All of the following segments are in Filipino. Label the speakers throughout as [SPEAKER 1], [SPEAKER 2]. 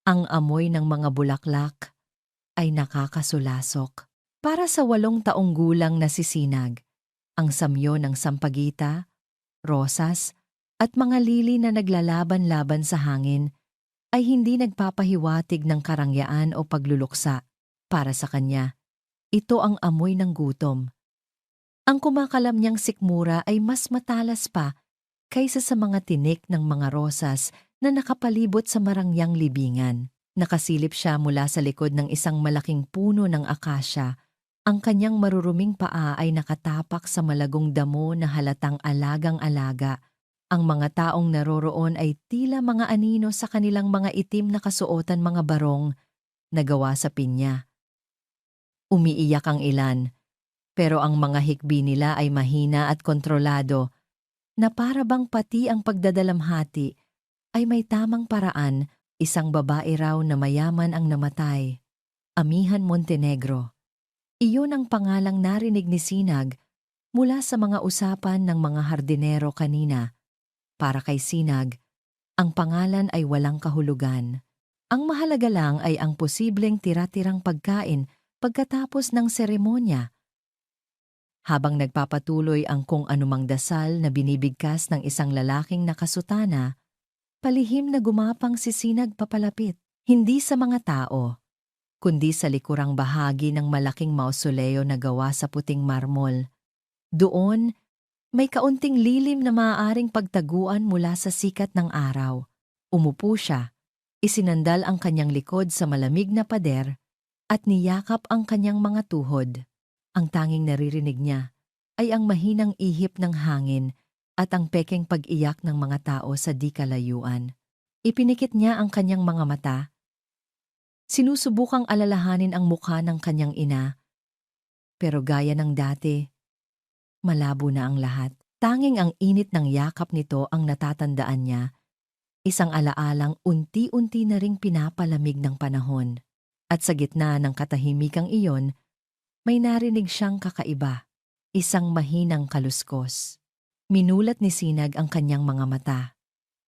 [SPEAKER 1] Ang amoy ng mga bulaklak ay nakakasulasok. Para sa 8 taong gulang na si Sinag, ang samyo ng sampagita, rosas, at mga lili na naglalaban-laban sa hangin ay hindi nagpapahiwatig ng karangyaan o pagluluksa. Para sa kanya, ito ang amoy ng gutom. Ang kumakalam niyang sikmura ay mas matalas pa kaysa sa mga tinik ng mga rosas na nakapalibot sa marangyang libingan. Nakasilip siya mula sa likod ng isang malaking puno ng akasya. Ang kanyang maruruming paa ay nakatapak sa malagong damo na halatang alagang-alaga. Ang mga taong naroroon ay tila mga anino sa kanilang mga itim na kasuotan, mga barong na gawa sa pinya. Umiiyak ang ilan, pero ang mga hikbi nila ay mahina at kontrolado, na para bang pati ang pagdadalamhati ay may tamang paraan. Isang babae raw na mayaman ang namatay. Amihan Montenegro. Iyon ang pangalang narinig ni Sinag mula sa mga usapan ng mga hardinero kanina. Para kay Sinag, ang pangalan ay walang kahulugan. Ang mahalaga lang ay ang posibleng tira-tirang pagkain pagkatapos ng seremonya. Habang nagpapatuloy ang kung anumang dasal na binibigkas ng isang lalaking nakasutana, palihim na gumapang si Sinag papalapit, hindi sa mga tao, kundi sa likurang bahagi ng malaking mausoleo na gawa sa puting marmol. Doon, may kaunting lilim na maaaring pagtaguan mula sa sikat ng araw. Umupo siya, isinandal ang kanyang likod sa malamig na pader, at niyakap ang kanyang mga tuhod. Ang tanging naririnig niya ay ang mahinang ihip ng hangin at ang pekeng pag-iyak ng mga tao sa di kalayuan. Ipinikit niya ang kanyang mga mata. Sinusubukang alalahanin ang mukha ng kanyang ina, pero gaya ng dati, malabo na ang lahat. Tanging ang init ng yakap nito ang natatandaan niya, isang alaalang unti-unti na ring pinapalamig ng panahon. At sa gitna ng katahimikang iyon, may narinig siyang kakaiba, isang mahinang kaluskos. Minulat ni Sinag ang kanyang mga mata.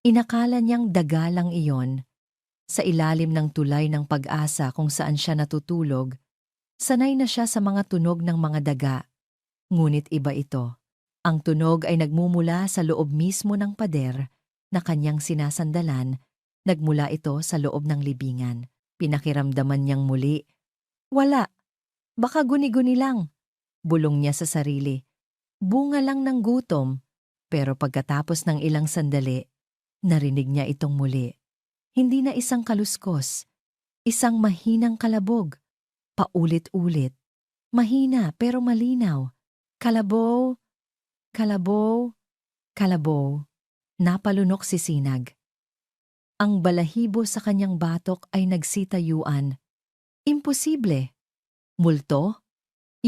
[SPEAKER 1] Inakala niyang daga lang iyon. Sa ilalim ng tulay ng pag-asa kung saan siya natutulog, sanay na siya sa mga tunog ng mga daga. Ngunit iba ito. Ang tunog ay nagmumula sa loob mismo ng pader na kanyang sinasandalan. Nagmula ito sa loob ng libingan. Pinakiramdaman niyang muli. Wala. Baka guni-guni lang. Bulong niya sa sarili. Bunga lang ng gutom. Pero pagkatapos ng ilang sandali, narinig niya itong muli. Hindi na isang kaluskos, isang mahinang kalabog. Paulit-ulit. Mahina pero malinaw. Kalabaw, kalabaw, kalabaw. Napalunok si Sinag. Ang balahibo sa kanyang batok ay nagsitayuan. Imposible. Multo?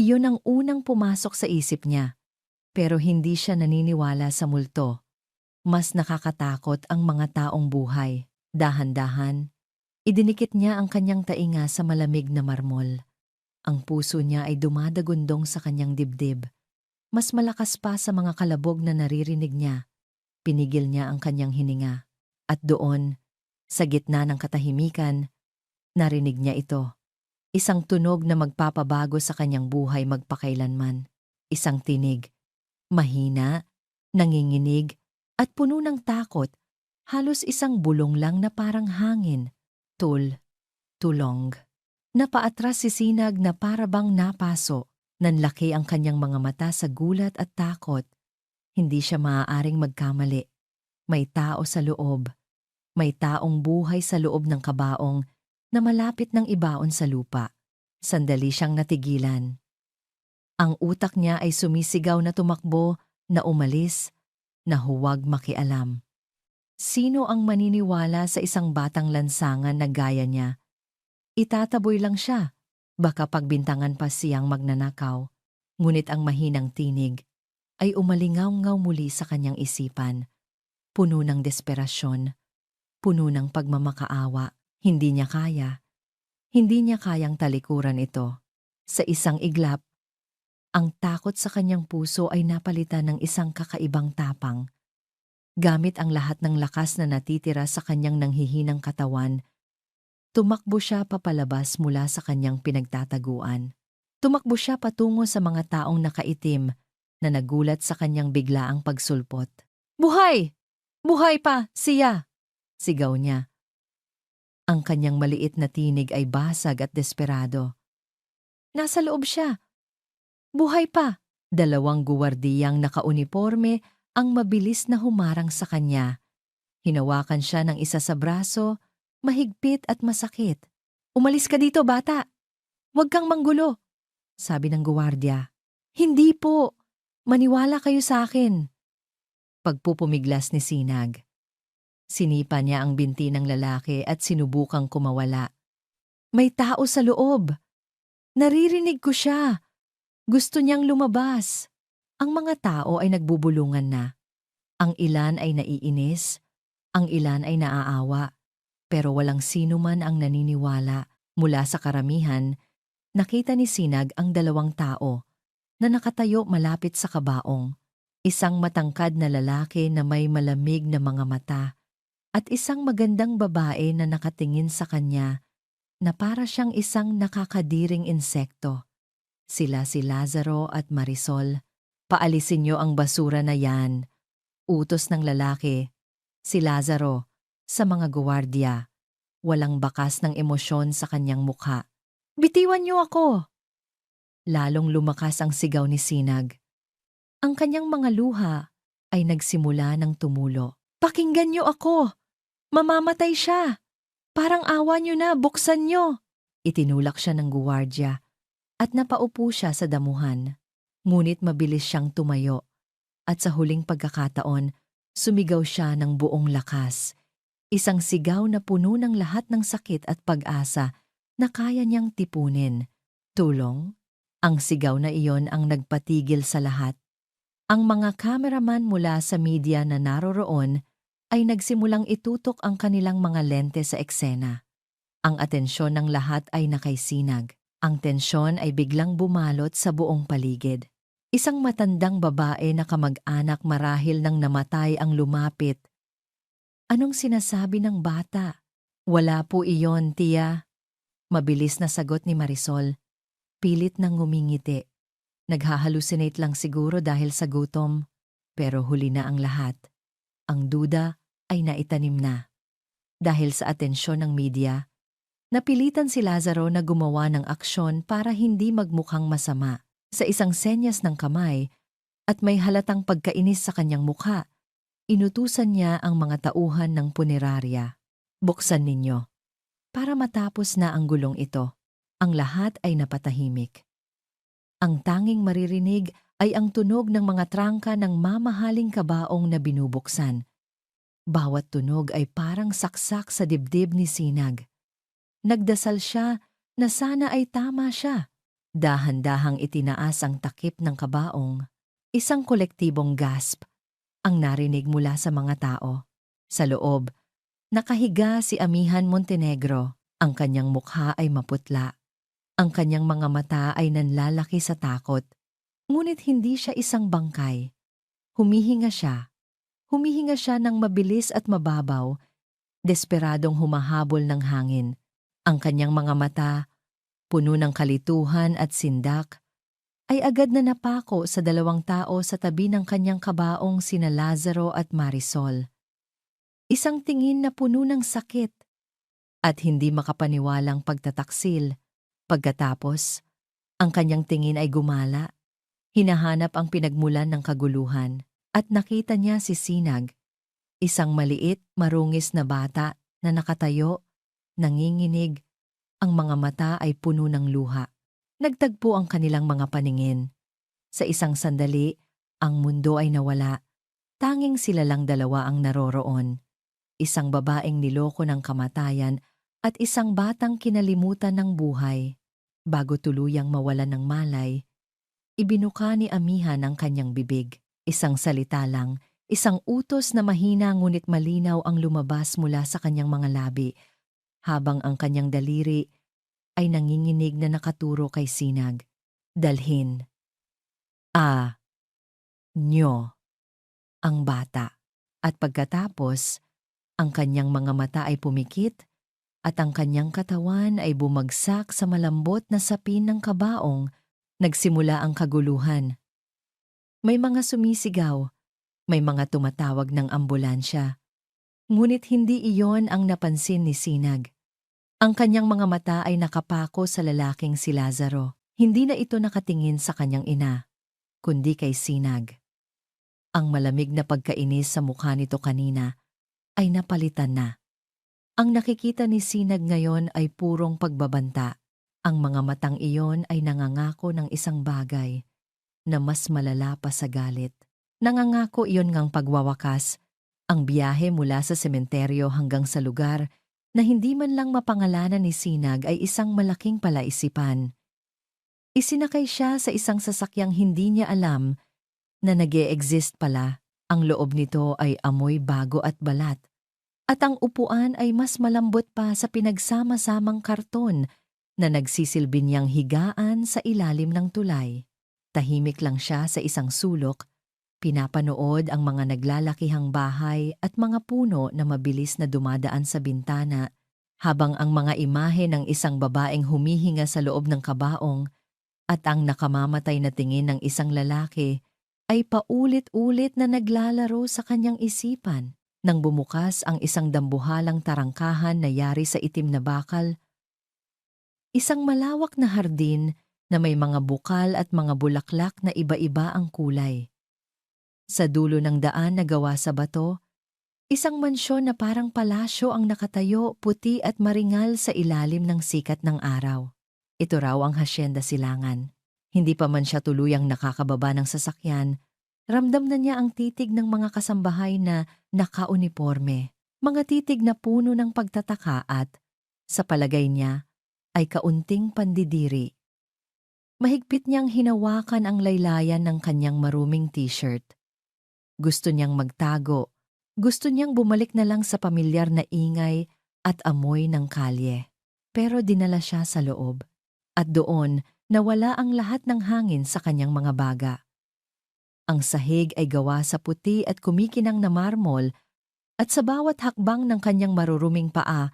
[SPEAKER 1] Iyon ang unang pumasok sa isip niya. Pero hindi siya naniniwala sa multo. Mas nakakatakot ang mga taong buhay. Dahan-dahan, idinikit niya ang kanyang tainga sa malamig na marmol. Ang puso niya ay dumadagundong sa kanyang dibdib. Mas malakas pa sa mga kalabog na naririnig niya. Pinigil niya ang kanyang hininga. At doon, sa gitna ng katahimikan, narinig niya ito. Isang tunog na magpapabago sa kanyang buhay magpakailanman. Isang tinig. Mahina, nanginginig, at puno ng takot. Halos isang bulong lang na parang hangin. Tulong. Napaatras si Sinag na para bang napaso. Nanlaki ang kanyang mga mata sa gulat at takot. Hindi siya maaaring magkamali. May tao sa loob. May taong buhay sa loob ng kabaong na malapit ng ibaon sa lupa. Sandali siyang natigilan. Ang utak niya ay sumisigaw na tumakbo, na umalis, na huwag makialam. Sino ang maniniwala sa isang batang lansangan na gaya niya? Itataboy lang siya. Baka pagbintangan pa siyang magnanakaw. Ngunit ang mahinang tinig ay umalingaw-ngaw muli sa kanyang isipan. Puno ng desperasyon, puno ng pagmamakaawa. Hindi niya kaya. Hindi niya kayang talikuran ito. Sa isang iglap, ang takot sa kanyang puso ay napalitan ng isang kakaibang tapang. Gamit ang lahat ng lakas na natitira sa kanyang nanghihinang katawan, Tumakbo siya papalabas mula sa kanyang pinagtataguan. Tumakbo siya patungo sa mga taong nakaitim na nagulat sa kanyang biglaang pagsulpot. "Buhay! Buhay pa! Siya!" sigaw niya. Ang kanyang maliit na tinig ay basag at desperado. Nasa loob siya. Buhay pa! Dalawang guwardiyang nakauniporme ang mabilis na humarang sa kanya. Hinawakan siya ng isa sa braso, mahigpit at masakit. "Umalis ka dito, bata! Huwag kang manggulo!" sabi ng guwardiya. "Hindi po! Maniwala kayo sa akin!" Pagpupumiglas ni Sinag. Sinipa niya ang binti ng lalaki at sinubukang kumawala. "May tao sa loob! Naririnig ko siya! Gusto niyang lumabas!" Ang mga tao ay nagbubulungan na. Ang ilan ay naiinis, ang ilan ay naaawa, pero walang sino man ang naniniwala. Mula sa karamihan, nakita ni Sinag ang dalawang tao na nakatayo malapit sa kabaong. Isang matangkad na lalaki na may malamig na mga mata at isang magandang babae na nakatingin sa kanya na para siyang isang nakakadiring insekto. Sila si Lazaro at Marisol. "Paalisin niyo ang basura na yan," utos ng lalaki. Si Lazaro, sa mga guwardiya, walang bakas ng emosyon sa kanyang mukha. "Bitiwan niyo ako!" Lalong lumakas ang sigaw ni Sinag. Ang kanyang mga luha ay nagsimula ng tumulo. "Pakinggan niyo ako! Mamamatay siya! Parang awa niyo na, buksan niyo!" Itinulak siya ng guwardiya at napaupo siya sa damuhan. Ngunit mabilis siyang tumayo at sa huling pagkakataon, sumigaw siya ng buong lakas. Isang sigaw na puno ng lahat ng sakit at pag-asa na kaya niyang tipunin. "Tulong?" Ang sigaw na iyon ang nagpatigil sa lahat. Ang mga kameraman mula sa media na naroroon ay nagsimulang itutok ang kanilang mga lente sa eksena. Ang atensyon ng lahat ay nakay Sinag. Ang tensyon ay biglang bumalot sa buong paligid. Isang matandang babae na kamag-anak marahil nang namatay ang lumapit. "Anong sinasabi ng bata?" "Wala po iyon, tiya." Mabilis na sagot ni Marisol. Pilit nang ngumingiti. Naghahalusinate lang siguro dahil sa gutom. Pero huli na ang lahat. Ang duda ay naitanim na. Dahil sa atensyon ng media, napilitan si Lazaro na gumawa ng aksyon para hindi magmukhang masama. Sa isang senyas ng kamay at may halatang pagkainis sa kanyang mukha, inutusan niya ang mga tauhan ng punerarya. "Buksan ninyo." Para matapos na ang gulong ito, ang lahat ay napatahimik. Ang tanging maririnig ay ang tunog ng mga trangka ng mamahaling kabaong na binubuksan. Bawat tunog ay parang saksak sa dibdib ni Sinag. Nagdasal siya na sana ay tama siya. Dahan-dahang itinaas ang takip ng kabaong. Isang kolektibong gasp ang narinig mula sa mga tao. Sa loob, nakahiga si Amihan Montenegro. Ang kanyang mukha ay maputla. Ang kanyang mga mata ay nanlalaki sa takot. Ngunit hindi siya isang bangkay. Humihinga siya. Humihinga siya ng mabilis at mababaw, desperadong humahabol ng hangin. Ang kanyang mga mata, puno ng kalituhan at sindak, ay agad na napako sa dalawang tao sa tabi ng kanyang kabaong sina Lazaro at Marisol. Isang tingin na puno ng sakit at hindi makapaniwalang pagtataksil. Pagkatapos, ang kanyang tingin ay gumala. Hinahanap ang pinagmulan ng kaguluhan at nakita niya si Sinag, isang maliit, marungis na bata na nakatayo, nanginginig, ang mga mata ay puno ng luha. Nagtagpo ang kanilang mga paningin. Sa isang sandali, ang mundo ay nawala. Tanging sila lang dalawa ang naroroon. Isang babaeng niloko ng kamatayan at isang batang kinalimutan ng buhay. Bago tuluyang mawalan ng malay, ibinuka ni Amihan ang kanyang bibig. Isang salita lang, isang utos na mahina ngunit malinaw ang lumabas mula sa kanyang mga labi, habang ang kanyang daliri ay nanginginig na nakaturo kay Sinag. "Dalhin nyo ang bata." At pagkatapos, ang kanyang mga mata ay pumikit at ang kanyang katawan ay bumagsak sa malambot na sapin ng kabaong. Nagsimula ang kaguluhan. May mga sumisigaw, may mga tumatawag ng ambulansya. Ngunit hindi iyon ang napansin ni Sinag. Ang kanyang mga mata ay nakapako sa lalaking si Lazaro. Hindi na ito nakatingin sa kanyang ina, kundi kay Sinag. Ang malamig na pagkainis sa mukha nito kanina ay napalitan na. Ang nakikita ni Sinag ngayon ay purong pagbabanta. Ang mga matang iyon ay nangangako ng isang bagay na mas malala pa sa galit. Nangangako iyon ngang pagwawakas, ang biyahe mula sa sementeryo hanggang sa lugar na hindi man lang mapangalanan ni Sinag ay isang malaking palaisipan. Isinakay siya sa isang sasakyang hindi niya alam na nag-e-exist pala. Ang loob nito ay amoy bago at balat. At ang upuan ay mas malambot pa sa pinagsama-samang karton na nagsisilbi niyang higaan sa ilalim ng tulay. Tahimik lang siya sa isang sulok, pinapanood ang mga naglalakihang bahay at mga puno na mabilis na dumadaan sa bintana, habang ang mga imahe ng isang babaeng humihinga sa loob ng kabaong at ang nakamamatay na tingin ng isang lalaki ay paulit-ulit na naglalaro sa kanyang isipan. Nang bumukas ang isang dambuhalang tarangkahan na yari sa itim na bakal, isang malawak na hardin na may mga bukal at mga bulaklak na iba-iba ang kulay. Sa dulo ng daan na gawa sa bato, isang mansyon na parang palasyo ang nakatayo, puti at maringal sa ilalim ng sikat ng araw. Ito raw ang Hacienda Silangan. Hindi pa man siya tuluyang nakakababa ng sasakyan, ramdam na niya ang titig ng mga kasambahay na nakauniporme. Mga titig na puno ng pagtataka at, sa palagay niya, ay kaunting pandidiri. Mahigpit niyang hinawakan ang laylayan ng kanyang maruming t-shirt. Gusto niyang magtago. Gusto niyang bumalik na lang sa pamilyar na ingay at amoy ng kalye. Pero dinala siya sa loob. At doon, nawala ang lahat ng hangin sa kanyang mga baga. Ang sahig ay gawa sa puti at kumikinang na marmol at sa bawat hakbang ng kanyang maruruming paa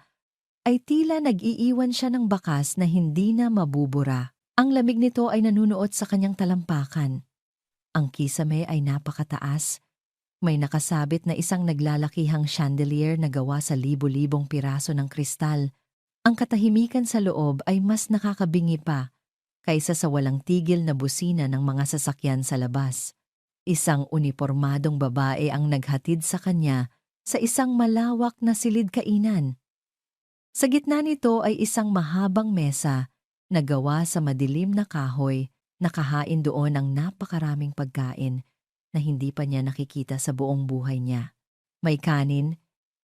[SPEAKER 1] ay tila nag-iiwan siya ng bakas na hindi na mabubura. Ang lamig nito ay nanunuot sa kanyang talampakan. Ang kisame ay napakataas. May nakasabit na isang naglalakihang chandelier na gawa sa libo-libong piraso ng kristal. Ang katahimikan sa loob ay mas nakakabingi pa kaysa sa walang tigil na busina ng mga sasakyan sa labas. Isang unipormadong babae ang naghatid sa kanya sa isang malawak na silid-kainan. Sa gitna nito ay isang mahabang mesa na gawa sa madilim na kahoy, nakahain doon ang napakaraming pagkain na hindi pa niya nakikita sa buong buhay niya. May kanin,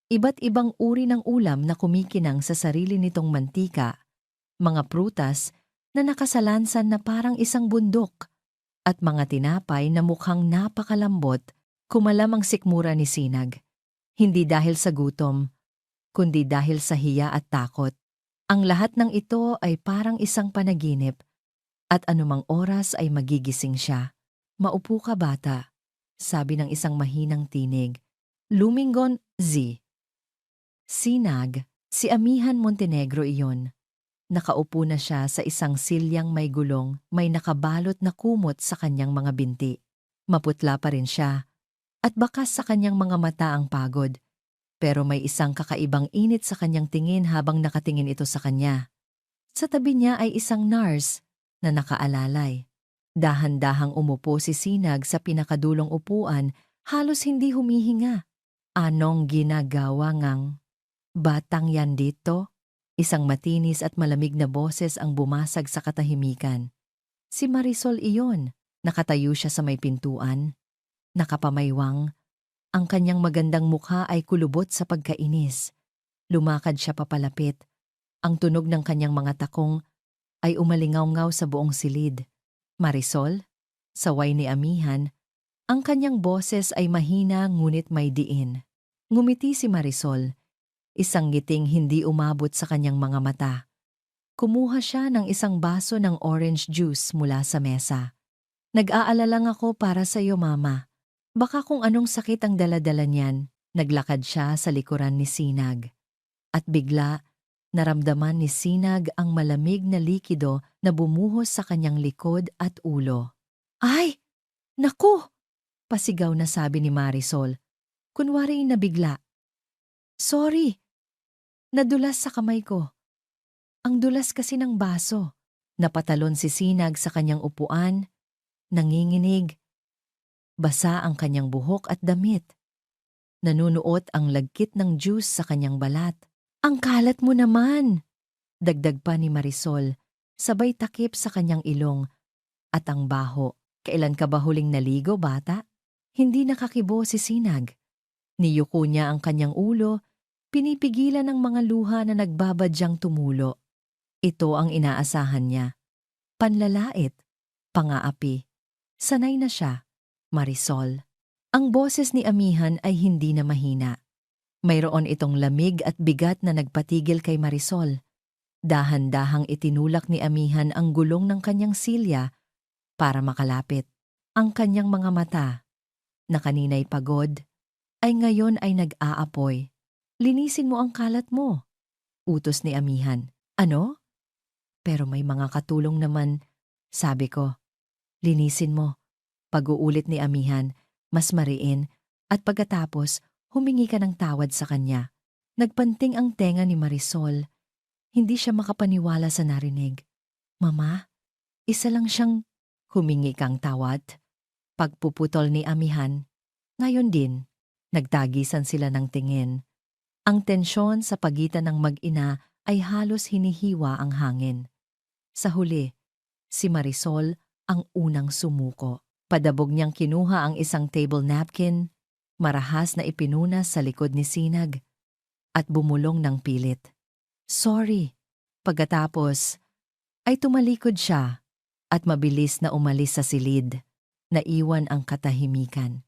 [SPEAKER 1] iba't ibang uri ng ulam na kumikinang sa sarili nitong mantika, mga prutas na nakasalansan na parang isang bundok, at mga tinapay na mukhang napakalambot. Kumalam ang sikmura ni Sinag. Hindi dahil sa gutom, kundi dahil sa hiya at takot. Ang lahat ng ito ay parang isang panaginip, at anumang oras ay magigising siya. "Maupo ka, bata," sabi ng isang mahinang tinig. Lumingon, Z. Sinag, si Amihan Montenegro iyon. Nakaupo na siya sa isang silyang may gulong, may nakabalot na kumot sa kanyang mga binti. Maputla pa rin siya, at bakas sa kanyang mga mata ang pagod. Pero may isang kakaibang init sa kanyang tingin habang nakatingin ito sa kanya. Sa tabi niya ay isang nurse na nakaalalay. Dahan-dahang umupo si Sinag sa pinakadulong upuan, halos hindi humihinga. "Anong ginagawa ngang batang yan dito?" Isang matinis at malamig na boses ang bumasag sa katahimikan. Si Marisol iyon. Nakatayo siya sa may pintuan. Nakapamaywang. Ang kanyang magandang mukha ay kulubot sa pagkainis. Lumakad siya papalapit. Ang tunog ng kanyang mga takong ay umalingaw-ngaw sa buong silid. "Marisol?" Saway ni Amihan. Ang kanyang boses ay mahina ngunit may diin. Ngumiti si Marisol. Isang ngiting hindi umabot sa kanyang mga mata. Kumuha siya ng isang baso ng orange juice mula sa mesa. "Nag-aalala lang ako para sa iyo, Mama. Baka kung anong sakit ang dala-dala niyan." Naglakad siya sa likuran ni Sinag. At bigla, Naramdaman ni Sinag ang malamig na likido na bumuhos sa kanyang likod at ulo. Ay! Naku! Pasigaw na sabi ni Marisol. Kunwari nabigla. Sorry! Nadulas sa kamay ko. Ang dulas kasi ng baso. Napatalon si Sinag sa kanyang upuan, nanginginig. Basa ang kanyang buhok at damit. Nanunuot ang lagkit ng juice sa kanyang balat. Ang kalat mo naman! Dagdag pa ni Marisol, sabay takip sa kanyang ilong. At ang baho, kailan ka ba huling naligo, bata? Hindi nakakibo si Sinag. Niyuko niya ang kanyang ulo, pinipigilan ng mga luha na nagbabadyang tumulo. Ito ang inaasahan niya. Panlalait, pangaapi. Sanay na siya, Marisol. Ang boses ni Amihan ay hindi na mahina. Mayroon itong lamig at bigat na nagpatigil kay Marisol. Dahan-dahang itinulak ni Amihan ang gulong ng kanyang silya para makalapit. Ang kanyang mga mata, na kanina'y pagod, ay ngayon ay nag-aapoy. Linisin mo ang kalat mo. Utos ni Amihan. Ano? Pero may mga katulong naman, sabi ko. Linisin mo. Pag-uulit ni Amihan, mas mariin, at pagkatapos, humingi ka ng tawad sa kanya. Nagpanting ang tenga ni Marisol. Hindi siya makapaniwala sa narinig. Mama, isa lang siyang humingi kang tawad. Pagpuputol ni Amihan. Ngayon din, nagtagisan sila ng tingin. Ang tensyon sa pagitan ng mag-ina ay halos hinihiwa ang hangin. Sa huli, si Marisol ang unang sumuko. Padabog niyang kinuha ang isang table napkin, marahas na ipinunas sa likod ni Sinag, at bumulong ng pilit. Sorry. Pagkatapos, ay tumalikod siya at mabilis na umalis sa silid. Naiwan ang katahimikan.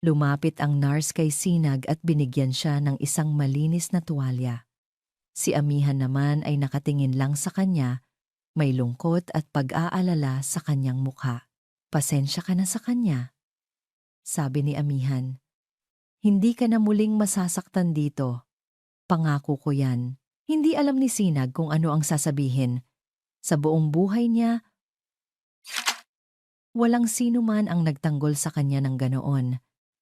[SPEAKER 1] Lumapit ang nurse kay Sinag at binigyan siya ng isang malinis na tuwalya. Si Amihan naman ay nakatingin lang sa kanya, may lungkot at pag-aalala sa kanyang mukha. Pasensya ka na sa kanya, sabi ni Amihan. Hindi ka na muling masasaktan dito. Pangako ko yan. Hindi alam ni Sinag kung ano ang sasabihin. Sa buong buhay niya, walang sino man ang nagtanggol sa kanya ng ganoon.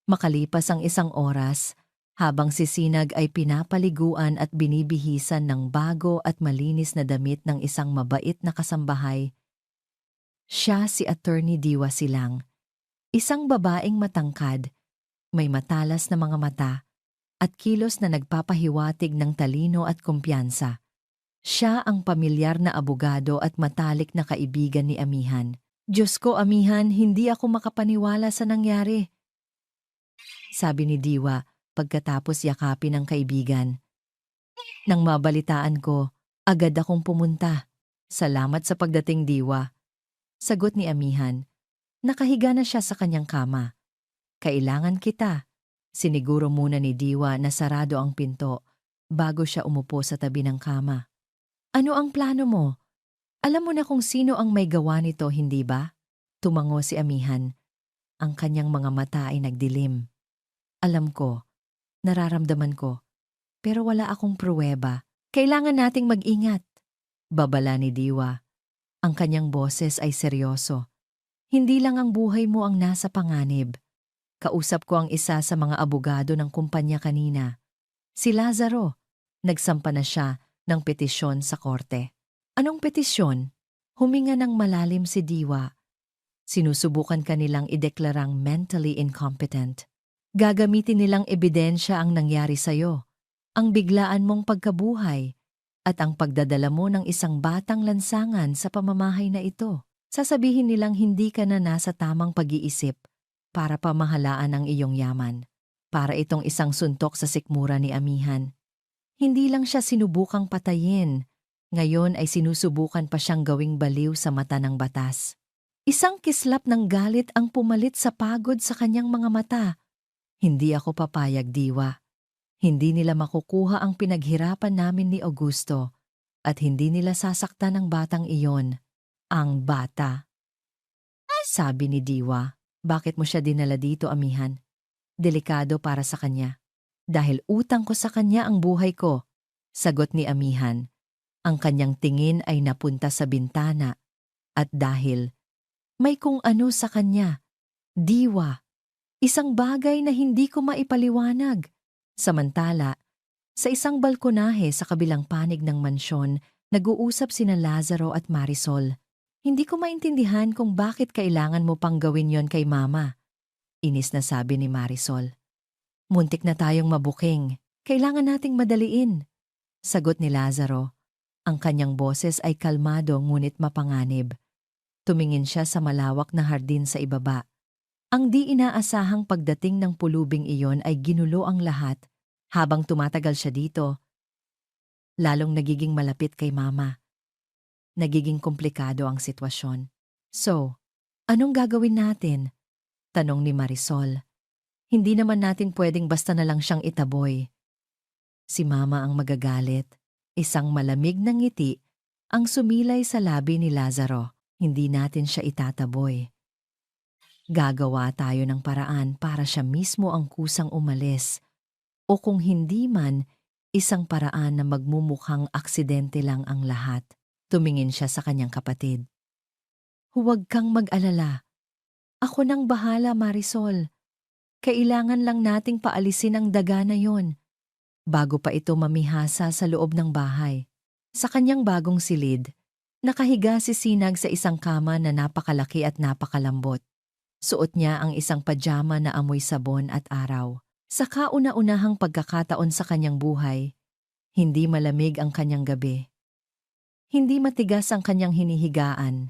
[SPEAKER 1] Makalipas ang isang oras, habang si Sinag ay pinapaliguan at binibihisan ng bago at malinis na damit ng isang mabait na kasambahay, siya si Attorney Diwa Silang, isang babaeng matangkad, may matalas na mga mata, at kilos na nagpapahiwatig ng talino at kumpiyansa. Siya ang pamilyar na abogado at matalik na kaibigan ni Amihan. Diyos ko, Amihan, hindi ako makapaniwala sa nangyari, sabi ni Diwa pagkatapos yakapin ng kaibigan. Nang mabalitaan ko, agad akong pumunta. Salamat sa pagdating, Diwa. Sagot ni Amihan. Nakahiga na siya sa kanyang kama. Kailangan kita. Siniguro muna ni Diwa na sarado ang pinto bago siya umupo sa tabi ng kama. Ano ang plano mo? Alam mo na kung sino ang may gawa nito, hindi ba? Tumango si Amihan. Ang kanyang mga mata ay nagdilim. Alam ko, nararamdaman ko, pero wala akong pruweba. Kailangan nating mag-ingat. Babala ni Diwa. Ang kanyang boses ay seryoso. Hindi lang ang buhay mo ang nasa panganib. Kausap ko ang isa sa mga abogado ng kumpanya kanina. Si Lazaro. Nagsampa na siya ng petisyon sa korte. Anong petisyon? Huminga ng malalim si Diwa. Sinusubukan kanilang ideklarang mentally incompetent. Gagamitin nilang ebidensya ang nangyari sa'yo, ang biglaan mong pagkabuhay, at ang pagdadala mo ng isang batang lansangan sa pamamahay na ito. Sasabihin nilang hindi ka na nasa tamang pag-iisip para pamahalaan ang iyong yaman. Para itong isang suntok sa sikmura ni Amihan. Hindi lang siya sinubukang patayin, ngayon ay sinusubukan pa siyang gawing baliw sa mata ng batas. Isang kislap ng galit ang pumalit sa pagod sa kanyang mga mata. Hindi ako papayag, Diwa. Hindi nila makukuha ang pinaghirapan namin ni Augusto at hindi nila sasaktan ang batang iyon. Ang bata. Sabi ni Diwa, bakit mo siya dinala dito, Amihan? Delikado para sa kanya. Dahil utang ko sa kanya ang buhay ko, sagot ni Amihan. Ang kanyang tingin ay napunta sa bintana at dahil may kung ano sa kanya, diwa, isang bagay na hindi ko maipaliwanag. Samantala, sa isang balkonahe sa kabilang panig ng mansyon, nag-uusap sina Lazaro at Marisol. Hindi ko maintindihan kung bakit kailangan mo pang gawin yon kay Mama. Inis na sabi ni Marisol. Muntik na tayong mabuking. Kailangan nating madaliin. Sagot ni Lazaro. Ang kanyang boses ay kalmado ngunit mapanganib. Tumingin siya sa malawak na hardin sa ibaba. Ang di inaasahang pagdating ng pulubing iyon ay ginulo ang lahat. Habang tumatagal siya dito, lalong nagiging malapit kay Mama. Nagiging komplikado ang sitwasyon. So, anong gagawin natin? Tanong ni Marisol. Hindi naman natin pwedeng basta na lang siyang itaboy. Si Mama ang magagalit. Isang malamig na ngiti ang sumilay sa labi ni Lazaro. Hindi natin siya itataboy. Gagawa tayo ng paraan para siya mismo ang kusang umalis. O kung hindi man, isang paraan na magmumukhang aksidente lang ang lahat. Tumingin siya sa kanyang kapatid. Huwag kang mag-alala. Ako nang bahala, Marisol. Kailangan lang nating paalisin ang daga na yon bago pa ito mamihasa sa loob ng bahay. Sa kanyang bagong silid, nakahiga si Sinag sa isang kama na napakalaki at napakalambot. Suot niya ang isang pajama na amoy sabon at araw. Sa kauna-unahang pagkakataon sa kanyang buhay, hindi malamig ang kanyang gabi. Hindi matigas ang kanyang hinihigaan.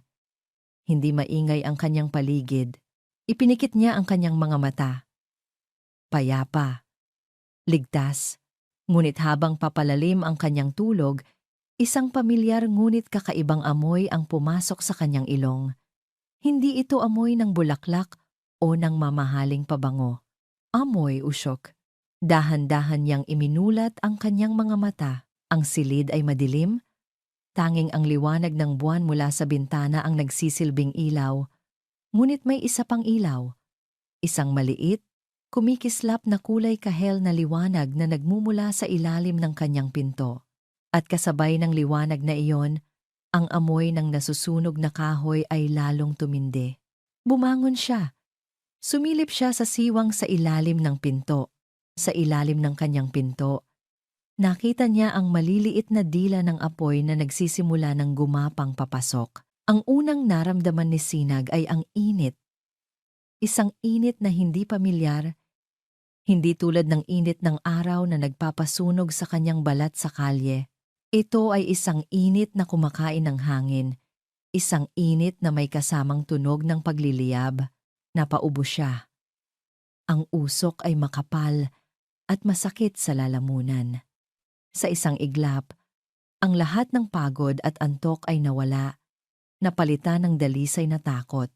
[SPEAKER 1] Hindi maingay ang kanyang paligid. Ipinikit niya ang kanyang mga mata. Payapa. Ligtas. Ngunit habang papalalim ang kanyang tulog, isang pamilyar ngunit kakaibang amoy ang pumasok sa kanyang ilong. Hindi ito amoy ng bulaklak o ng mamahaling pabango. Amoy usyok. Dahan-dahan niyang iminulat ang kanyang mga mata. Ang silid ay madilim. Tanging ang liwanag ng buwan mula sa bintana ang nagsisilbing ilaw. Ngunit may isa pang ilaw. Isang maliit, kumikislap na kulay kahel na liwanag na nagmumula sa ilalim ng kanyang pinto. At kasabay ng liwanag na iyon, ang amoy ng nasusunog na kahoy ay lalong tumindi. Bumangon siya. Sumilip siya sa siwang sa ilalim ng pinto. Sa ilalim ng kanyang pinto, nakita niya ang maliliit na dila ng apoy na nagsisimula ng gumapang papasok. Ang unang naramdaman ni Sinag ay ang init. Isang init na hindi pamilyar, hindi tulad ng init ng araw na nagpapasunog sa kanyang balat sa kalye. Ito ay isang init na kumakain ng hangin, isang init na may kasamang tunog ng pagliliyab. Napaubo siya. Ang usok ay makapal at masakit sa lalamunan. Sa isang iglap, ang lahat ng pagod at antok ay nawala, napalitan ng dalisay na takot.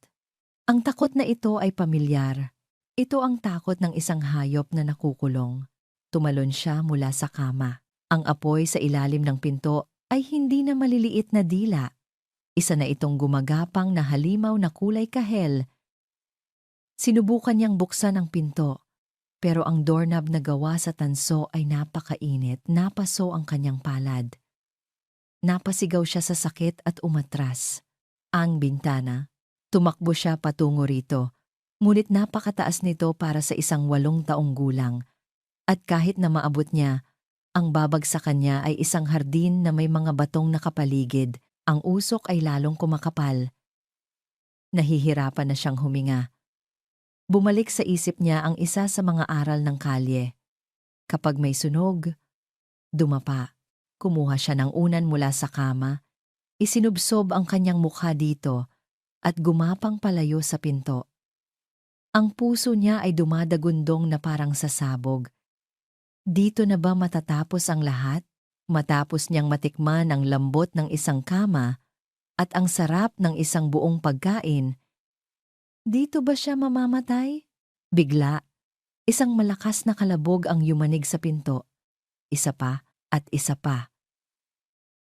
[SPEAKER 1] Ang takot na ito ay pamilyar. Ito ang takot ng isang hayop na nakukulong. Tumalon siya mula sa kama. Ang apoy sa ilalim ng pinto ay hindi na maliliit na dila. Isa na itong gumagapang na halimaw na kulay kahel. Sinubukan niyang buksan ang pinto, pero ang doorknob na gawa sa tanso ay napakainit, napaso ang kanyang palad. Napasigaw siya sa sakit at umatras. Ang bintana, tumakbo siya patungo rito, ngunit napakataas nito para sa isang 8 taong gulang. At kahit na maabot niya, ang babagsakan niya ay isang hardin na may mga batong nakapaligid. Ang usok ay lalong kumakapal. Nahihirapan na siyang huminga. Bumalik sa isip niya ang isa sa mga aral ng kalye. Kapag may sunog, dumapa. Kumuha siya ng unan mula sa kama, isinubsob ang kanyang mukha dito at gumapang palayo sa pinto. Ang puso niya ay dumadagundong na parang sasabog. Dito na ba matatapos ang lahat? Matapos niyang matikman ang lambot ng isang kama at ang sarap ng isang buong pagkain, dito ba siya mamamatay? Bigla, isang malakas na kalabog ang yumanig sa pinto. Isa pa at isa pa.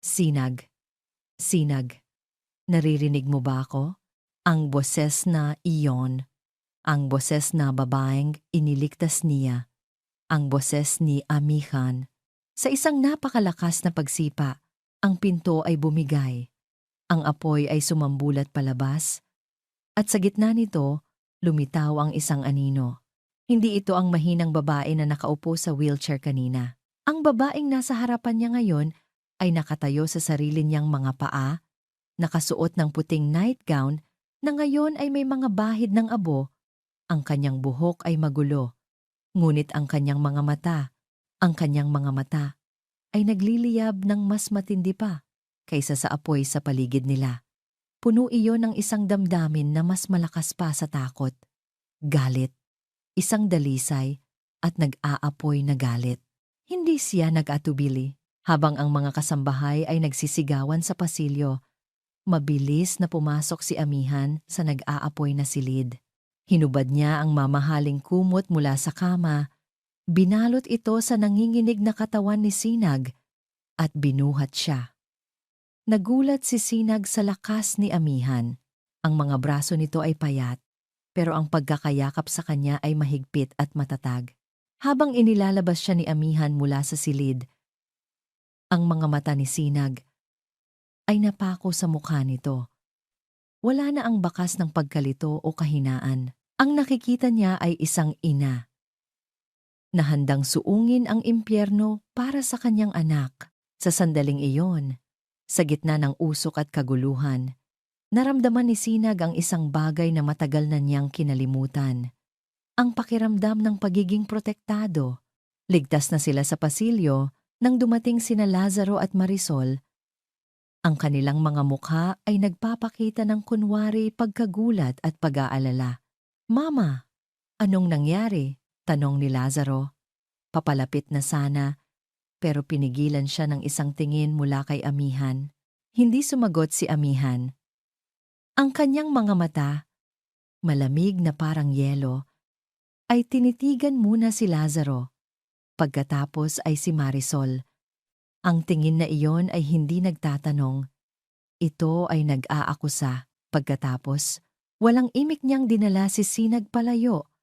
[SPEAKER 1] Sinag, Sinag, naririnig mo ba ako? Ang boses na iyon. Ang boses na babaeng iniligtas niya. Ang boses ni Amihan. Sa isang napakalakas na pagsipa, Ang pinto ay bumigay. Ang apoy ay sumambulat palabas. At sa gitna nito, lumitaw ang isang anino. Hindi ito ang mahinang babae na nakaupo sa wheelchair kanina. Ang babaeng nasa harapan niya ngayon ay nakatayo sa sarili niyang mga paa, nakasuot ng puting nightgown na ngayon ay may mga bahid ng abo. Ang kanyang buhok ay magulo, ngunit ang kanyang mga mata ay nagliliyab ng mas matindi pa kaysa sa apoy sa paligid nila. Puno iyon ng isang damdamin na mas malakas pa sa takot, galit, isang dalisay at nag-aapoy na galit. Hindi siya nag-atubili habang ang mga kasambahay ay nagsisigawan sa pasilyo. Mabilis na pumasok si Amihan sa nag-aapoy na silid. Hinubad niya ang mamahaling kumot mula sa kama, binalot ito sa nanginginig na katawan ni Sinag at binuhat siya. Nagulat si Sinag sa lakas ni Amihan. Ang mga braso nito ay payat, pero ang pagkakayakap sa kanya ay mahigpit at matatag. Habang inilalabas siya ni Amihan mula sa silid, ang mga mata ni Sinag ay napako sa mukha nito. Wala na ang bakas ng pagkalito o kahinaan. Ang nakikita niya ay isang ina na handang suungin ang impyerno para sa kanyang anak. Sa sandaling iyon, sa gitna ng usok at kaguluhan, naramdaman ni Sinag ang isang bagay na matagal na niyang kinalimutan. Ang pakiramdam ng pagiging protektado. Ligtas na sila sa pasilyo nang dumating sina Lazaro at Marisol. Ang kanilang mga mukha ay nagpapakita ng kunwari pagkagulat at pag-aalala. "Mama, anong nangyari?" tanong ni Lazaro. Papalapit na sana, pero pinigilan siya ng isang tingin mula kay Amihan. Hindi sumagot si Amihan. Ang kanyang mga mata, malamig na parang yelo, ay tinitigan muna si Lazaro. Pagkatapos ay si Marisol. Ang tingin na iyon ay hindi nagtatanong. Ito ay nag-aakusa. Pagkatapos, walang imik niyang dinala si Sinag palayo,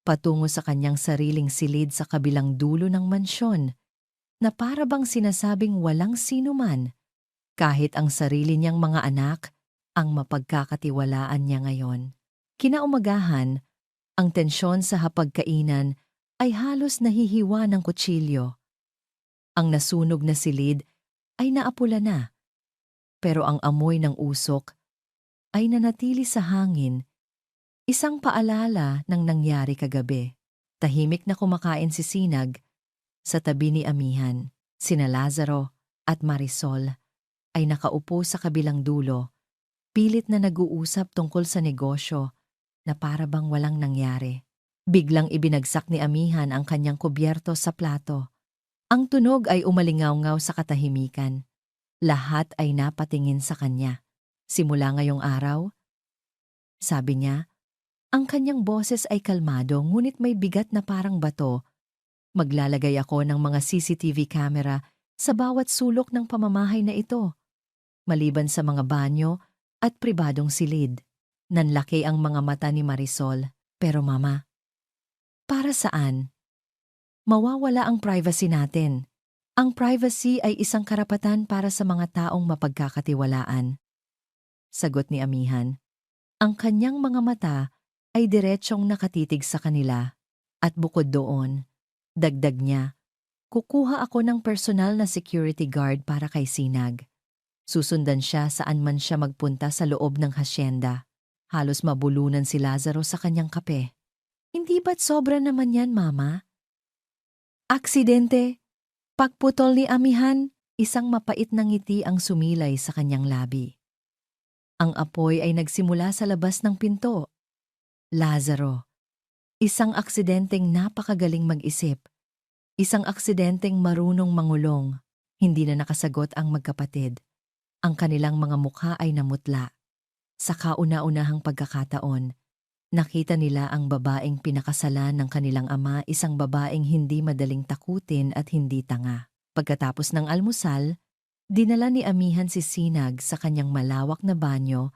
[SPEAKER 1] patungo sa kanyang sariling silid sa kabilang dulo ng mansyon, na para bang sinasabing walang sinuman, kahit ang sarili niyang mga anak, ang mapagkakatiwalaan niya ngayon. Kinaumagahan, ang tensyon sa hapagkainan ay halos nahihiwa ng kutsilyo. Ang nasunog na silid ay naapula na, pero ang amoy ng usok ay nanatili sa hangin, isang paalala ng nangyari kagabi. Tahimik na kumakain si Sinag sa tabi ni Amihan. Sina Lazaro at Marisol ay nakaupo sa kabilang dulo, pilit na nag-uusap tungkol sa negosyo na para bang walang nangyari. Biglang ibinagsak ni Amihan ang kanyang kubyerto sa plato. Ang tunog ay umalingaw-ngaw sa katahimikan. Lahat ay napatingin sa kanya. Simula ngayong araw, sabi niya, ang kanyang boses ay kalmado ngunit may bigat na parang bato. Maglalagay ako ng mga CCTV camera sa bawat sulok ng pamamahay na ito, maliban sa mga banyo at pribadong silid. Nanlaki ang mga mata ni Marisol. Pero mama, para saan? Mawawala ang privacy natin. Ang privacy ay isang karapatan para sa mga taong mapagkakatiwalaan. Sagot ni Amihan. Ang kanyang mga mata ay diretsyong nakatitig sa kanila. At bukod doon, dagdag niya, kukuha ako ng personal na security guard para kay Sinag. Susundan siya saan man siya magpunta sa loob ng hasyenda. Halos mabulunan si Lazaro sa kanyang kape. Hindi ba't sobra naman yan, Mama? Aksidente. Pagputol ni Amihan, isang mapait na ngiti ang sumilay sa kanyang labi. Ang apoy ay nagsimula sa labas ng pinto. Lazaro. Isang aksidenteng napakagaling mag-isip. Isang aksidenteng marunong mangulong. Hindi na nakasagot ang magkapatid. Ang kanilang mga mukha ay namutla. Sa kauna-unahang pagkakataon, nakita nila ang babaeng pinakasalan ng kanilang ama, isang babaeng hindi madaling takutin at hindi tanga. Pagkatapos ng almusal, dinala ni Amihan si Sinag sa kanyang malawak na banyo.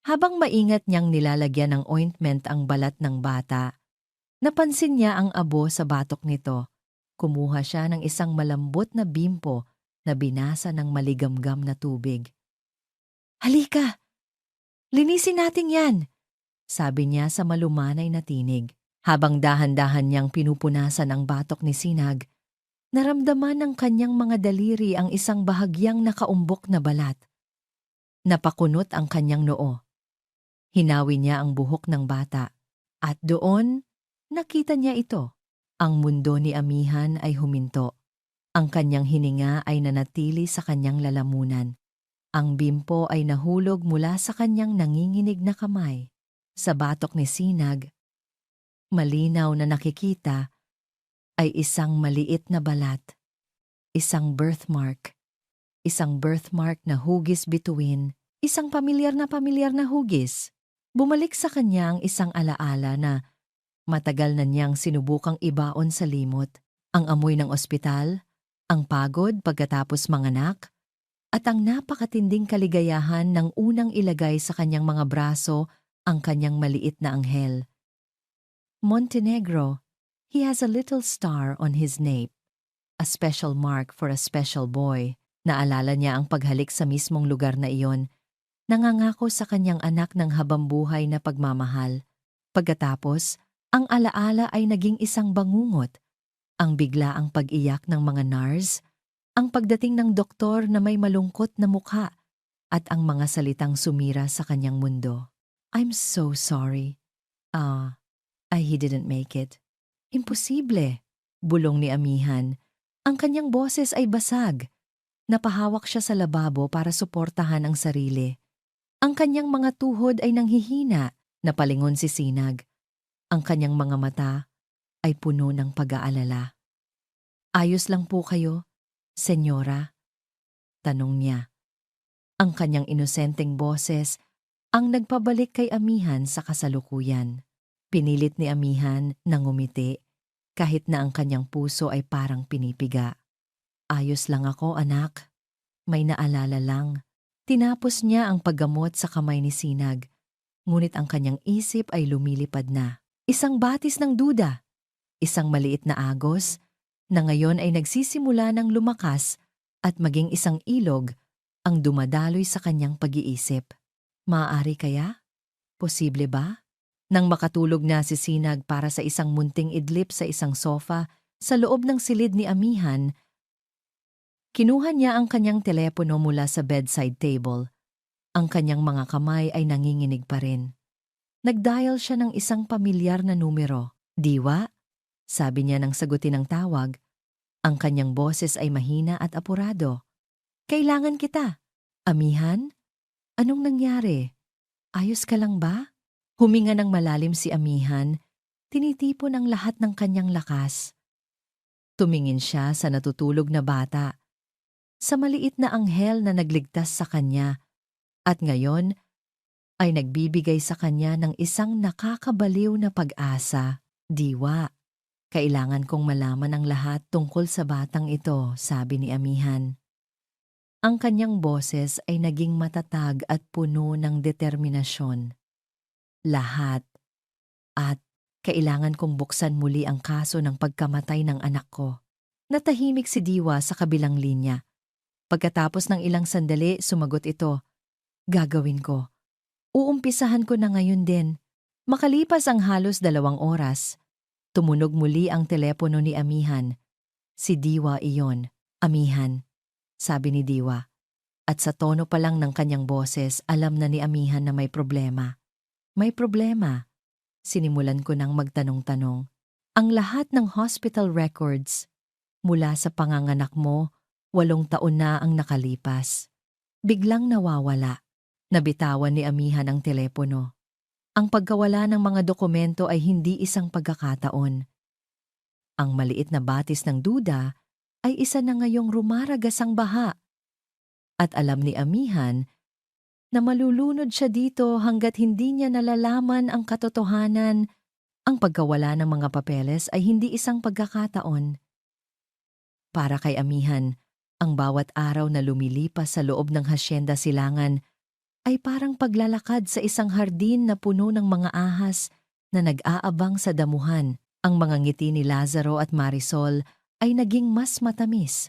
[SPEAKER 1] Habang maingat niyang nilalagyan ng ointment ang balat ng bata, napansin niya ang abo sa batok nito. Kumuha siya ng isang malambot na bimpo na binasa ng maligamgam na tubig. "Halika! Linisin natin yan!" sabi niya sa malumanay na tinig. Habang dahan-dahan niyang pinupunasan ang batok ni Sinag, naramdaman ng kanyang mga daliri ang isang bahagyang nakaumbok na balat. Napakunot ang kanyang noo. Hinawi niya ang buhok ng bata. At doon, nakita niya ito. Ang mundo ni Amihan ay huminto. Ang kanyang hininga ay nanatili sa kanyang lalamunan. Ang bimpo ay nahulog mula sa kanyang nanginginig na kamay. Sa batok ni Sinag, malinaw na nakikita ay isang maliit na balat. Isang birthmark. Isang birthmark na hugis bituin. Isang pamilyar na hugis. Bumalik sa kanya ang isang alaala na matagal na niyang sinubukang ibaon sa limot. Ang amoy ng ospital, ang pagod pagkatapos manganak, at ang napakatinding kaligayahan ng unang ilagay sa kanyang mga braso ang kanyang maliit na anghel. Montenegro, he has a little star on his nape. A special mark for a special boy. Naalala niya ang paghalik sa mismong lugar na iyon. Nangangako sa kanyang anak ng habambuhay na pagmamahal. Pagkatapos, ang alaala ay naging isang bangungot. Ang biglaang pag-iyak ng mga nurse, ang pagdating ng doktor na may malungkot na mukha, at ang mga salitang sumira sa kanyang mundo. "I'm so sorry. He didn't make it." "Imposible," bulong ni Amihan. Ang kanyang boses ay basag. Napahawak siya sa lababo para suportahan ang sarili. Ang kanyang mga tuhod ay nanghihina. Napalingon si Sinag. Ang kanyang mga mata ay puno ng pag-aalala. "Ayos lang po kayo, senyora?" tanong niya. Ang kanyang inosenteng boses ang nagpabalik kay Amihan sa kasalukuyan. Pinilit ni Amihan na ngumiti, kahit na ang kanyang puso ay parang pinipiga. "Ayos lang ako, anak. May naalala lang." Tinapos niya ang paggamot sa kamay ni Sinag, ngunit ang kanyang isip ay lumilipad na. Isang batis ng duda, isang maliit na agos, na ngayon ay nagsisimula ng lumakas at maging isang ilog ang dumadaloy sa kanyang pag-iisip. Maaari kaya? Posible ba? Nang makatulog na si Sinag para sa isang munting idlip sa isang sofa sa loob ng silid ni Amihan, kinuha niya ang kanyang telepono mula sa bedside table. Ang kanyang mga kamay ay nanginginig pa rin. Nag-dial siya ng isang pamilyar na numero. "Diwa?" sabi niya nang sagutin ang tawag. Ang kanyang boses ay mahina at apurado. "Kailangan kita." "Amihan? Anong nangyari? Ayos ka lang ba?" Huminga ng malalim si Amihan, tinitipon ang lahat ng kanyang lakas. Tumingin siya sa natutulog na bata, sa maliit na anghel na nagligtas sa kanya, at ngayon ay nagbibigay sa kanya ng isang nakakabaliw na pag-asa. "Diwa, kailangan kong malaman ang lahat tungkol sa batang ito," sabi ni Amihan. Ang kanyang boses ay naging matatag at puno ng determinasyon. "Lahat. At kailangan kong buksan muli ang kaso ng pagkamatay ng anak ko." Natahimik si Diwa sa kabilang linya. Pagkatapos ng ilang sandali, sumagot ito. "Gagawin ko. Uumpisahan ko na ngayon din." Makalipas ang halos 2 oras, tumunog muli ang telepono ni Amihan. Si Diwa iyon. "Amihan," sabi ni Diwa. At sa tono pa lang ng kanyang boses, alam na ni Amihan na may problema. "May problema?" Sinimulan ko nang magtanong-tanong. "Ang lahat ng hospital records, mula sa panganganak mo, 8 taon na ang nakalipas." Biglang nawawala. Nabitawan ni Amihan ang telepono. Ang pagkawala ng mga dokumento ay hindi isang pagkakataon. Ang maliit na batis ng duda ay isa na ngayong rumaragasang baha. At alam ni Amihan na malulunod siya dito hanggat hindi niya nalalaman ang katotohanan. Ang pagkawala ng mga papeles ay hindi isang pagkakataon. Para kay Amihan, ang bawat araw na lumilipas sa loob ng Hacienda Silangan ay parang paglalakad sa isang hardin na puno ng mga ahas na nag-aabang sa damuhan. Ang mga ngiti ni Lazaro at Marisol ay naging mas matamis.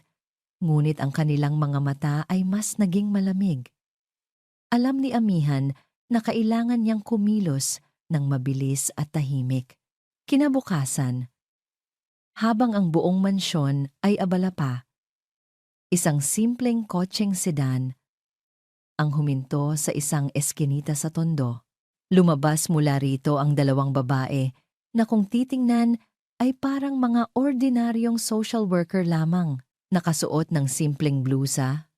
[SPEAKER 1] ngunit ang kanilang mga mata ay mas naging malamig. Alam ni Amihan na kailangan niyang kumilos ng mabilis at tahimik. Kinabukasan, habang ang buong mansyon ay abala pa, isang simpleng kotseng sedan ang huminto sa isang eskinita sa tondo. Lumabas mula rito ang dalawang babae na kung titingnan ay parang mga ordinaryong social worker lamang, nakasuot ng simpleng blusa,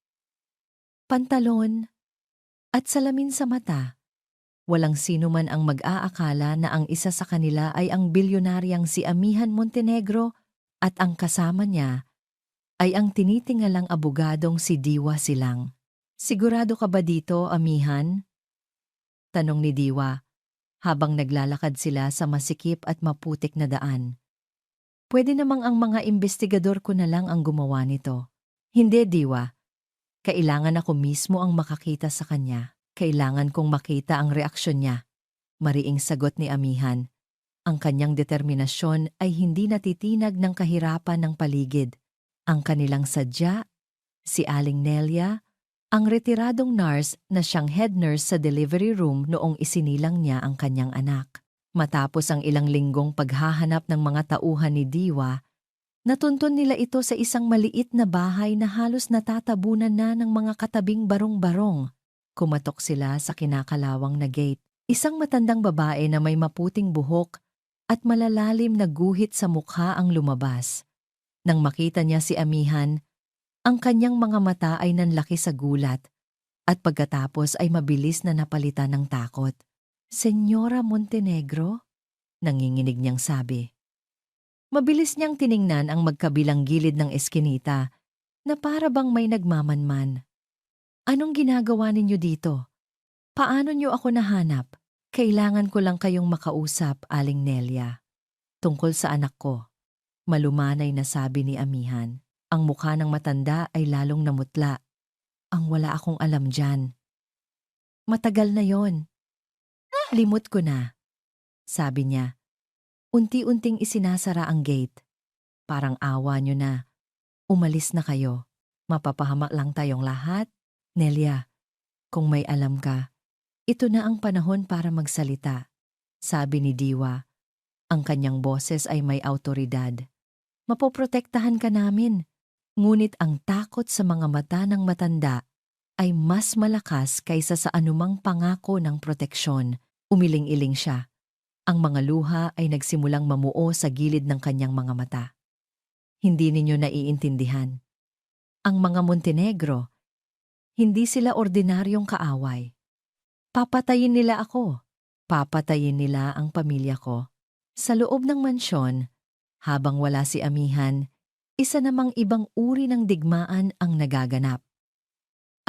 [SPEAKER 1] pantalon, at salamin sa mata. Walang sino man ang mag-aakala na ang isa sa kanila ay ang bilyonaryang si Amihan Montenegro at ang kasama niya ay ang tinitingalang abogadong si Diwa Silang. "Sigurado ka ba dito, Amihan?" tanong ni Diwa habang naglalakad sila sa masikip at maputik na daan. "Pwede namang ang mga investigador ko na lang ang gumawa nito." "Hindi, Diwa. Kailangan ako mismo ang makakita sa kanya. Kailangan kong makita ang reaksyon niya." Mariing sagot ni Amihan. Ang kanyang determinasyon ay hindi natitinag ng kahirapan ng paligid. Ang kanilang sadya, si Aling Nelia, ang retiradong nurse na siyang head nurse sa delivery room noong isinilang niya ang kanyang anak. Matapos ang ilang linggong paghahanap ng mga tauhan ni Diwa, natuntun nila ito sa isang maliit na bahay na halos natatabunan na ng mga katabing barong-barong. Kumatok sila sa kinakalawang na gate. Isang matandang babae na may maputing buhok at malalalim na guhit sa mukha ang lumabas. Nang makita niya si Amihan, ang kanyang mga mata ay nanlaki sa gulat at pagkatapos ay mabilis na napalitan ng takot. "Senyora Montenegro?" nanginginig niyang sabi. Mabilis niyang tiningnan ang magkabilang gilid ng eskinita na para bang may nagmamanman. "Anong ginagawa ninyo dito? Paano niyo ako nahanap?" "Kailangan ko lang kayong makausap, Aling Nelia. Tungkol sa anak ko." Malumanay na sabi ni Amihan. Ang mukha ng matanda ay lalong namutla. "Ang wala akong alam dyan. Matagal na yon. Limot ko na," sabi niya. Unti-unting isinasara ang gate. "Parang awa nyo na. Umalis na kayo. Mapapahamak lang tayong lahat." "Nelia, kung may alam ka, ito na ang panahon para magsalita," sabi ni Diwa. Ang kanyang boses ay may awtoridad. "Mapoprotektahan ka namin." Ngunit ang takot sa mga mata ng matanda ay mas malakas kaysa sa anumang pangako ng proteksyon. Umiling-iling siya. Ang mga luha ay nagsimulang mamuo sa gilid ng kanyang mga mata. "Hindi ninyo naiintindihan. Ang mga Montenegro, hindi sila ordinaryong kaaway. Papatayin nila ako. Papatayin nila ang pamilya ko." Sa loob ng mansyon, habang wala si Amihan, isa namang ibang uri ng digmaan ang nagaganap.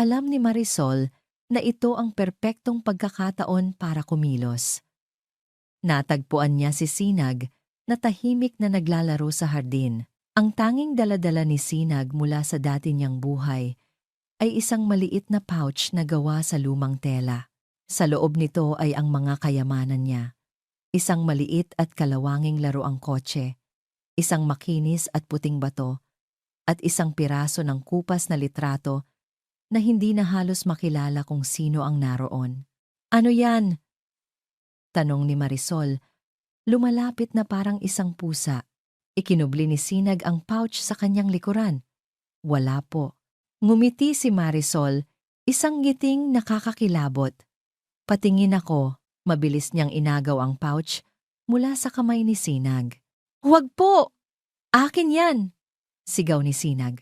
[SPEAKER 1] Alam ni Marisol na ito ang perpektong pagkakataon para kumilos. Natagpuan niya si Sinag na tahimik na naglalaro sa hardin. Ang tanging daladala ni Sinag mula sa dati niyang buhay ay isang maliit na pouch na gawa sa lumang tela. Sa loob nito ay ang mga kayamanan niya. Isang maliit at kalawanging laruang kotse, isang makinis at puting bato, at isang piraso ng kupas na litrato na hindi na halos makilala kung sino ang naroon. "Ano yan?" tanong ni Marisol, lumalapit na parang isang pusa. Ikinubli ni Sinag ang pouch sa kanyang likuran. "Wala po." Ngumiti si Marisol, isang ngiting nakakakilabot. Patingin ako, mabilis niyang inagaw ang pouch mula sa kamay ni Sinag. "Huwag po! Akin yan!" sigaw ni Sinag.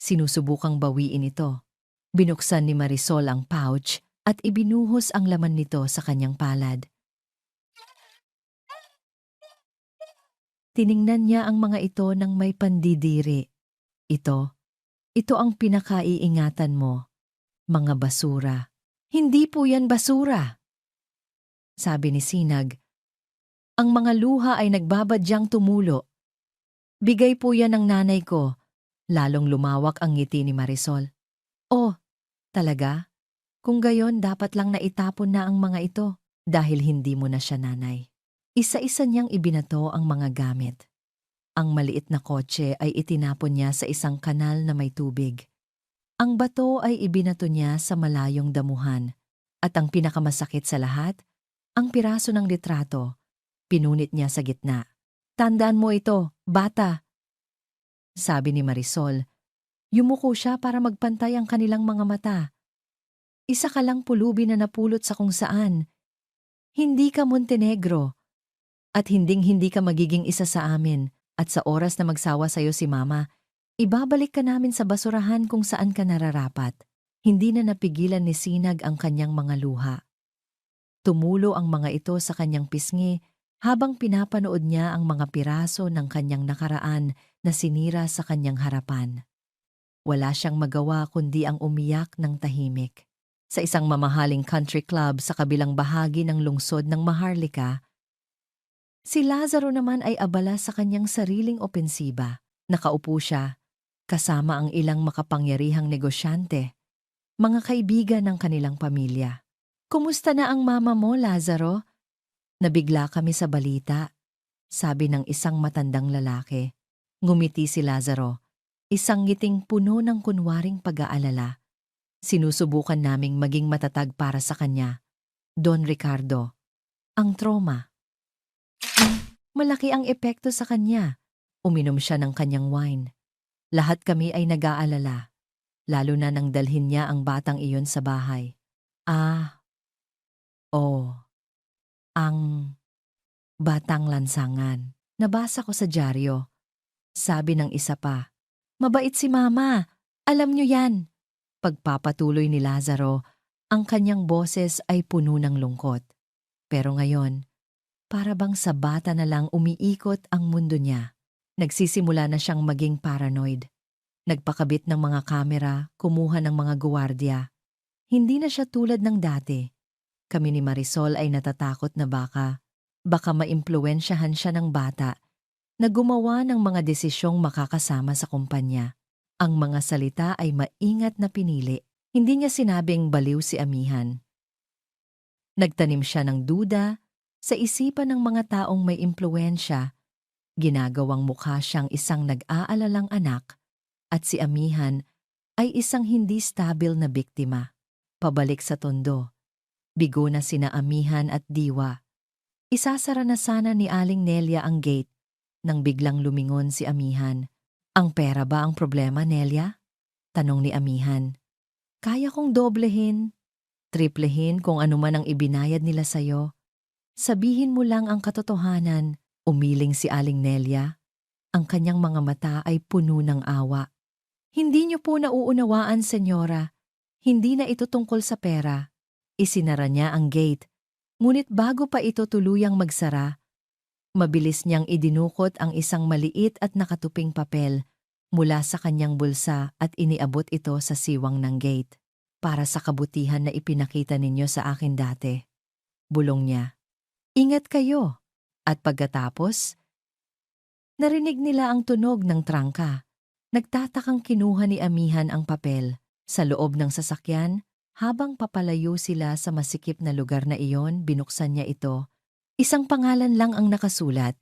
[SPEAKER 1] Sinusubukang bawiin ito. Binuksan ni Marisol ang pouch at ibinuhos ang laman nito sa kanyang palad. Tiningnan niya ang mga ito ng may pandidiri. Ito ang pinakaiingatan mo, mga basura." "Hindi po yan basura," sabi ni Sinag. "Ang mga luha ay nagbabadyang tumulo. Bigay po yan ng nanay ko." Lalong lumawak ang ngiti ni Marisol. "Oh, talaga? Kung gayon dapat lang naitapon na ang mga ito dahil hindi mo na siya nanay." Isa-isa niyang ibinato ang mga gamit. Ang maliit na kotse ay itinapon niya sa isang kanal na may tubig. Ang bato ay ibinato niya sa malayong damuhan. At ang pinakamasakit sa lahat, ang piraso ng litrato, pinunit niya sa gitna. "Tandaan mo ito, bata," sabi ni Marisol. Yumuko siya para magpantay ang kanilang mga mata. "Isa ka lang pulubi na napulot sa kung saan. Hindi ka Montenegro. At hinding-hindi ka magiging isa sa amin. At sa oras na magsawa sa'yo si Mama, ibabalik ka namin sa basurahan kung saan ka nararapat." Hindi na napigilan ni Sinag ang kanyang mga luha. Tumulo ang mga ito sa kanyang pisngi habang pinapanood niya ang mga piraso ng kanyang nakaraan na sinira sa kanyang harapan. Wala siyang magawa kundi ang umiyak ng tahimik. Sa isang mamahaling country club sa kabilang bahagi ng lungsod ng Maharlika, si Lazaro naman ay abala sa kanyang sariling opensiba. Nakaupo siya, kasama ang ilang makapangyarihang negosyante, mga kaibigan ng kanilang pamilya. "Kumusta na ang mama mo, Lazaro? Nabigla kami sa balita," sabi ng isang matandang lalaki. Ngumiti si Lazaro, isang ngiting puno ng kunwaring pag-aalala. "Sinusubukan naming maging matatag para sa kanya, Don Ricardo. Ang trauma. Malaki ang epekto sa kanya." Uminom siya ng kanyang wine. "Lahat kami ay nag-aalala, lalo na nang dalhin niya ang batang iyon sa bahay." "Ah, oh, ang batang lansangan. Nabasa ko sa dyaryo," sabi ng isa pa. "Mabait si Mama, alam niyo yan." Pagpapatuloy ni Lazaro, ang kanyang boses ay puno ng lungkot. Pero ngayon, para bang sa bata na lang umiikot ang mundo niya. Nagsisimula na siyang maging paranoid. Nagpakabit ng mga kamera, kumuha ng mga guwardiya. Hindi na siya tulad ng dati. Kami ni Marisol ay natatakot na baka maimpluwensyahan siya ng bata na gumawa ng mga desisyong makakasama sa kumpanya. Ang mga salita ay maingat na pinili. Hindi niya sinabing baliw si Amihan. Nagtanim siya ng duda sa isipan ng mga taong may impluwensya. Ginagawang mukha siyang isang nag-aalalang anak at si Amihan ay isang hindi stabil na biktima. Pabalik sa tondo. Bigo na sina Amihan at Diwa. Isasara na sana ni Aling Nelia ang gate nang biglang lumingon si Amihan. "Ang pera ba ang problema, Nelia?" tanong ni Amihan. "Kaya kong doblehin, triplehin kung ano man ang ibinayad nila sa'yo. Sabihin mo lang ang katotohanan." Umiling si Aling Nelia. Ang kanyang mga mata ay puno ng awa. "Hindi niyo po nauunawaan, senyora. Hindi na ito tungkol sa pera." Isinara niya ang gate. Ngunit bago pa ito tuluyang magsara, mabilis niyang idinukot ang isang maliit at nakatuping papel mula sa kanyang bulsa at iniabot ito sa siwang ng gate. "Para sa kabutihan na ipinakita ninyo sa akin dati," bulong niya. "Ingat kayo." At pagkatapos, narinig nila ang tunog ng trangka. Nagtatakang kinuha ni Amihan ang papel. Sa loob ng sasakyan, habang papalayo sila sa masikip na lugar na iyon, binuksan niya ito. Isang pangalan lang ang nakasulat.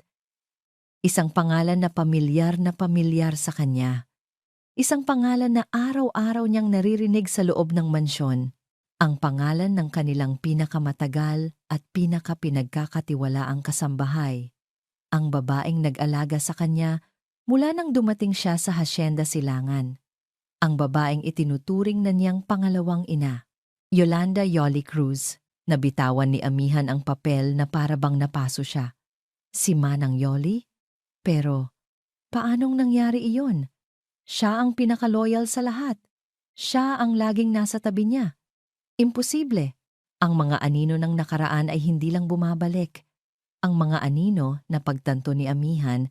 [SPEAKER 1] Isang pangalan na pamilyar sa kanya. Isang pangalan na araw-araw niyang naririnig sa loob ng mansyon. Ang pangalan ng kanilang pinakamatagal at pinakapinagkakatiwalaang kasambahay. Ang babaeng nag-alaga sa kanya mula nang dumating siya sa Hacienda Silangan. Ang babaeng itinuturing na niyang pangalawang ina. Yolanda Yoli Cruz. Nabitawan ni Amihan ang papel na para bang napaso siya. Si Manang Yoli? Pero paanong nangyari iyon? Siya ang pinakaloyal sa lahat. Siya ang laging nasa tabi niya. Imposible. Ang mga anino ng nakaraan ay hindi lang bumabalik. Ang mga anino na pagtanto ni Amihan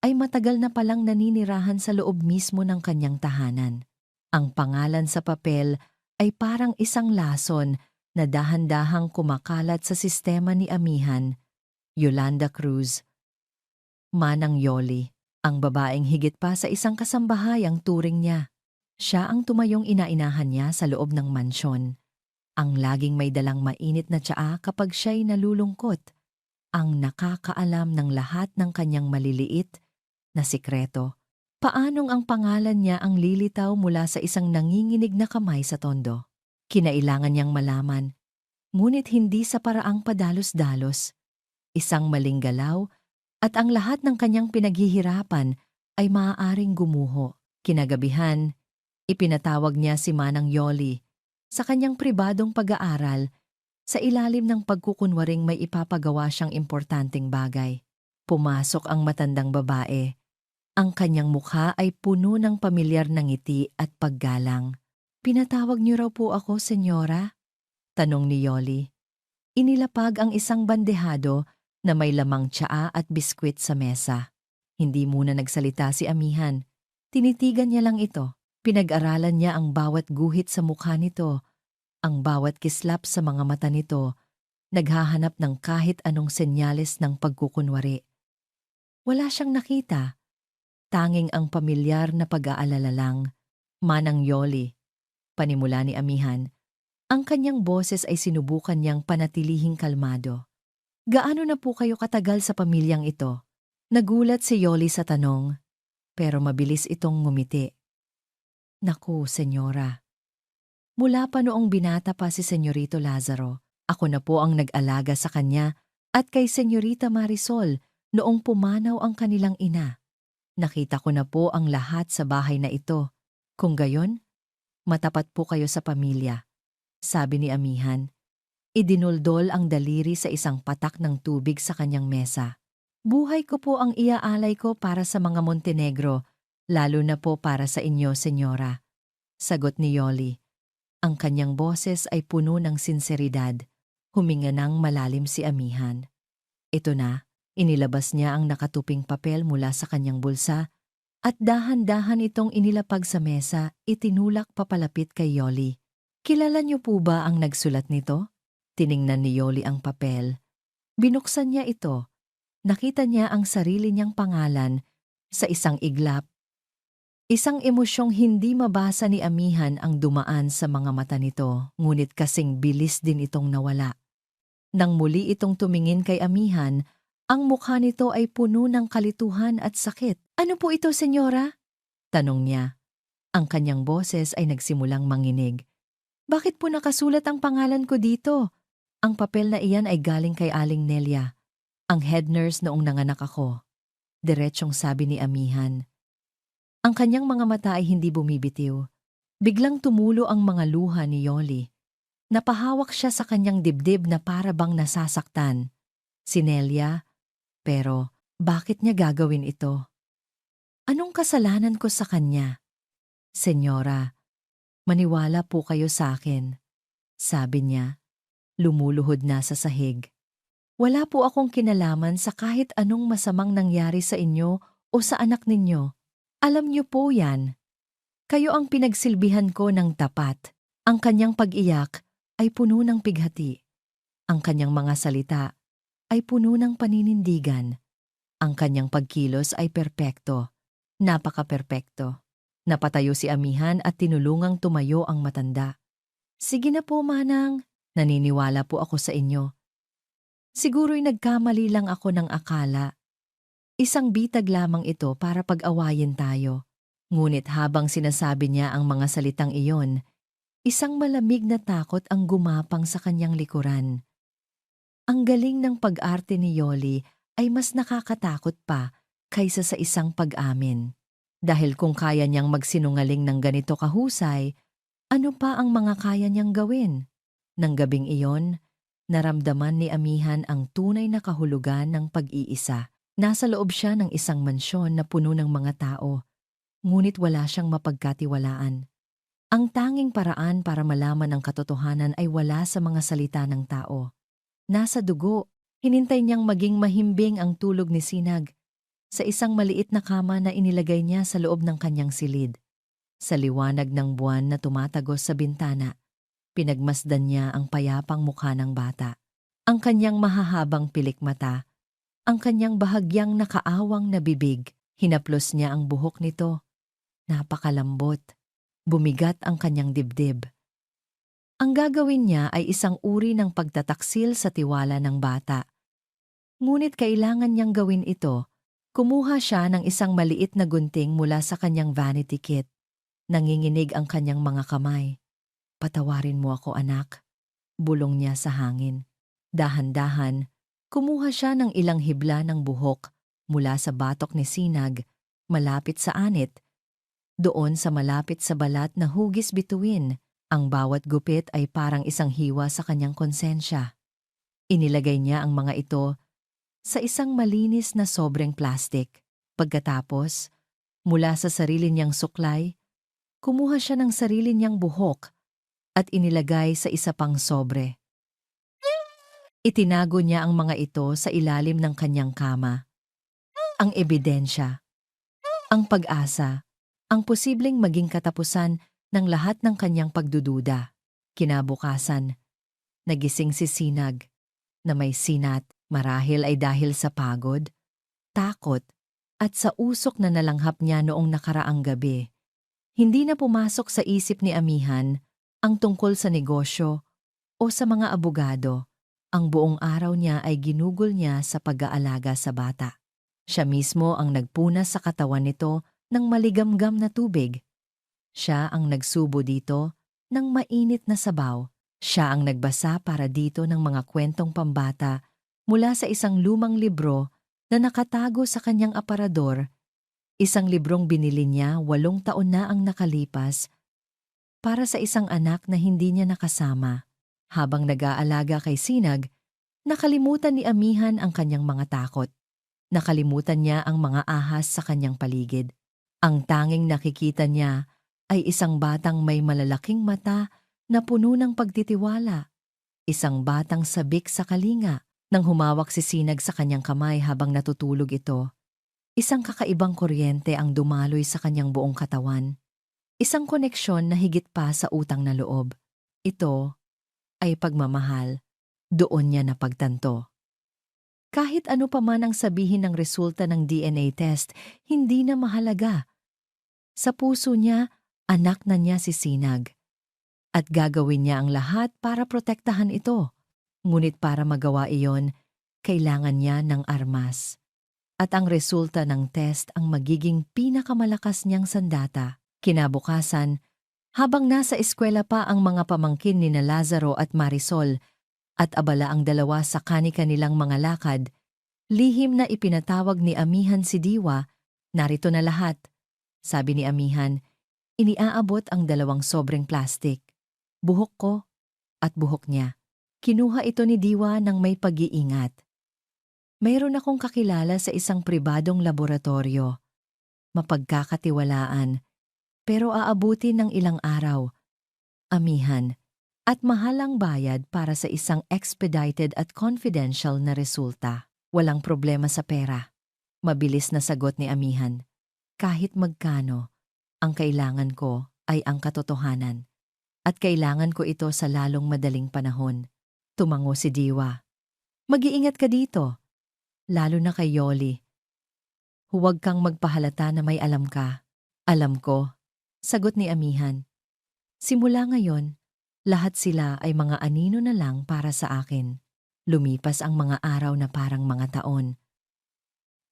[SPEAKER 1] ay matagal na palang naninirahan sa loob mismo ng kanyang tahanan. Ang pangalan sa papel ay parang isang lason na dahan-dahang kumakalat sa sistema ni Amihan. Yolanda Cruz. Manang Yoli, ang babaeng higit pa sa isang kasambahay ang turing niya. Siya ang tumayong inainahan niya sa loob ng mansyon. Ang laging may dalang mainit na tsaa kapag siya'y nalulungkot. Ang nakakaalam ng lahat ng kanyang maliliit na sikreto. Paanong ang pangalan niya ang lilitaw mula sa isang nanginginig na kamay sa tondo? Kinailangan niyang malaman, ngunit hindi sa paraang padalos-dalos. Isang maling galaw at ang lahat ng kanyang pinaghihirapan ay maaaring gumuho. Kinagabihan, ipinatawag niya si Manang Yoli sa kanyang pribadong pag-aaral sa ilalim ng pagkukunwaring may ipapagawa siyang importanteng bagay. Pumasok ang matandang babae. Ang kanyang mukha ay puno ng pamilyar na ngiti at paggalang. "Pinatawag niyo raw po ako, senyora?" tanong ni Yoli. Inilapag ang isang bandehado na may lamang tsaa at biskwit sa mesa. Hindi muna nagsalita si amihan. Tinitigan niya lang ito. Pinag-aralan niya ang bawat guhit sa mukha nito, ang bawat kislap sa mga mata nito, naghahanap ng kahit anong senyales ng pagkukunwari. Wala siyang nakita. Tanging ang pamilyar na pag-aalala lang. "Manang Yoli," panimula ni amihan. Ang kanyang boses ay sinubukan niyang panatilihing kalmado. "Gaano na po kayo katagal sa pamilyang ito?" Nagulat si Yoli sa tanong, pero mabilis itong ngumiti. "Naku, senyora. Mula pa noong binata pa si Senyorito Lazaro, ako na po ang nag-alaga sa kanya at kay Senyorita Marisol noong pumanaw ang kanilang ina. Nakita ko na po ang lahat sa bahay na ito. Kung gayon, matapat po kayo sa pamilya," sabi ni amihan. Idinuldol ang daliri sa isang patak ng tubig sa kanyang mesa. "Buhay ko po ang iaalay ko para sa mga Montenegro, lalo na po para sa inyo, senyora," sagot ni Yoli. Ang kanyang boses ay puno ng sinseridad. Huminga ng malalim si amihan. Ito na, inilabas niya ang nakatuping papel mula sa kanyang bulsa at dahan-dahan itong inilapag sa mesa, itinulak papalapit kay Yoli. "Kilala niyo po ba ang nagsulat nito?" Tiningnan ni Yoli ang papel. Binuksan niya ito. Nakita niya ang sarili niyang pangalan sa isang iglap. Isang emosyong hindi mabasa ni amihan ang dumaan sa mga mata nito, ngunit kasing bilis din itong nawala. Nang muli itong tumingin kay amihan, ang mukha nito ay puno ng kalituhan at sakit. "Ano po ito, senyora?" tanong niya. Ang kanyang boses ay nagsimulang manginig. "Bakit po nakasulat ang pangalan ko dito? Ang papel na iyan ay galing kay Aling Nelia, ang head nurse noong nanganak ako," diretsyong sabi ni amihan. Ang kanyang mga mata ay hindi bumibitiw. Biglang tumulo ang mga luha ni Yoli. Napahawak siya sa kanyang dibdib na para bang nasasaktan. Si Nelia, pero bakit niya gagawin ito? "Anong kasalanan ko sa kanya?" "Senyora, maniwala po kayo sa akin," sabi niya. Lumuluhod na sa sahig. "Wala po akong kinalaman sa kahit anong masamang nangyari sa inyo o sa anak ninyo. Alam niyo po yan. Kayo ang pinagsilbihan ko ng tapat." Ang kanyang pag-iyak ay puno ng pighati. Ang kanyang mga salita ay puno ng paninindigan. Ang kanyang pagkilos ay perpekto. Napaka-perpekto. Napatayo si amihan at tinulungang tumayo ang matanda. "Sige na po, manang. Naniniwala po ako sa inyo. Siguro'y nagkamali lang ako ng akala. Isang bitag lamang ito para pag-awayin tayo." Ngunit habang sinasabi niya ang mga salitang iyon, isang malamig na takot ang gumapang sa kanyang likuran. Ang galing ng pag-arte ni Yoli ay mas nakakatakot pa kaysa sa isang pag-amin. Dahil kung kaya niyang magsinungaling ng ganito kahusay, ano pa ang mga kaya niyang gawin? Nang gabing iyon, naramdaman ni amihan ang tunay na kahulugan ng pag-iisa. Nasa loob siya ng isang mansyon na puno ng mga tao, ngunit wala siyang mapagkatiwalaan. Ang tanging paraan para malaman ang katotohanan ay wala sa mga salita ng tao. Nasa dugo. Hinintay niyang maging mahimbing ang tulog ni Sinag sa isang maliit na kama na inilagay niya sa loob ng kanyang silid. Sa liwanag ng buwan na tumatagos sa bintana, pinagmasdan niya ang payapang mukha ng bata. Ang kanyang mahahabang pilik mata, ang kanyang bahagyang nakaawang na bibig. Hinaplos niya ang buhok nito. Napakalambot. Bumigat ang kanyang dibdib. Ang gagawin niya ay isang uri ng pagtataksil sa tiwala ng bata. Ngunit kailangan niyang gawin ito Kumuha siya ng isang maliit na gunting mula sa kanyang vanity kit. Nanginginig ang kanyang mga kamay. Patawarin mo ako, anak. Bulong niya sa hangin. Dahan-dahan, kumuha siya ng ilang hibla ng buhok mula sa batok ni Sinag, malapit sa anit. Doon sa malapit sa balat na hugis bituin, ang bawat gupit ay parang isang hiwa sa kanyang konsensya. Inilagay niya ang mga ito sa isang malinis na sobreng plastik. Pagkatapos, mula sa sarili niyang suklay, kumuha siya ng sarili niyang buhok at inilagay sa isa pang sobre. Itinago niya ang mga ito sa ilalim ng kanyang kama. Ang ebidensya, ang pag-asa, ang posibleng maging katapusan ng lahat ng kanyang pagdududa. Kinabukasan, nagising si Sinag na may sinat, marahil ay dahil sa pagod, takot, at sa usok na nalanghap niya noong nakaraang gabi. Hindi na pumasok sa isip ni Amihan ang tungkol sa negosyo o sa mga abogado. Ang buong araw niya ay ginugol niya sa pag-aalaga sa bata. Siya mismo ang nagpunas sa katawan nito ng maligamgam na tubig. Siya ang nagsubo dito ng mainit na sabaw. Siya ang nagbasa para dito ng mga kwentong pambata mula sa isang lumang libro na nakatago sa kanyang aparador, isang librong binili niya 8 taon na ang nakalipas para sa isang anak na hindi niya nakasama. Habang nag-aalaga kay Sinag, nakalimutan ni Amihan ang kanyang mga takot. Nakalimutan niya ang mga ahas sa kanyang paligid. Ang tanging nakikita niya ay isang batang may malalaking mata na puno ng pagtitiwala. Isang batang sabik sa kalinga. Nang humawak si Sinag sa kanyang kamay habang natutulog ito, isang kakaibang kuryente ang dumaloy sa kanyang buong katawan. Isang koneksyon na higit pa sa utang na loob. Ito ay pagmamahal. Doon niya napagtanto. Kahit ano pa man ang sabihin ng resulta ng DNA test, hindi na mahalaga. Sa puso niya, anak na niya si Sinag. At gagawin niya ang lahat para protektahan ito. Ngunit para magawa iyon, kailangan niya ng armas. At ang resulta ng test ang magiging pinakamalakas niyang sandata. Kinabukasan, habang nasa eskwela pa ang mga pamangkin ni na Lazaro at Marisol at abala ang dalawa sa kani-kanilang mga lakad, lihim na ipinatawag ni Amihan si Diwa. Narito na lahat. Sabi ni Amihan, iniaabot ang 2 sobreng plastik. Buhok ko at buhok niya. Kinuha ito ni Diwa ng may pag-iingat. Mayroon akong kakilala sa isang pribadong laboratorio. Mapagkakatiwalaan, pero aabutin ng ilang araw. Amihan, at mahalang bayad para sa isang expedited at confidential na resulta. Walang problema sa pera. Mabilis na sagot ni Amihan. Kahit magkano, ang kailangan ko ay ang katotohanan. At kailangan ko ito sa lalong madaling panahon. Tumango si Diwa. Mag-iingat ka dito, lalo na kay Yoli. Huwag kang magpahalata na may alam ka. Alam ko, sagot ni Amihan. Simula ngayon, lahat sila ay mga anino na lang para sa akin. Lumipas ang mga araw na parang mga taon.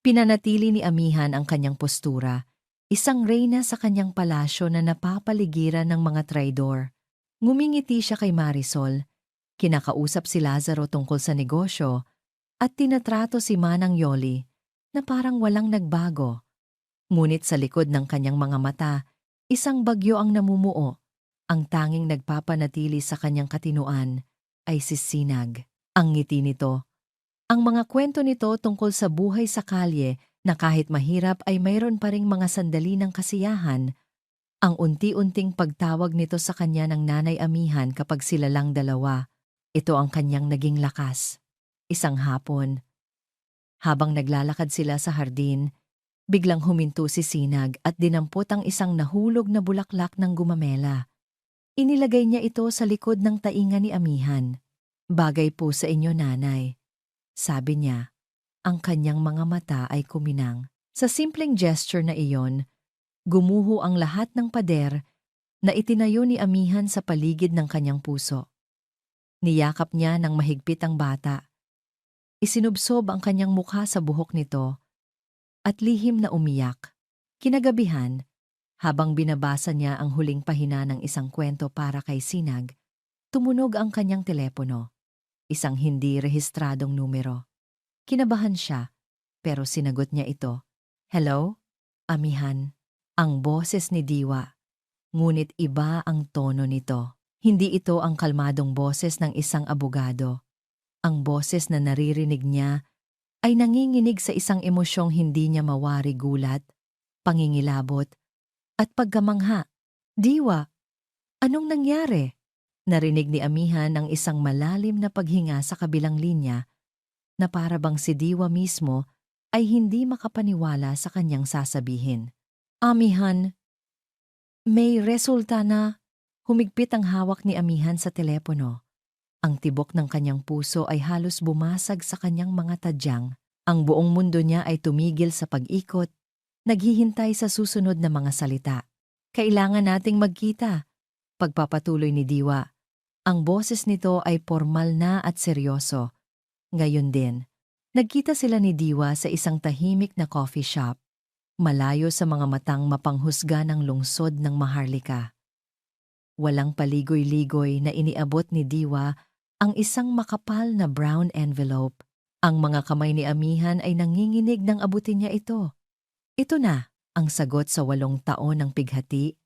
[SPEAKER 1] Pinanatili ni Amihan ang kanyang postura, isang reyna sa kanyang palasyo na napapaligiran ng mga traidor. Ngumingiti siya kay Marisol. Kinakausap si Lazaro tungkol sa negosyo at tinatrato si Manang Yoli na parang walang nagbago. Ngunit sa likod ng kanyang mga mata, isang bagyo ang namumuo. Ang tanging nagpapanatili sa kanyang katinuan ay si Sinag. Ang ngiti nito. Ang mga kwento nito tungkol sa buhay sa kalye na kahit mahirap ay mayroon pa ring mga sandali ng kasiyahan. Ang unti-unting pagtawag nito sa kanya ng Nanay Amihan kapag sila lang dalawa. Ito ang kanyang naging lakas. Isang hapon, habang naglalakad sila sa hardin, biglang huminto si Sinag at dinampot ang isang nahulog na bulaklak ng gumamela. Inilagay niya ito sa likod ng tainga ni Amihan. Bagay po sa inyo, nanay. Sabi niya, ang kanyang mga mata ay kuminang. Sa simpleng gesture na iyon, gumuho ang lahat ng pader na itinayo ni Amihan sa paligid ng kanyang puso. Niyakap niya ng mahigpit ang bata. Isinubsob ang kanyang mukha sa buhok nito at lihim na umiyak. Kinagabihan, habang binabasa niya ang huling pahina ng isang kwento para kay Sinag, tumunog ang kanyang telepono. Isang hindi rehistradong numero. Kinabahan siya, pero sinagot niya ito. Hello? Amihan. Ang boses ni Diwa. Ngunit iba ang tono nito. Hindi ito ang kalmadong boses ng isang abogado. Ang boses na naririnig niya ay nanginginig sa isang emosyong hindi niya mawari gulat, pangingilabot, at pagkamangha. Diwa, anong nangyari? Narinig ni Amihan ang isang malalim na paghinga sa kabilang linya na para bang si Diwa mismo ay hindi makapaniwala sa kanyang sasabihin. Amihan, may resulta na. Humigpit ang hawak ni Amihan sa telepono. Ang tibok ng kanyang puso ay halos bumasag sa kanyang mga tadyang. Ang buong mundo niya ay tumigil sa pag-ikot, naghihintay sa susunod na mga salita. Kailangan nating magkita. Pagpapatuloy ni Diwa. Ang boses nito ay formal na at seryoso. Ngayon din, nagkita sila ni Diwa sa isang tahimik na coffee shop, malayo sa mga matang mapanghusga ng lungsod ng Maharlika. Walang paligoy-ligoy na iniabot ni Diwa ang isang makapal na brown envelope. Ang mga kamay ni Amihan ay nanginginig nang abutin niya ito. Ito na ang sagot sa 8 taon ng pighati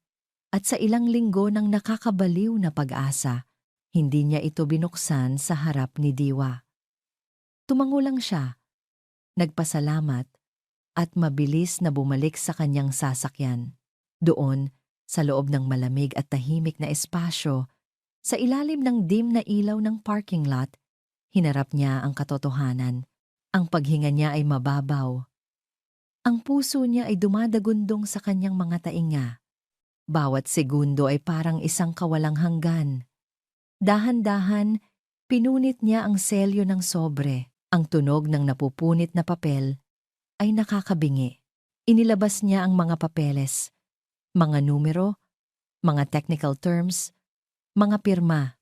[SPEAKER 1] at sa ilang linggo ng nakakabaliw na pag-asa. Hindi niya ito binuksan sa harap ni Diwa. Tumango lang siya, nagpasalamat, at mabilis na bumalik sa kanyang sasakyan. Doon, sa loob ng malamig at tahimik na espasyo, sa ilalim ng dim na ilaw ng parking lot, hinarap niya ang katotohanan. Ang paghinga niya ay mababaw. Ang puso niya ay dumadagundong sa kanyang mga tainga. Bawat segundo ay parang isang kawalang hanggan. Dahan-dahan, pinunit niya ang selyo ng sobre. Ang tunog ng napupunit na papel ay nakakabingi. Inilabas niya ang mga papeles, mga numero, mga technical terms, mga pirma.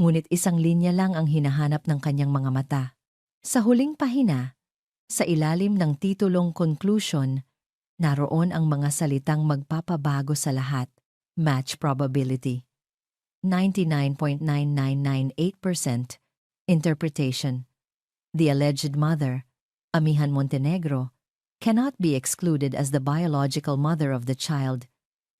[SPEAKER 1] Ngunit isang linya lang ang hinahanap ng kanyang mga mata. Sa huling pahina, sa ilalim ng titulong conclusion, naroon ang mga salitang magpapabago sa lahat. Match probability. 99.9998%. Interpretation. The alleged mother, Amihan Montenegro, cannot be excluded as the biological mother of the child.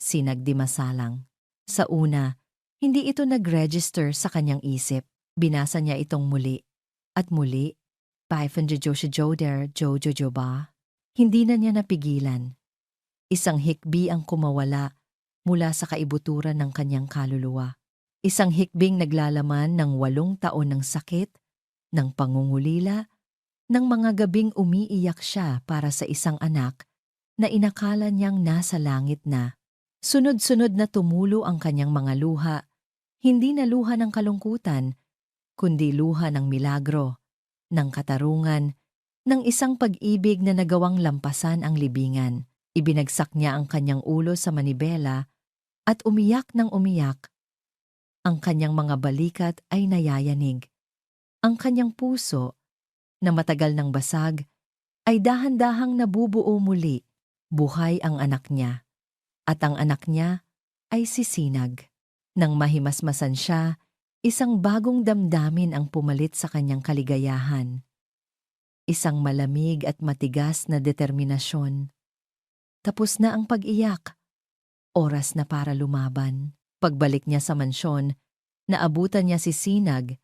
[SPEAKER 1] Sinag Dimasalang. Sa una, hindi ito nag-register sa kanyang isip. Binasa niya itong muli. At muli, Jojojoba. Hindi na niya napigilan. Isang hikbi ang kumawala mula sa kaibuturan ng kanyang kaluluwa. Isang hikbing naglalaman ng 8 taon ng sakit, ng pangungulila, ng mga gabing umiiyak siya para sa isang anak na inakala niyang nasa langit na. Sunod-sunod na tumulo ang kanyang mga luha, hindi na luha ng kalungkutan, kundi luha ng milagro, ng katarungan, ng isang pag-ibig na nagawang lampasan ang libingan. Ibinagsak niya ang kanyang ulo sa manibela at umiyak ng umiyak. Ang kanyang mga balikat ay nayayanig. Ang kanyang puso, na matagal ng basag, ay dahan-dahang nabubuo muli. Buhay ang anak niya. At ang anak niya ay si Sinag. Nang mahimasmasan siya, isang bagong damdamin ang pumalit sa kanyang kaligayahan. Isang malamig at matigas na determinasyon. Tapos na ang pag-iyak. Oras na para lumaban. Pagbalik niya sa mansyon, naabutan niya si Sinag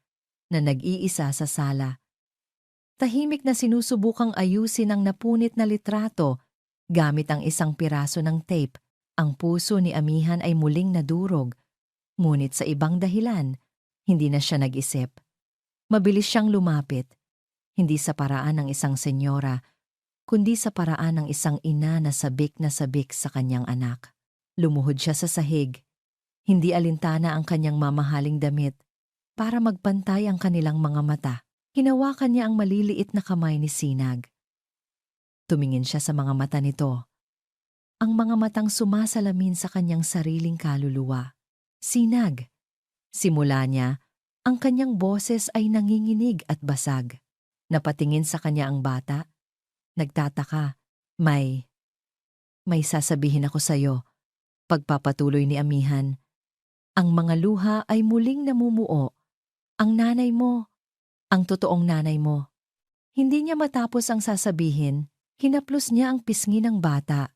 [SPEAKER 1] na nag-iisa sa sala. Tahimik na sinusubukang ayusin ang napunit na litrato gamit ang isang piraso ng tape. Ang puso ni Amihan ay muling nadurog, ngunit sa ibang dahilan, hindi na siya nag-isip. Mabilis siyang lumapit, hindi sa paraan ng isang senyora, kundi sa paraan ng isang ina na sabik sa kanyang anak. Lumuhod siya sa sahig, hindi alintana ang kanyang mamahaling damit, para magpantay ang kanilang mga mata. Hinawakan niya ang maliliit na kamay ni Sinag. Tumingin siya sa mga mata nito. Ang mga matang sumasalamin sa kanyang sariling kaluluwa. Sinag. Simula niya, ang kanyang boses ay nanginginig at basag. Napatingin sa kanya ang bata. Nagtataka. May sasabihin ako sa'yo, pagpapatuloy ni amihan. Ang mga luha ay muling namumuo. Ang nanay mo, ang totoong nanay mo. Hindi niya matapos ang sasabihin, hinaplos niya ang pisngi ng bata.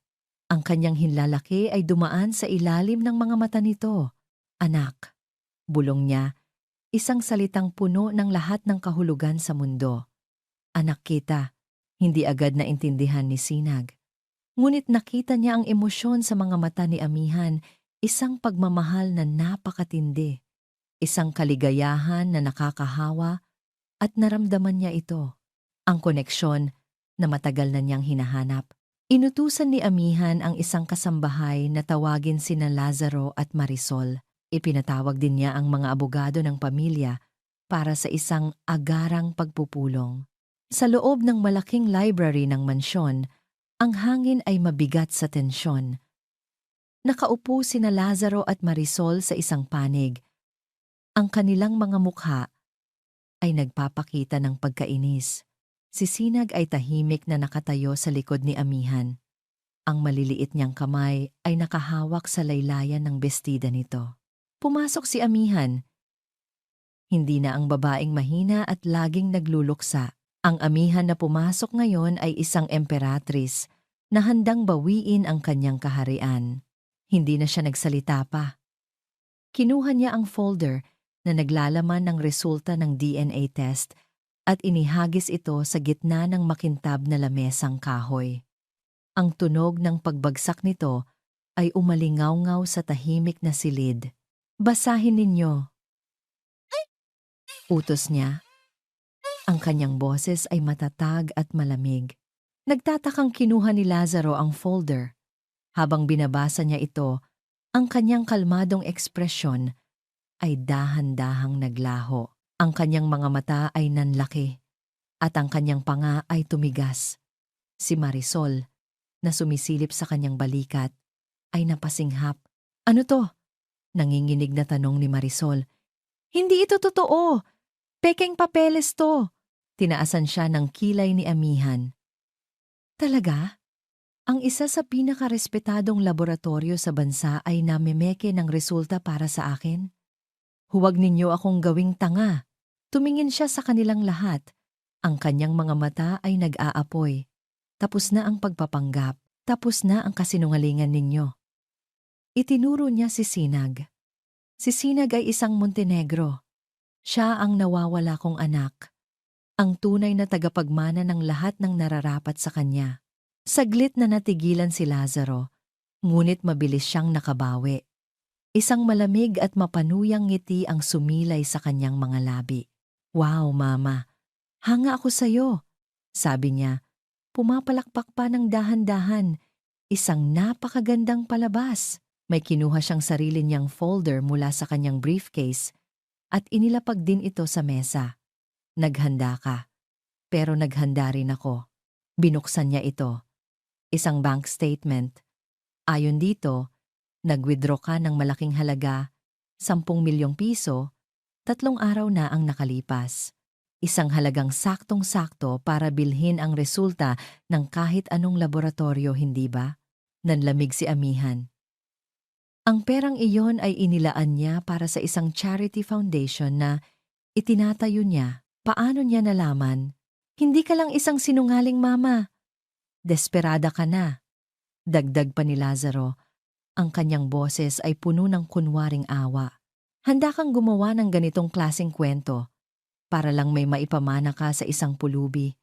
[SPEAKER 1] Ang kanyang hinlalaki ay dumaan sa ilalim ng mga mata nito. Anak, bulong niya, isang salitang puno ng lahat ng kahulugan sa mundo. Anak kita, hindi agad naintindihan ni Sinag. Ngunit nakita niya ang emosyon sa mga mata ni amihan, isang pagmamahal na napakatindi, isang kaligayahan na nakakahawa at naramdaman niya ito. Ang koneksyon na matagal na niyang hinahanap. Inutusan ni amihan ang isang kasambahay na tawagin sina Lazaro at Marisol. Ipinatawag din niya ang mga abogado ng pamilya para sa isang agarang pagpupulong. Sa loob ng malaking library ng mansyon, ang hangin ay mabigat sa tensyon. Nakaupo sina Lazaro at Marisol sa isang panig. Ang kanilang mga mukha ay nagpapakita ng pagkainis. Si Sinag ay tahimik na nakatayo sa likod ni amihan. Ang maliliit niyang kamay ay nakahawak sa laylayan ng bestida nito. Pumasok si amihan. Hindi na ang babaeng mahina at laging nagluluksa. Ang amihan na pumasok ngayon ay isang emperatris na handang bawiin ang kanyang kaharian. Hindi na siya nagsalita pa. Kinuha niya ang folder na naglalaman ng resulta ng DNA test at inihagis ito sa gitna ng makintab na lamesang kahoy. Ang tunog ng pagbagsak nito ay umalingaw-ngaw sa tahimik na silid. Basahin ninyo. Utos niya. Ang kanyang boses ay matatag at malamig. Nagtatakang kinuha ni Lazaro ang folder. Habang binabasa niya ito, ang kanyang kalmadong ekspresyon ay dahan-dahang naglaho. Ang kanyang mga mata ay nanlaki at ang kanyang panga ay tumigas. Si Marisol, na sumisilip sa kanyang balikat, ay napasinghap. Ano to? Nanginginig na tanong ni Marisol. Hindi ito totoo! Pekeng papeles to! Tinaasan siya ng kilay ni amihan. Talaga? Ang isa sa pinakarespetadong laboratorio sa bansa ay namimeke ng resulta para sa akin? Huwag ninyo akong gawing tanga. Tumingin siya sa kanilang lahat. Ang kanyang mga mata ay nag-aapoy. Tapos na ang pagpapanggap. Tapos na ang kasinungalingan ninyo. Itinuro niya si Sinag. Si Sinag ay isang Montenegro. Siya ang nawawala kong anak. Ang tunay na tagapagmana ng lahat ng nararapat sa kanya. Saglit na natigilan si Lazaro, ngunit mabilis siyang nakabawi. Isang malamig at mapanuyang ngiti ang sumilay sa kanyang mga labi. Wow, Mama. Hanga ako sa'yo, sabi niya. Pumapalakpak pa ng dahan-dahan. Isang napakagandang palabas. May kinuha siyang sarili niyang folder mula sa kanyang briefcase at inilapag din ito sa mesa. Naghanda ka. Pero naghanda rin ako. Binuksan niya ito. Isang bank statement. Ayon dito, nag-withdraw ka ng malaking halaga, 10 milyong piso, 3 araw na ang nakalipas. Isang halagang saktong-sakto para bilhin ang resulta ng kahit anong laboratorio, hindi ba? Nanlamig si amihan. Ang perang iyon ay inilaan niya para sa isang charity foundation na itinatayo niya. Paano niya nalaman? Hindi ka lang isang sinungaling mama. Desperada ka na. Dagdag pa ni Lazaro. Ang kanyang boses ay puno ng kunwaring awa. Handa kang gumawa ng ganitong klaseng kwento para lang may maipamana ka sa isang pulubi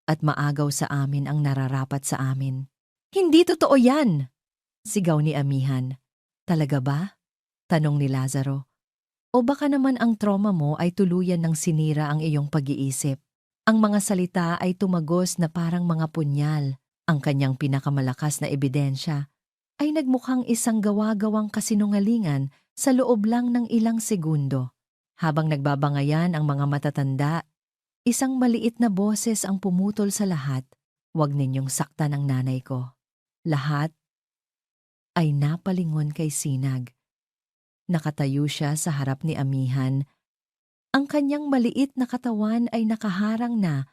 [SPEAKER 1] at maagaw sa amin ang nararapat sa amin. Hindi totoo yan! Sigaw ni amihan. Talaga ba? Tanong ni Lazaro. O baka naman ang trauma mo ay tuluyan ng sinira ang iyong pag-iisip. Ang mga salita ay tumagos na parang mga punyal. Ang kanyang pinakamalakas na ebidensya ay nagmukhang isang gawa-gawang kasinungalingan sa loob lang ng ilang segundo. Habang nagbabangayan ang mga matatanda, isang maliit na boses ang pumutol sa lahat. Huwag ninyong saktan ang nanay ko. Lahat ay napalingon kay Sinag. Nakatayo siya sa harap ni amihan. Ang kanyang maliit na katawan ay nakaharang na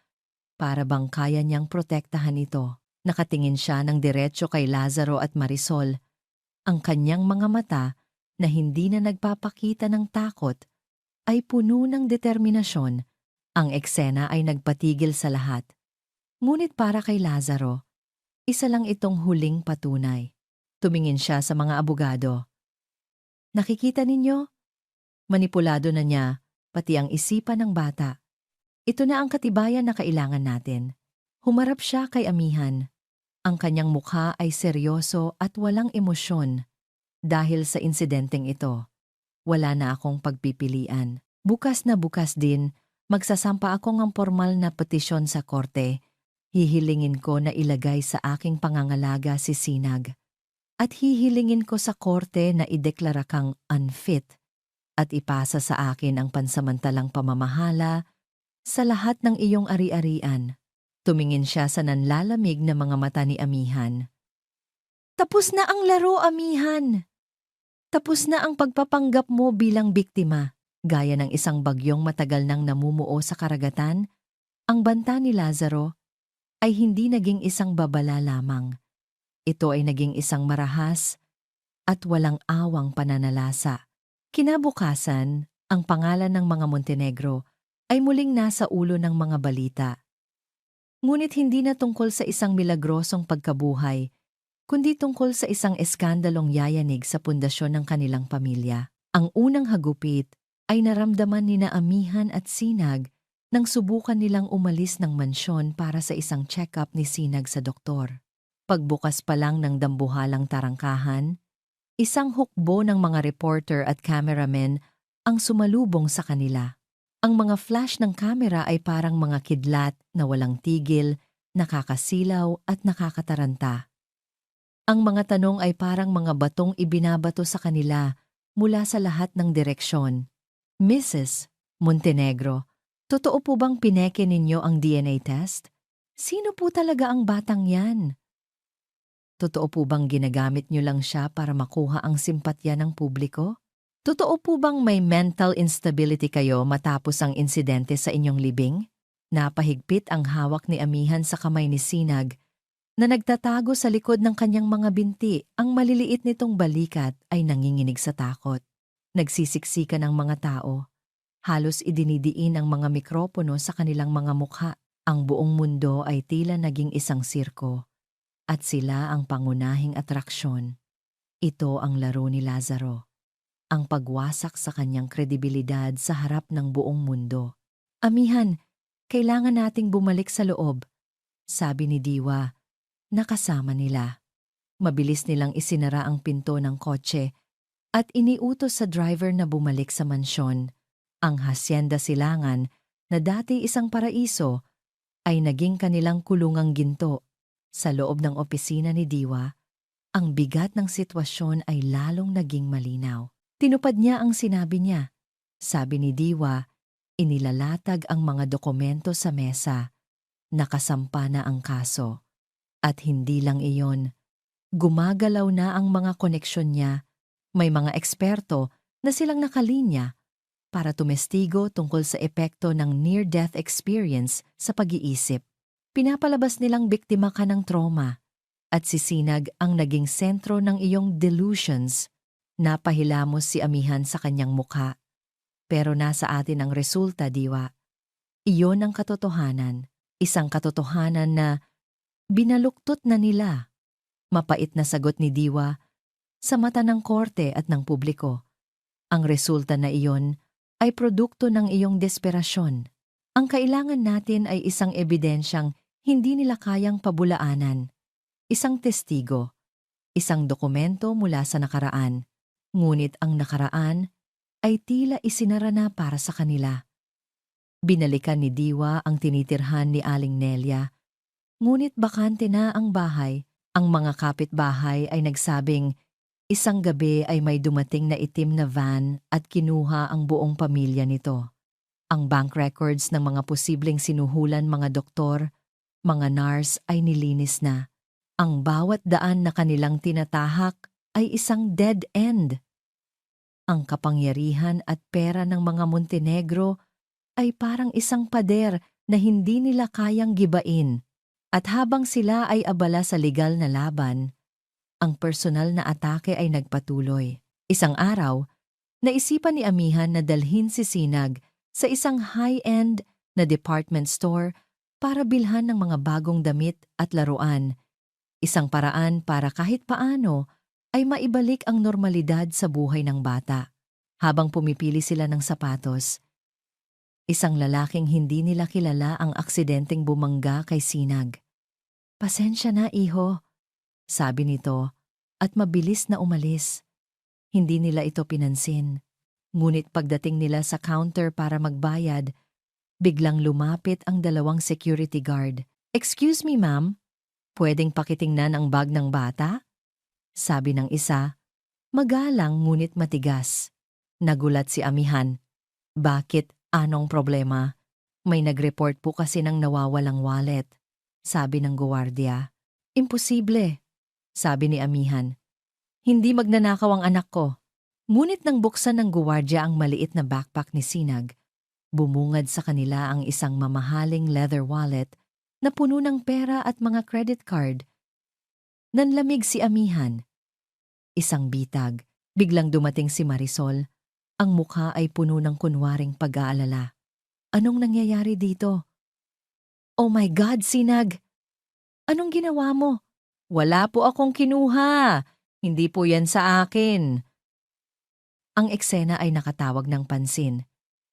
[SPEAKER 1] para bang kaya niyang protektahan ito. Nakatingin siya ng diretso kay Lazaro at Marisol. Ang kanyang mga mata na hindi na nagpapakita ng takot ay puno ng determinasyon. Ang eksena ay nagpatigil sa lahat. Ngunit para kay Lazaro, isa lang itong huling patunay. Tumingin siya sa mga abogado. Nakikita ninyo? Manipulado na niya, pati ang isipan ng bata. Ito na ang katibayan na kailangan natin. Humarap siya kay amihan. Ang kanyang mukha ay seryoso at walang emosyon. Dahil sa insidenteng ito, wala na akong pagpipilian. Bukas na bukas din, magsasampa ako ng formal na petisyon sa korte. Hihilingin ko na ilagay sa aking pangangalaga si Sinag. At hihilingin ko sa korte na ideklara kang unfit at ipasa sa akin ang pansamantalang pamamahala sa lahat ng iyong ari-arian. Tumingin siya sa nanlalamig na mga mata ni amihan. Tapos na ang laro, amihan! Tapos na ang pagpapanggap mo bilang biktima. Gaya ng isang bagyong matagal nang namumuo sa karagatan, ang banta ni Lazaro ay hindi naging isang babala lamang. Ito ay naging isang marahas at walang awang pananalasa. Kinabukasan, ang pangalan ng mga Montenegro ay muling nasa ulo ng mga balita. Ngunit hindi na tungkol sa isang milagrosong pagkabuhay, kundi tungkol sa isang eskandalong yayanig sa pundasyon ng kanilang pamilya. Ang unang hagupit ay naramdaman ni na Amihan at Sinag nang subukan nilang umalis ng mansyon para sa isang check-up ni Sinag sa doktor. Pagbukas pa lang ng dambuhalang tarangkahan, isang hukbo ng mga reporter at cameramen ang sumalubong sa kanila. Ang mga flash ng kamera ay parang mga kidlat na walang tigil, nakakasilaw at nakakataranta. Ang mga tanong ay parang mga batong ibinabato sa kanila mula sa lahat ng direksyon. Mrs. Montenegro, totoo po bang pineke ninyo ang DNA test? Sino po talaga ang batang yan? Totoo po bang ginagamit nyo lang siya para makuha ang simpatya ng publiko? Totoo po bang may mental instability kayo matapos ang insidente sa inyong libing? Napahigpit ang hawak ni Amihan sa kamay ni Sinag na nagtatago sa likod ng kanyang mga binti. Ang maliliit nitong balikat ay nanginginig sa takot. Nagsisiksika ng mga tao. Halos idinidiin ang mga mikropono sa kanilang mga mukha. Ang buong mundo ay tila naging isang sirko. At sila ang pangunahing atraksyon. Ito ang laro ni Lazaro. Ang pagwasak sa kanyang kredibilidad sa harap ng buong mundo. Amihan, kailangan nating bumalik sa loob, sabi ni Diwa, nakasama nila. Mabilis nilang isinara ang pinto ng kotse at iniutos sa driver na bumalik sa mansyon. Ang Hacienda Silangan, na dati isang paraiso, ay naging kanilang kulungang ginto. Sa loob ng opisina ni Diwa, ang bigat ng sitwasyon ay lalong naging malinaw. Tinupad niya ang sinabi niya. Sabi ni Diwa, inilalatag ang mga dokumento sa mesa. Nakasampa na ang kaso. At hindi lang iyon, gumagalaw na ang mga koneksyon niya. May mga eksperto na silang nakalinya para tumestigo tungkol sa epekto ng near-death experience sa pag-iisip. Pinapalabas nilang biktima ka ng trauma at si Sinag ang naging sentro ng iyong delusions. Napahilamos si Amihan sa kanyang mukha. Pero nasa atin ang resulta, Diwa. Iyon ang katotohanan. Isang katotohanan na binaluktot na nila. Mapait na sagot ni Diwa sa mata ng korte at ng publiko. Ang resulta na iyon ay produkto ng iyong desperasyon. Ang kailangan natin ay isang ebidensyang hindi nila kayang pabulaanan. Isang testigo, isang dokumento mula sa nakaraan. Ngunit ang nakaraan ay tila isinara na para sa kanila. Binalikan ni Diwa ang tinitirhan ni Aling Nelia. Ngunit bakante na ang bahay. Ang mga kapitbahay ay nagsabing isang gabi ay may dumating na itim na van at kinuha ang buong pamilya nito. Ang bank records ng mga posibleng sinuhulan mga doktor, mga nurse ay nilinis na. Ang bawat daan na kanilang tinatahak ay isang dead end. Ang kapangyarihan at pera ng mga Montenegro ay parang isang pader na hindi nila kayang gibain. At habang sila ay abala sa legal na laban, ang personal na atake ay nagpatuloy. Isang araw, naisipan ni Amihan na dalhin si Sinag sa isang high-end na department store para bilhan ng mga bagong damit at laruan. Isang paraan para kahit paano ay maibalik ang normalidad sa buhay ng bata. Habang pumipili sila ng sapatos, isang lalaking hindi nila kilala ang aksidenteng bumangga kay Sinag. "Pasensya na, iho," sabi nito, at mabilis na umalis. Hindi nila ito pinansin. Ngunit pagdating nila sa counter para magbayad, biglang lumapit ang dalawang security guard. "Excuse me, ma'am, pwedeng pakitingnan ang bag ng bata?" Sabi ng isa, magalang ngunit matigas. Nagulat si Amihan. "Bakit? Anong problema?" "May nag-report po kasi ng nawawalang wallet," sabi ng guwardiya. "Imposible," sabi ni Amihan. "Hindi magnanakaw ang anak ko." Ngunit nang buksan ng guwardiya ang maliit na backpack ni Sinag, bumungad sa kanila ang isang mamahaling leather wallet na puno ng pera at mga credit card. Nanlamig si Amihan. Isang bitag. Biglang dumating si Marisol. Ang mukha ay puno ng kunwaring pag-aalala. "Anong nangyayari dito?" "Oh my God, Sinag! Anong ginawa mo?" "Wala po akong kinuha. Hindi po yan sa akin." Ang eksena ay nakatawag ng pansin.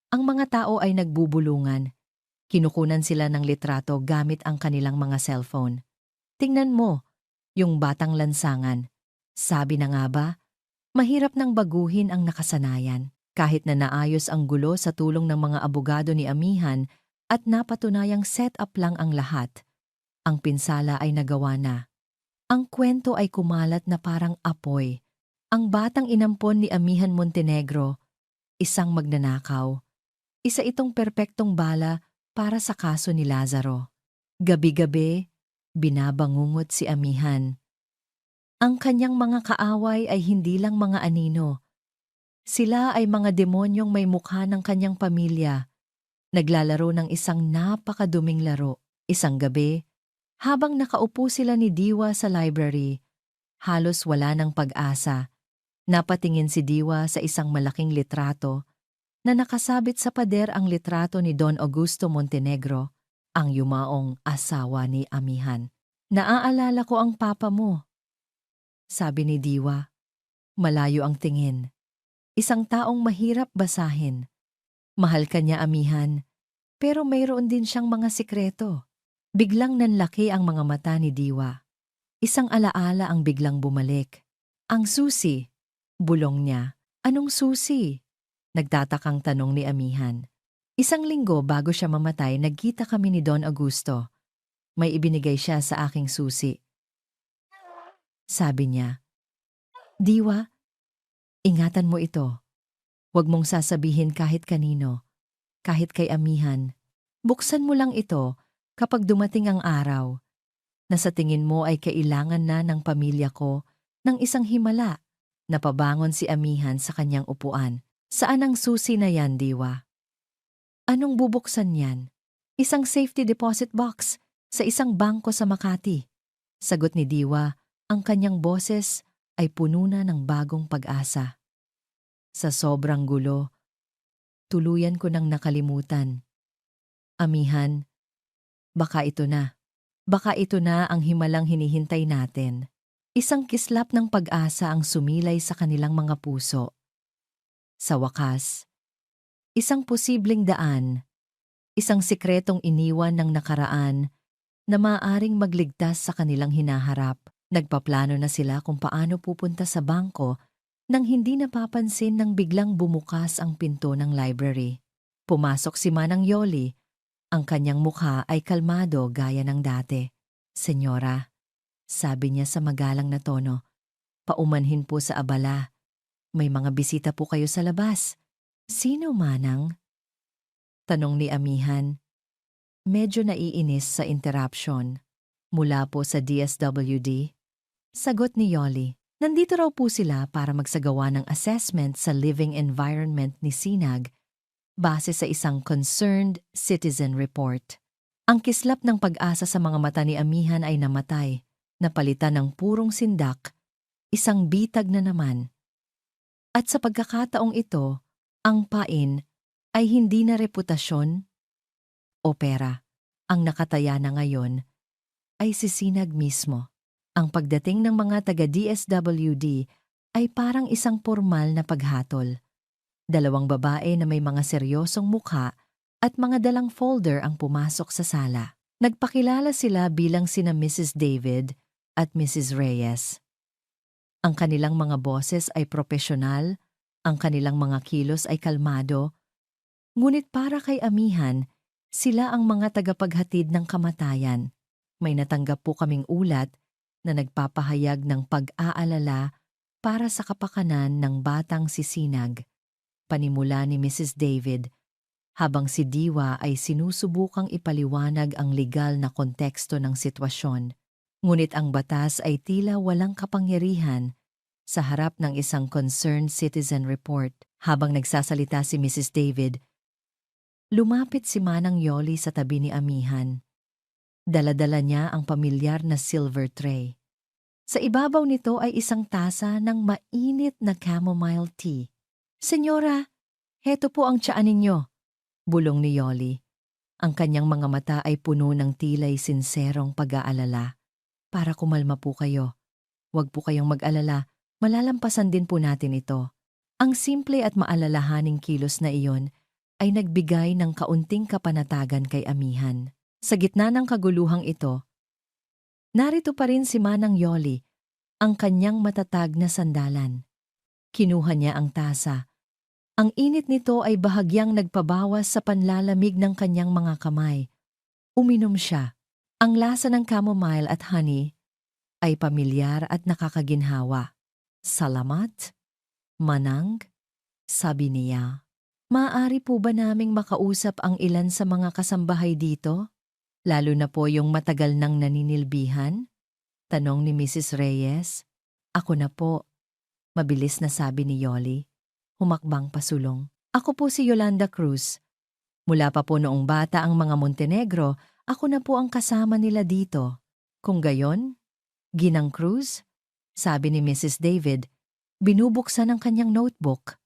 [SPEAKER 1] Ang mga tao ay nagbubulungan. Kinukunan sila ng litrato gamit ang kanilang mga cellphone. "Tingnan mo, yung batang lansangan." Sabi na nga ba, mahirap nang baguhin ang nakasanayan. Kahit na naayos ang gulo sa tulong ng mga abogado ni Amihan at napatunayang set up lang ang lahat, ang pinsala ay nagawa na. Ang kwento ay kumalat na parang apoy. Ang batang inampon ni Amihan Montenegro, isang magnanakaw. Isa itong perpektong bala para sa kaso ni Lazaro. Gabi-gabi, binabangungot si Amihan. Ang kanyang mga kaaway ay hindi lang mga anino. Sila ay mga demonyong may mukha ng kanyang pamilya. Naglalaro ng isang napakaduming laro. Isang gabi, habang nakaupo sila ni Diwa sa library, halos wala ng pag-asa. Napatingin si Diwa sa isang malaking litrato na nakasabit sa pader. Ang litrato ni Don Augusto Montenegro, ang yumaong asawa ni Amihan. "Naaalala ko ang papa mo," sabi ni Diwa. Malayo ang tingin. Isang taong mahirap basahin. Mahal ka niya, Amihan, pero mayroon din siyang mga sikreto. Biglang nanlaki ang mga mata ni Diwa. Isang alaala ang biglang bumalik. "Ang susi," bulong niya. "Anong susi?" Nagtatakang tanong ni Amihan. "Isang linggo bago siya mamatay, nagkita kami ni Don Augusto. May ibinigay siya sa aking susi," sabi niya. "Diwa, ingatan mo ito. Huwag mong sasabihin kahit kanino, kahit kay Amihan. Buksan mo lang ito kapag dumating ang araw na sa tingin mo ay kailangan na ng pamilya ko ng isang himala." Napabangon si Amihan sa kanyang upuan. "Saan ang susi na yan, Diwa?" "Anong bubuksan yan?" "Isang safety deposit box sa isang bangko sa Makati," sagot ni Diwa. Ang kanyang boses ay puno na ng bagong pag-asa. Sa sobrang gulo, tuluyan ko nang nakalimutan. "Amihan, baka ito na. Baka ito na ang himalang hinihintay natin." Isang kislap ng pag-asa ang sumilay sa kanilang mga puso. Sa wakas, isang posibleng daan, isang sikretong iniwan ng nakaraan na maaaring magligtas sa kanilang hinaharap. Nagpaplano na sila kung paano pupunta sa bangko nang hindi napapansin nang biglang bumukas ang pinto ng library. Pumasok si Manang Yoli. Ang kanyang mukha ay kalmado gaya ng dati. "Senyora," sabi niya sa magalang na tono, "paumanhin po sa abala. May mga bisita po kayo sa labas." "Sino, Manang?" tanong ni Amihan. Medyo naiinis sa interruption. "Mula po sa DSWD," sagot ni Yoli. Nandito raw po sila para magsagawa ng assessment sa living environment ni Sinag base sa isang concerned citizen report. Ang kislap ng pag-asa sa mga mata ni Amihan ay namatay, napalitan ng purong sindak, isang bitag na naman. At sa pagkakataong ito, ang pain ay hindi na reputasyon o pera. Ang nakataya na ngayon ay si Sinag mismo. Ang pagdating ng mga taga-DSWD ay parang isang formal na paghatol. Dalawang babae na may mga seryosong mukha at mga dalang folder ang pumasok sa sala. Nagpakilala sila bilang sina Mrs. David at Mrs. Reyes. Ang kanilang mga boses ay propesyonal, ang kanilang mga kilos ay kalmado, ngunit para kay Amihan, sila ang mga tagapaghatid ng kamatayan. May natanggap po kaming ulat na nagpapahayag ng pag-aalala para sa kapakanan ng batang si Sinag. Panimula ni Mrs. David, habang si Diwa ay sinusubukang ipaliwanag ang legal na konteksto ng sitwasyon. Ngunit ang batas ay tila walang kapangyarihan sa harap ng isang concerned citizen report. Habang nagsasalita si Mrs. David, lumapit si Manang Yoli sa tabi ni Amihan. Dala-dala niya ang pamilyar na silver tray. Sa ibabaw nito ay isang tasa ng mainit na chamomile tea. "Senyora, heto po ang tiyaan ninyo," bulong ni Yoli. Ang kanyang mga mata ay puno ng tilay sinserong pag-aalala. "Para kumalma po kayo. Huwag po kayong mag-alala, malalampasan din po natin ito." Ang simple at maalalahaning kilos na iyon ay nagbigay ng kaunting kapanatagan kay Amihan. Sa gitna ng kaguluhang ito, narito pa rin si Manang Yoli, ang kanyang matatag na sandalan. Kinuha niya ang tasa. Ang init nito ay bahagyang nagpabawas sa panlalamig ng kanyang mga kamay. Uminom siya. Ang lasa ng chamomile at honey ay pamilyar at nakakaginhawa. "Salamat, Manang," sabi niya. "Maaari po ba naming makausap ang ilan sa mga kasambahay dito? Lalo na po yung matagal nang naninilbihan?" Tanong ni Mrs. Reyes. "Ako na po," mabilis na sabi ni Yoli. Humakbang pasulong. "Ako po si Yolanda Cruz. Mula pa po noong bata ang mga Montenegro, ako na po ang kasama nila dito." "Kung gayon, Ginang Cruz?" sabi ni Mrs. David, binubuksan ang kanyang notebook.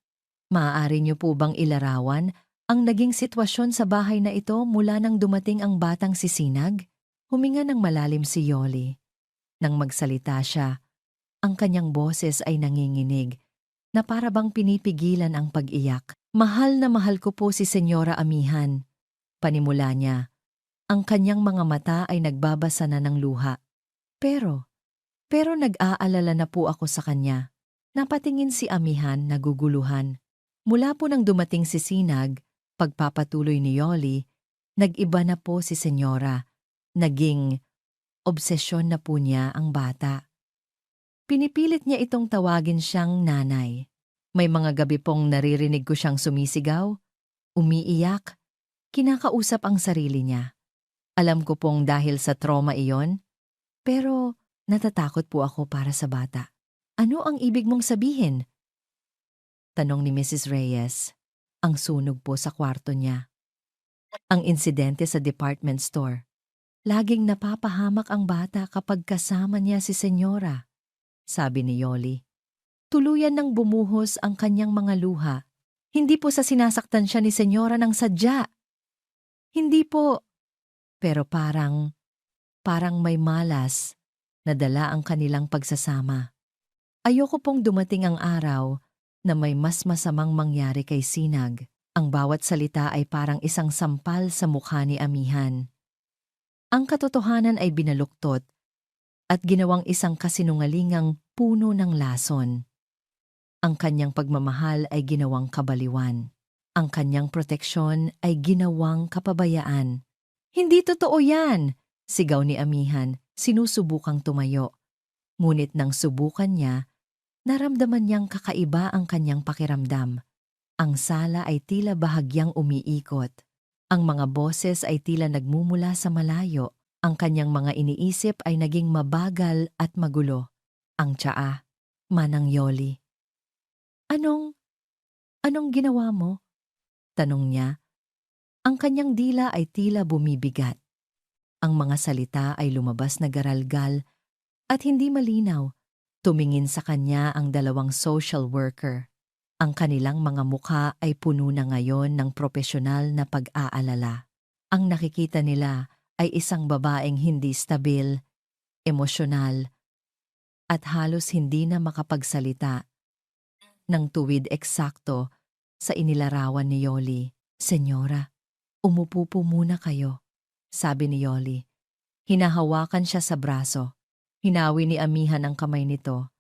[SPEAKER 1] "Maaari niyo po bang ilarawan ang naging sitwasyon sa bahay na ito mula nang dumating ang batang si Sinag?" Huminga ng malalim si Yoli. Nang magsalita siya, ang kanyang boses ay nanginginig, na para bang pinipigilan ang pag-iyak. "Mahal na mahal ko po si Senyora Amihan," panimula niya. Ang kanyang mga mata ay nagbabasa na ng luha. Pero nag-aalala na po ako sa kanya." Napatingin si Amihan naguguluhan. Mula po nang dumating si Sinag, pagpapatuloy ni Yoli, nag-iba na po si Senyora. Naging obsesyon na po niya ang bata. Pinipilit niya itong tawagin siyang nanay. May mga gabi pong naririnig ko siyang sumisigaw, umiiyak, kinakausap ang sarili niya. Alam ko pong dahil sa trauma iyon, pero natatakot po ako para sa bata. "Ano ang ibig mong sabihin?" tanong ni Mrs. Reyes. Ang sunog po sa kwarto niya. Ang insidente sa department store. "Laging napapahamak ang bata kapag kasama niya si Senyora," sabi ni Yoli. Tuluyan nang bumuhos ang kanyang mga luha. "Hindi po sa sinasaktan siya ni Senyora ng sadya. Hindi po." Pero parang may malas na dala ang kanilang pagsasama. "Ayoko pong dumating ang araw na may mas masamang mangyari kay Sinag." Ang bawat salita ay parang isang sampal sa mukha ni Amihan. Ang katotohanan ay binaluktot at ginawang isang kasinungalingang puno ng lason. Ang kanyang pagmamahal ay ginawang kabaliwan. Ang kanyang proteksyon ay ginawang kapabayaan. "Hindi totoo yan!" sigaw ni Amihan, sinusubukang tumayo. Ngunit nang subukan niya, naramdaman niyang kakaiba ang kanyang pakiramdam. Ang sala ay tila bahagyang umiikot. Ang mga boses ay tila nagmumula sa malayo. Ang kanyang mga iniisip ay naging mabagal at magulo. Ang tsaa, Manang Yoli. Anong ginawa mo?" tanong niya. Ang kanyang dila ay tila bumibigat. Ang mga salita ay lumabas na garalgal at hindi malinaw. Tumingin sa kanya ang dalawang social worker. Ang kanilang mga mukha ay puno na ngayon ng propesyonal na pag-aalala. Ang nakikita nila ay isang babaeng hindi stabil, emosyonal, at halos hindi na makapagsalita ng tuwid eksakto sa inilarawan ni Yoli. "Senyora, umupo po muna kayo," sabi ni Yoli. Hinahawakan siya sa braso. Hinawi ni Amihan ang kamay nito.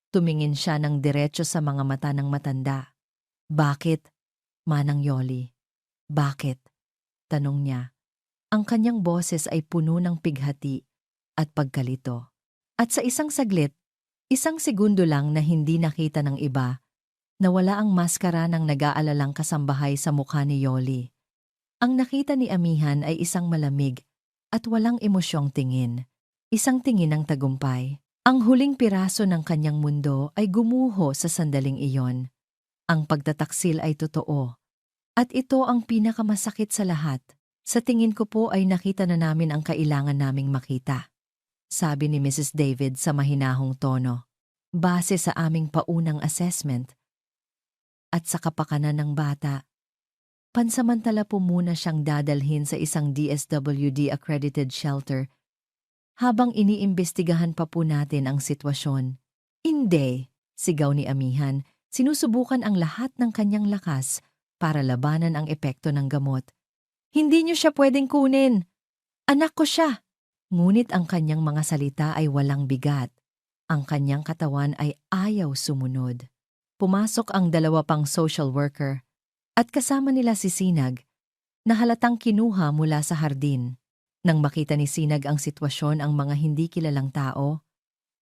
[SPEAKER 1] Tumingin siya ng diretso sa mga mata ng matanda. "Bakit, Manang Yoli? Bakit?" tanong niya. Ang kanyang boses ay puno ng pighati at pagkalito. At sa isang saglit, isang segundo lang na hindi nakita ng iba, nawala ang maskara ng nag-aalalang kasambahay sa mukha ni Yoli. Ang nakita ni Amihan ay isang malamig at walang emosyong tingin. Isang tingin ng tagumpay. Ang huling piraso ng kanyang mundo ay gumuho sa sandaling iyon. Ang pagtataksil ay totoo. At ito ang pinakamasakit sa lahat. "Sa tingin ko po ay nakita na namin ang kailangan naming makita," sabi ni Mrs. David sa mahinahong tono. "Base sa aming paunang assessment at sa kapakanan ng bata, pansamantala po muna siyang dadalhin sa isang DSWD-accredited shelter habang iniimbestigahan pa po natin ang sitwasyon." "Hindi," sigaw ni Amihan. Sinusubukan ang lahat ng kanyang lakas para labanan ang epekto ng gamot. "Hindi niyo siya pwedeng kunin. Anak ko siya." Ngunit ang kanyang mga salita ay walang bigat. Ang kanyang katawan ay ayaw sumunod. Pumasok ang dalawa pang social worker at kasama nila si Sinag na halatang kinuha mula sa hardin. Nang makita ni Sinag ang sitwasyon ang mga hindi kilalang tao,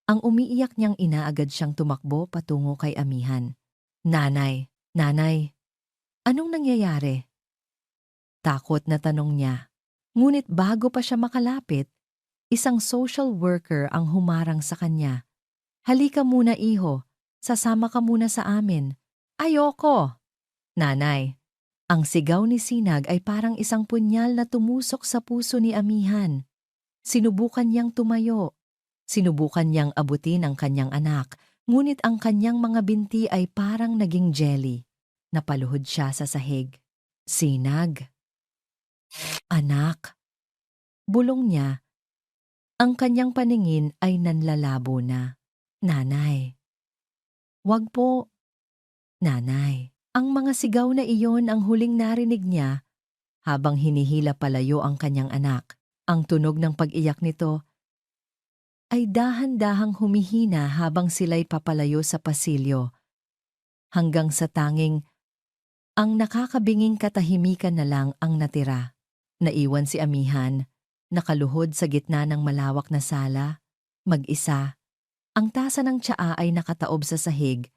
[SPEAKER 1] ang umiiyak niyang ina agad siyang tumakbo patungo kay Amihan. Nanay, anong nangyayari?" Takot na tanong niya. Ngunit bago pa siya makalapit, isang social worker ang humarang sa kanya. "Halika muna iho, sasama ka muna sa amin." "Ayoko!" "Nanay." Ang sigaw ni Sinag ay parang isang punyal na tumusok sa puso ni Amihan. Sinubukan niyang tumayo. Sinubukan niyang abutin ang kanyang anak, ngunit ang kanyang mga binti ay parang naging jelly. Napaluhod siya sa sahig. "Sinag, anak." Bulong niya. Ang kanyang paningin ay nanlalabo na. "Nanay." "Wag po." "Nanay." Ang mga sigaw na iyon ang huling narinig niya habang hinihila palayo ang kanyang anak. Ang tunog ng pag-iyak nito ay dahan-dahang humihina habang sila'y papalayo sa pasilyo, hanggang sa tanging ang nakakabinging katahimikan na lang ang natira. Naiwan si Amihan, nakaluhod sa gitna ng malawak na sala, mag-isa. Ang tasa ng tsaa ay nakataob sa sahig.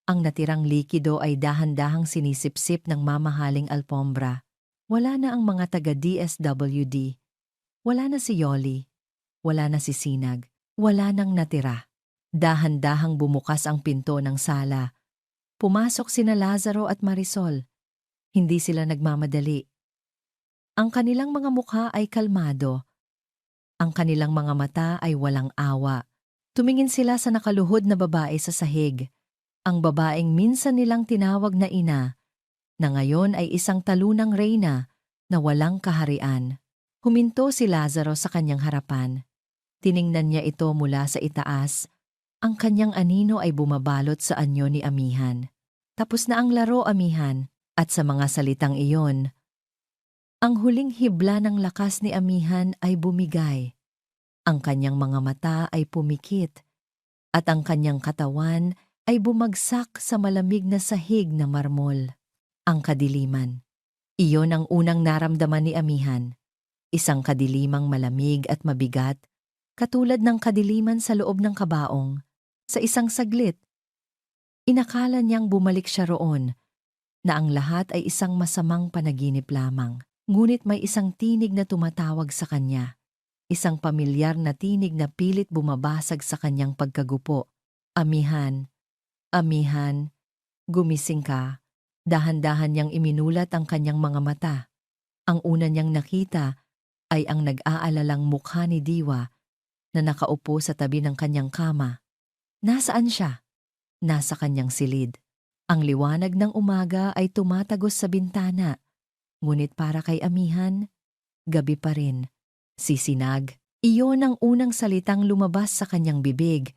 [SPEAKER 1] Ang natirang likido ay dahan-dahang sinisipsip ng mamahaling alpombra. Wala na ang mga taga-DSWD. Wala na si Yoli. Wala na si Sinag. Wala nang natira. Dahan-dahang bumukas ang pinto ng sala. Pumasok sina Lazaro at Marisol. Hindi sila nagmamadali. Ang kanilang mga mukha ay kalmado. Ang kanilang mga mata ay walang awa. Tumingin sila sa nakaluhod na babae sa sahig. Ang babaeng minsan nilang tinawag na ina, na ngayon ay isang talunang reyna na walang kaharian. Huminto si Lazaro sa kanyang harapan. Tiningnan niya ito mula sa itaas. Ang kanyang anino ay bumabalot sa anyo ni Amihan. "Tapos na ang laro, Amihan." At sa mga salitang iyon, ang huling hibla ng lakas ni Amihan ay bumigay. Ang kanyang mga mata ay pumikit at ang kanyang katawan ay bumagsak sa malamig na sahig na marmol. Ang kadiliman. Iyon ang unang naramdaman ni Amihan. Isang kadilimang malamig at mabigat, katulad ng kadiliman sa loob ng kabaong. Sa isang saglit, inakala niyang bumalik siya roon, na ang lahat ay isang masamang panaginip lamang. Ngunit may isang tinig na tumatawag sa kanya. Isang pamilyar na tinig na pilit bumabasag sa kanyang pagkagupo. "Amihan, Amihan, gumising ka." Dahan-dahan niyang iminulat ang kanyang mga mata. Ang una niyang nakita ay ang nag-aalalang mukha ni Diwa na nakaupo sa tabi ng kanyang kama. Nasaan siya? Nasa kanyang silid. Ang liwanag ng umaga ay tumatagos sa bintana, ngunit para kay Amihan, gabi pa rin. Sisinag. Iyon ang unang salitang lumabas sa kanyang bibig.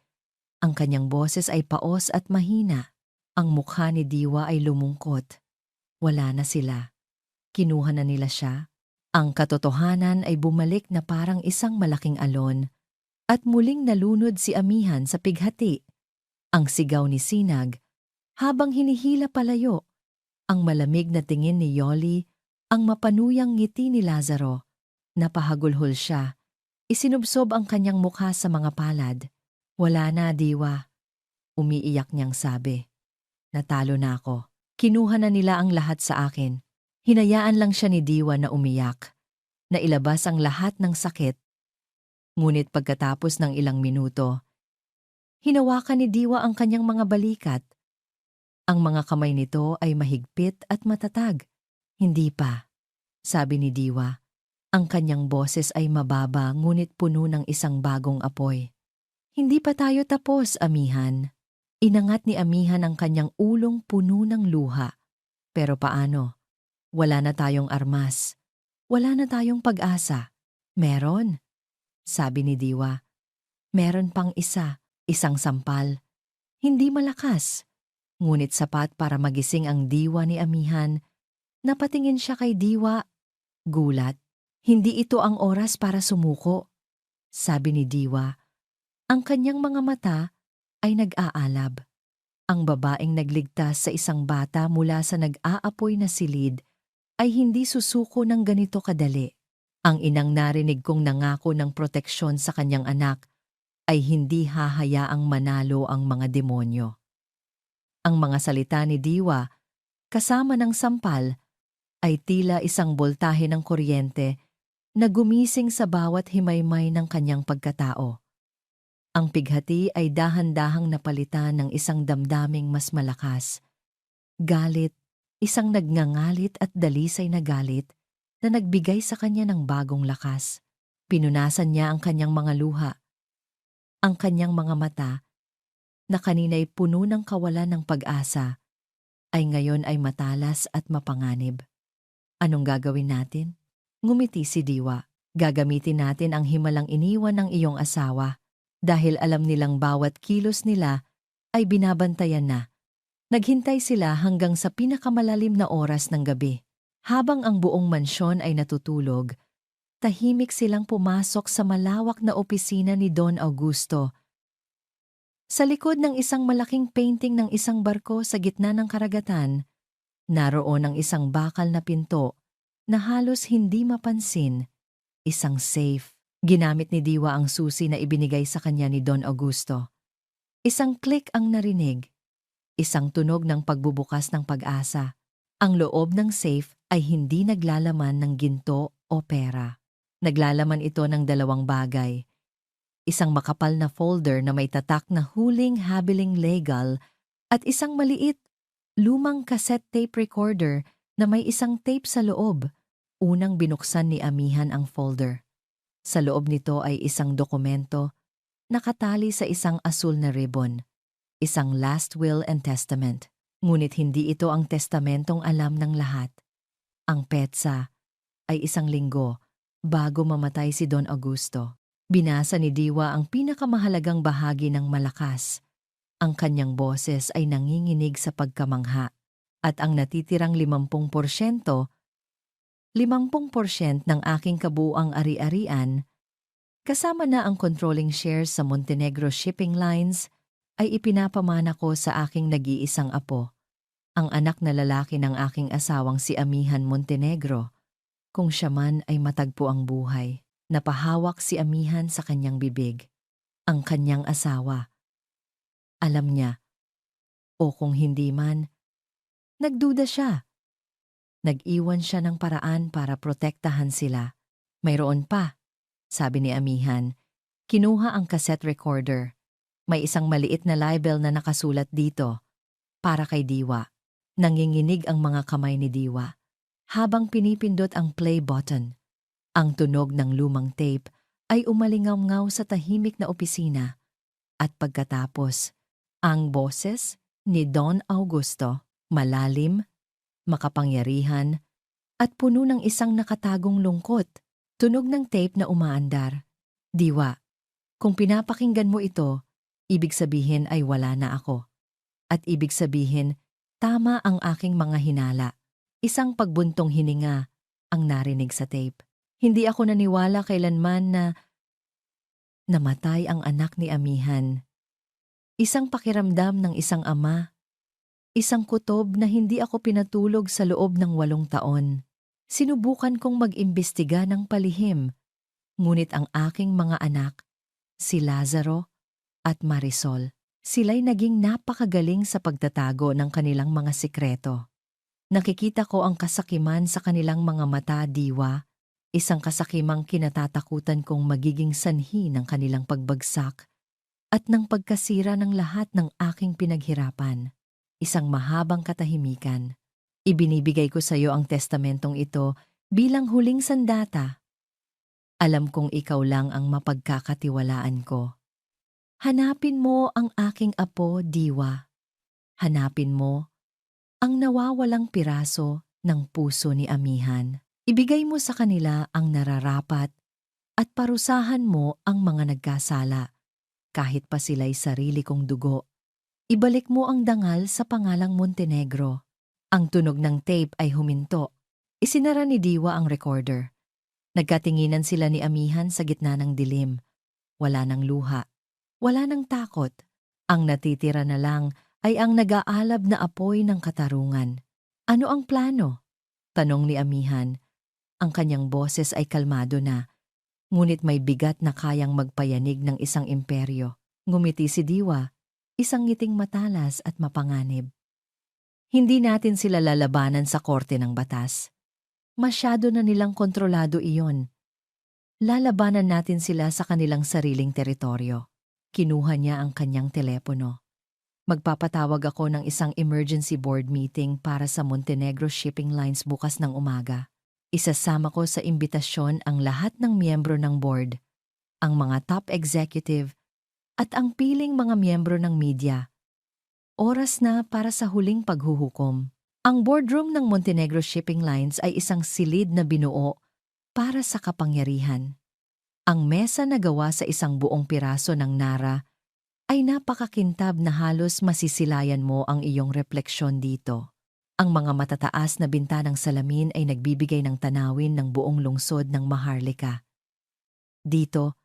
[SPEAKER 1] Ang kanyang boses ay paos at mahina. Ang mukha ni Diwa ay lumungkot. Wala na sila. Kinuha na nila siya. Ang katotohanan ay bumalik na parang isang malaking alon at muling nalunod si Amihan sa pighati. Ang sigaw ni Sinag habang hinihila palayo. Ang malamig na tingin ni Yoli, ang mapanuyang ngiti ni Lazaro. Napahagulhol siya. Isinubsob ang kanyang mukha sa mga palad. Wala na, Diwa. Umiiyak niyang sabi. Natalo na ako. Kinuha na nila ang lahat sa akin. Hinayaan lang siya ni Diwa na umiyak. Nailabas ang lahat ng sakit. Ngunit pagkatapos ng ilang minuto, hinawakan ni Diwa ang kanyang mga balikat. Ang mga kamay nito ay mahigpit at matatag. Hindi pa, sabi ni Diwa. Ang kanyang boses ay mababa ngunit puno ng isang bagong apoy. Hindi pa tayo tapos, Amihan. Inangat ni Amihan ang kanyang ulong puno ng luha. Pero paano? Wala na tayong armas. Wala na tayong pag-asa. Meron, sabi ni Diwa. Meron pang isa, isang sampal. Hindi malakas, ngunit sapat para magising ang diwa ni Amihan. Napatingin siya kay Diwa. Gulat. Hindi ito ang oras para sumuko, sabi ni Diwa. Ang kanyang mga mata ay nag-aalab. Ang babaeng nagligtas sa isang bata mula sa nag-aapoy na silid ay hindi susuko ng ganito kadali. Ang inang narinig kong nangako ng proteksyon sa kanyang anak ay hindi hahayaang manalo ang mga demonyo. Ang mga salita ni Diwa, kasama ng sampal, ay tila isang boltahe ng kuryente na gumising sa bawat himaymay ng kanyang pagkatao. Ang pighati ay dahan-dahang napalitan ng isang damdaming mas malakas. Galit, isang nagngangalit at dalisay na galit na nagbigay sa kanya ng bagong lakas. Pinunasan niya ang kanyang mga luha. Ang kanyang mga mata, na kanina'y puno ng kawalan ng pag-asa, ay ngayon ay matalas at mapanganib. Anong gagawin natin? Ngumiti si Diwa. Gagamitin natin ang himalang iniwan ng iyong asawa dahil alam nilang bawat kilos nila ay binabantayan na. Naghintay sila hanggang sa pinakamalalim na oras ng gabi. Habang ang buong mansyon ay natutulog, tahimik silang pumasok sa malawak na opisina ni Don Augusto. Sa likod ng isang malaking painting ng isang barko sa gitna ng karagatan, naroon ang isang bakal na pinto na halos hindi mapansin, isang safe. Ginamit ni Diwa ang susi na ibinigay sa kanya ni Don Augusto. Isang click ang narinig, isang tunog ng pagbubukas ng pag-asa. Ang loob ng safe ay hindi naglalaman ng ginto o pera. Naglalaman ito ng dalawang bagay. Isang makapal na folder na may tatak na huling habiling legal at isang maliit, lumang cassette tape recorder na may isang tape sa loob. Unang binuksan ni Amihan ang folder. Sa loob nito ay isang dokumento nakatali sa isang asul na ribbon. Isang last will and testament. Ngunit hindi ito ang testamentong alam ng lahat. Ang petsa ay isang linggo bago mamatay si Don Augusto. Binasa ni Diwa ang pinakamahalagang bahagi ng malakas. Ang kanyang boses ay nanginginig sa pagkamangha at ang natitirang 50% ng aking kabuuang ari-arian, kasama na ang controlling shares sa Montenegro Shipping Lines, ay ipinapamana ko sa aking nag-iisang apo, ang anak na lalaki ng aking asawang si Amihan Montenegro. Kung siya man ay matagpo ang buhay, napahawak si Amihan sa kanyang bibig. Ang kanyang asawa. Alam niya. O kung hindi man, nagduda siya. Nag-iwan siya ng paraan para protektahan sila. Mayroon pa, sabi ni Amihan. Kinuha ang cassette recorder. May isang maliit na libel na nakasulat dito. Para kay Diwa. Nanginginig ang mga kamay ni Diwa. Habang pinipindot ang play button. Ang tunog ng lumang tape ay umalingaw-ngaw sa tahimik na opisina at pagkatapos, ang boses ni Don Augusto, malalim, makapangyarihan, at puno ng isang nakatagong lungkot. Tunog ng tape na umaandar. Diwa, kung pinapakinggan mo ito, ibig sabihin ay wala na ako. At ibig sabihin, tama ang aking mga hinala. Isang pagbuntong hininga ang narinig sa tape. Hindi ako naniwala kailanman na namatay ang anak ni Amihan. Isang pakiramdam ng isang ama. Isang kutob na hindi ako pinatulog sa loob ng 8 taon. Sinubukan kong mag-imbestiga ng palihim, ngunit ang aking mga anak, si Lazaro at Marisol, sila'y naging napakagaling sa pagtatago ng kanilang mga sikreto. Nakikita ko ang kasakiman sa kanilang mga mata, Diwa, isang kasakimang kinatatakutan kong magiging sanhi ng kanilang pagbagsak at ng pagkasira ng lahat ng aking pinaghirapan. Isang mahabang katahimikan. Ibinibigay ko sa iyo ang testamentong ito bilang huling sandata. Alam kong ikaw lang ang mapagkakatiwalaan ko. Hanapin mo ang aking apo, Diwa. Hanapin mo ang nawawalang piraso ng puso ni Amihan. Ibigay mo sa kanila ang nararapat at parusahan mo ang mga nagkasala, kahit pa sila'y sarili kong dugo. Ibalik mo ang dangal sa pangalang Montenegro. Ang tunog ng tape ay huminto. Isinara ni Diwa ang recorder. Nagkatinginan sila ni Amihan sa gitna ng dilim. Wala ng luha. Wala ng takot. Ang natitira na lang ay ang nag-aalab na apoy ng katarungan. Ano ang plano? Tanong ni Amihan. Ang kanyang boses ay kalmado na, ngunit may bigat na kayang magpayanig ng isang imperyo. Ngumiti si Diwa, isang ngiting matalas at mapanganib. Hindi natin sila lalabanan sa korte ng batas. Masyado na nilang kontrolado iyon. Lalabanan natin sila sa kanilang sariling teritoryo. Kinuha niya ang kanyang telepono. Magpapatawag ako ng isang emergency board meeting para sa Montenegro Shipping Lines bukas ng umaga. Isasama ko sa imbitasyon ang lahat ng miyembro ng board, ang mga top executive, at ang piling mga miyembro ng media. Oras na para sa huling paghuhukom. Ang boardroom ng Montenegro Shipping Lines ay isang silid na binuo para sa kapangyarihan. Ang mesa na gawa sa isang buong piraso ng nara ay napakakintab na halos masisilayan mo ang iyong refleksyon dito. Ang mga matataas na bintanang salamin ay nagbibigay ng tanawin ng buong lungsod ng Maharlika. Dito,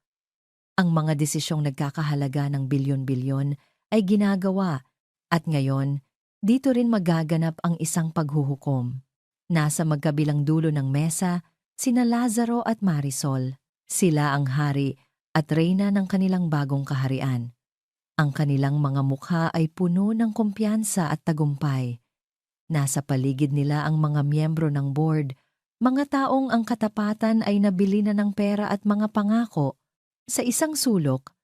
[SPEAKER 1] ang mga desisyong nagkakahalaga ng bilyon-bilyon ay ginagawa. At ngayon, dito rin magaganap ang isang paghuhukom. Nasa magkabilang dulo ng mesa, sina Lazaro at Marisol. Sila ang hari at reyna ng kanilang bagong kaharian. Ang kanilang mga mukha ay puno ng kumpiyansa at tagumpay. Nasa paligid nila ang mga miyembro ng board, mga taong ang katapatan ay nabili na ng pera at mga pangako. Sa isang sulok,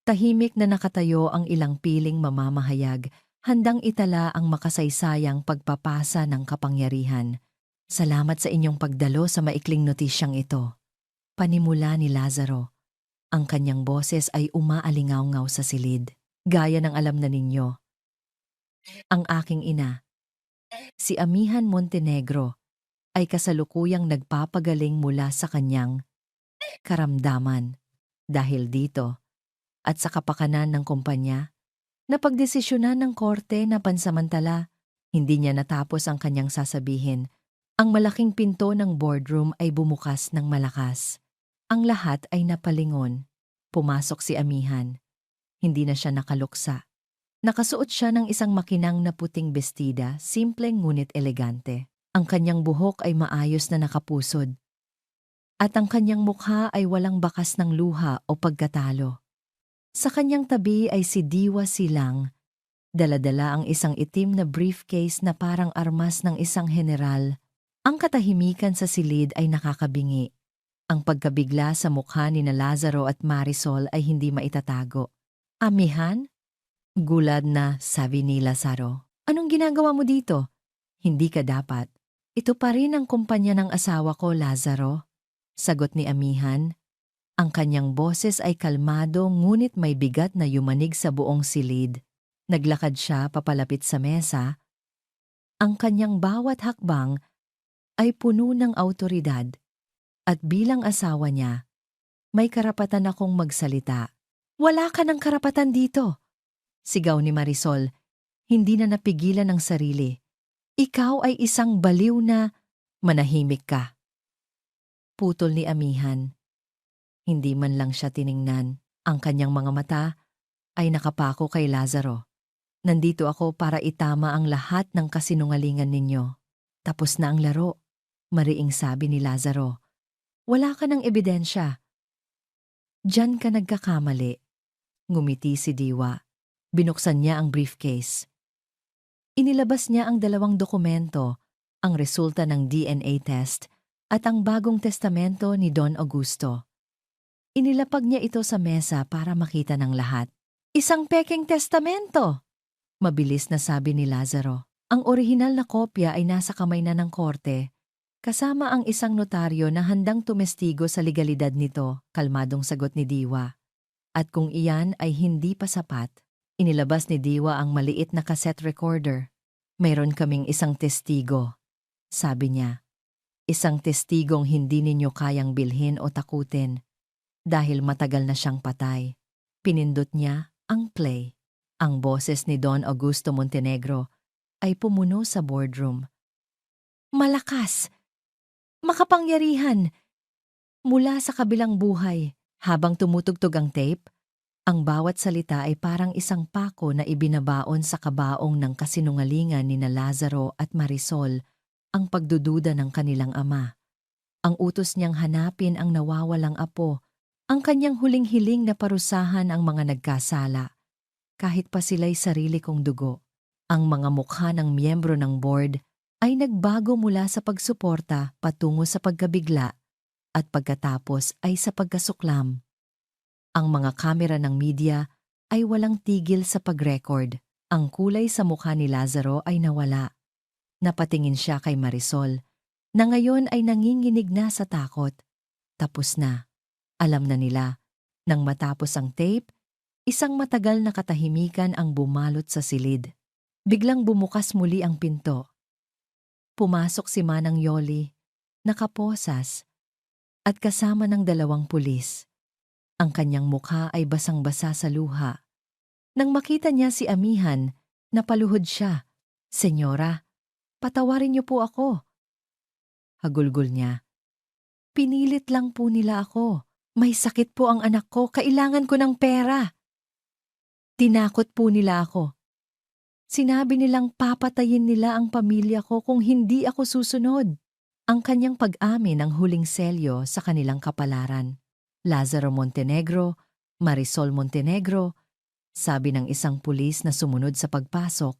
[SPEAKER 1] tahimik na nakatayo ang ilang piling mamamahayag, handang itala ang makasaysayang pagpapasa ng kapangyarihan. Salamat sa inyong pagdalo sa maikling notisyang ito. Panimula ni Lazaro. Ang kanyang boses ay umaalingaw-ngaw sa silid. Gaya ng alam na ninyo. Ang aking ina, si Amihan Montenegro, ay kasalukuyang nagpapagaling mula sa kanyang karamdaman. Dahil dito, at sa kapakanan ng kumpanya, napagdesisyonan ng korte na pansamantala, hindi niya natapos ang kanyang sasabihin. Ang malaking pinto ng boardroom ay bumukas ng malakas. Ang lahat ay napalingon. Pumasok si Amihan. Hindi na siya nakaluksa. Nakasuot siya ng isang makinang na puting bestida, simpleng ngunit elegante. Ang kanyang buhok ay maayos na nakapusod. At ang kanyang mukha ay walang bakas ng luha o pagkatalo. Sa kanyang tabi ay si Diwa Silang. Dala-dala ang isang itim na briefcase na parang armas ng isang general. Ang katahimikan sa silid ay nakakabingi. Ang pagkabigla sa mukha ni Lazaro at Marisol ay hindi maitatago. Amihan? Gulad na sabi ni Lazaro. Anong ginagawa mo dito? Hindi ka dapat. Ito pa rin ang kumpanya ng asawa ko, Lazaro. Sagot ni Amihan. Ang kanyang boses ay kalmado ngunit may bigat na yumanig sa buong silid. Naglakad siya papalapit sa mesa. Ang kanyang bawat hakbang ay puno ng awtoridad. At bilang asawa niya, may karapatan akong magsalita. Wala ka ng karapatan dito! Sigaw ni Marisol, hindi na napigilan ang sarili. Ikaw ay isang baliw na manahimik ka. Putol ni Amihan. Hindi man lang siya tiningnan. Ang kanyang mga mata ay nakapako kay Lazaro. Nandito ako para itama ang lahat ng kasinungalingan ninyo. Tapos na ang laro, mariing sabi ni Lazaro. Wala ka ng ebidensya. Diyan ka nagkakamali. Ngumiti si Diwa. Binuksan niya ang briefcase. Inilabas niya ang 2 dokumento, ang resulta ng DNA test at ang bagong testamento ni Don Augusto. Inilapag niya ito sa mesa para makita ng lahat. Isang pekeng testamento! Mabilis na sabi ni Lazaro. Ang orihinal na kopya ay nasa kamay na ng korte, kasama ang isang notaryo na handang tumestigo sa legalidad nito, kalmadong sagot ni Diwa. At kung iyan ay hindi pa sapat, inilabas ni Diwa ang maliit na cassette recorder. Mayroon kaming isang testigo, sabi niya. Isang testigong hindi ninyo kayang bilhin o takutin. Dahil matagal na siyang patay, pinindot niya ang play. Ang boses ni Don Augusto Montenegro ay pumuno sa boardroom. Malakas! Makapangyarihan! Mula sa kabilang buhay, habang tumutugtog ang tape, ang bawat salita ay parang isang pako na ibinabaon sa kabaong ng kasinungalingan ni Lazaro at Marisol, ang pagdududa ng kanilang ama. Ang utos niyang hanapin ang nawawalang apo, ang kanyang huling hiling na parusahan ang mga nagkasala, kahit pa sila'y sarili kong dugo. Ang mga mukha ng miyembro ng board ay nagbago mula sa pagsuporta patungo sa pagkabigla at pagkatapos ay sa pagkasuklam. Ang mga kamera ng media ay walang tigil sa pag-record. Ang kulay sa mukha ni Lazaro ay nawala. Napatingin siya kay Marisol, na ngayon ay nanginginig na sa takot. Tapos na. Alam na nila, nang matapos ang tape, isang matagal na katahimikan ang bumalot sa silid. Biglang bumukas muli ang pinto. Pumasok si Manang Yoli, nakaposas, at kasama ng 2 pulis. Ang kanyang mukha ay basang-basa sa luha. Nang makita niya si Amihan, napaluhod siya. Senyora, patawarin niyo po ako. Hagulgol niya. Pinilit lang po nila ako. May sakit po ang anak ko, kailangan ko ng pera. Tinakot po nila ako. Sinabi nilang papatayin nila ang pamilya ko kung hindi ako susunod. Ang kanyang pag-amin ang huling selyo sa kanilang kapalaran. Lazaro Montenegro, Marisol Montenegro, sabi ng isang pulis na sumunod sa pagpasok.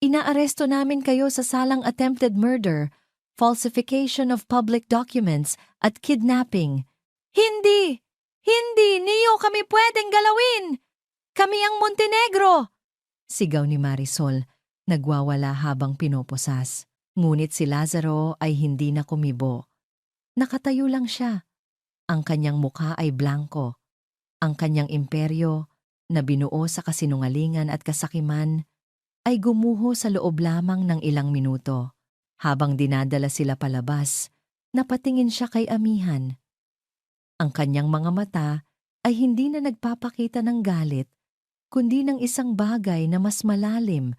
[SPEAKER 1] Inaaresto namin kayo sa salang attempted murder, falsification of public documents at kidnapping. Hindi! Hindi! Niyo kami pwedeng galawin! Kami ang Montenegro! Sigaw ni Marisol, nagwawala habang pinoposas. Ngunit si Lazaro ay hindi na kumibo. Nakatayo lang siya. Ang kanyang mukha ay blanko. Ang kanyang imperyo, na binuo sa kasinungalingan at kasakiman, ay gumuho sa loob lamang ng ilang minuto. Habang dinadala sila palabas, napatingin siya kay Amihan. Ang kanyang mga mata ay hindi na nagpapakita ng galit, kundi ng isang bagay na mas malalim,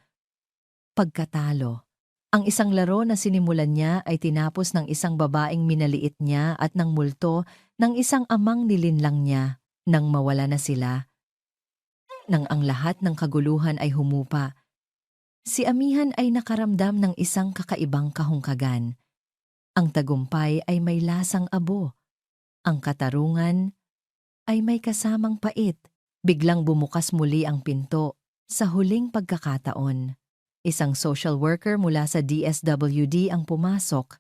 [SPEAKER 1] pagkatalo. Ang isang laro na sinimulan niya ay tinapos ng isang babaeng minaliit niya at ng multo ng isang amang nilinlang niya. Nang mawala na sila, nang ang lahat ng kaguluhan ay humupa, si Amihan ay nakaramdam ng isang kakaibang kahungkagan. Ang tagumpay ay may lasang abo. Ang katarungan ay may kasamang pait. Biglang bumukas muli ang pinto sa huling pagkakataon. Isang social worker mula sa DSWD ang pumasok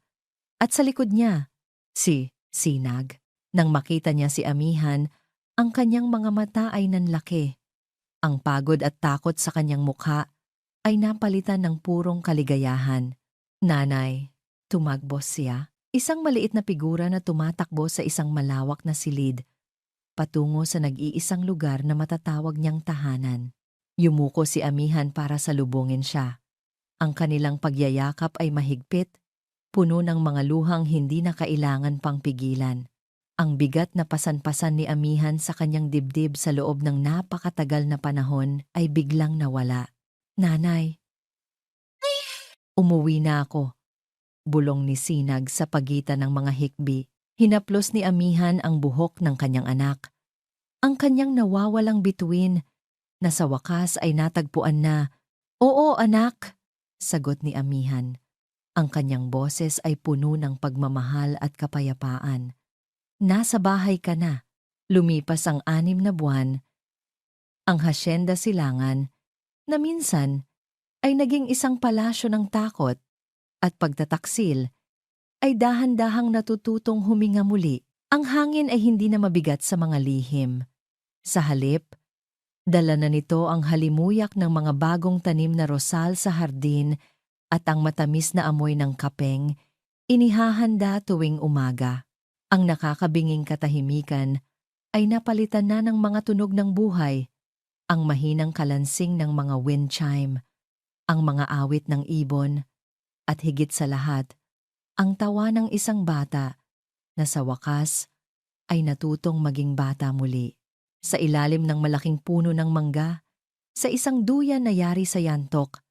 [SPEAKER 1] at sa likod niya, si Sinag. Nang makita niya si Amihan, ang kanyang mga mata ay nanlaki. Ang pagod at takot sa kanyang mukha ay napalitan ng purong kaligayahan. Nanay, tumagbos siya. Isang maliit na figura na tumatakbo sa isang malawak na silid, patungo sa nag-iisang lugar na matatawag niyang tahanan. Yumuko si Amihan para salubungin siya. Ang kanilang pagyayakap ay mahigpit, puno ng mga luhang hindi na kailangan pang pigilan. Ang bigat na pasan-pasan ni Amihan sa kanyang dibdib sa loob ng napakatagal na panahon ay biglang nawala. Nanay, umuwi na ako. Bulong ni Sinag sa pagitan ng mga hikbi. Hinaplos ni Amihan ang buhok ng kanyang anak. Ang kanyang nawawalang bituin na sa wakas ay natagpuan na. Oo, anak, sagot ni Amihan. Ang kanyang boses ay puno ng pagmamahal at kapayapaan. Nasa bahay ka na. Lumipas ang 6 na buwan. Ang Hacienda Silangan na minsan ay naging isang palasyo ng takot at pagtataksil ay dahan-dahang natututong huminga muli. Ang hangin ay hindi na mabigat sa mga lihim. Sa halip, dala na nito ang halimuyak ng mga bagong tanim na rosal sa hardin at ang matamis na amoy ng kapeng, inihahanda tuwing umaga. Ang nakakabinging katahimikan ay napalitan na ng mga tunog ng buhay, ang mahinang kalansing ng mga wind chime, ang mga awit ng ibon, at higit sa lahat, ang tawa ng isang bata na sa wakas ay natutong maging bata muli. Sa ilalim ng malaking puno ng mangga, sa isang duyan na yari sa yantok,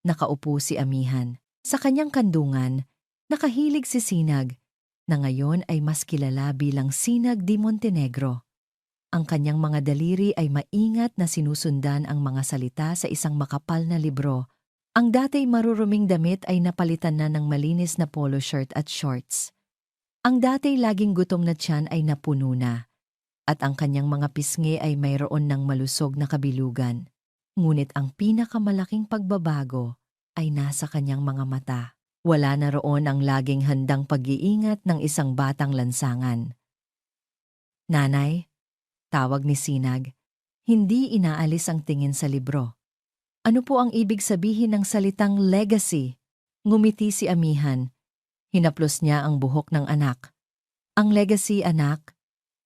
[SPEAKER 1] nakaupo si Amihan. Sa kanyang kandungan, nakahilig si Sinag, na ngayon ay mas kilala bilang Sinag de Montenegro. Ang kanyang mga daliri ay maingat na sinusundan ang mga salita sa isang makapal na libro. Ang dati maruruming damit ay napalitan na ng malinis na polo shirt at shorts. Ang dati laging gutom na tiyan ay napuno na, at ang kanyang mga pisngi ay mayroon ng malusog na kabilugan. Ngunit ang pinakamalaking pagbabago ay nasa kanyang mga mata. Wala na roon ang laging handang pag-iingat ng isang batang lansangan. Nanay, tawag ni Sinag, hindi inaalis ang tingin sa libro. Ano po ang ibig sabihin ng salitang legacy? Ngumiti si Amihan. Hinaplos niya ang buhok ng anak. Ang legacy, anak,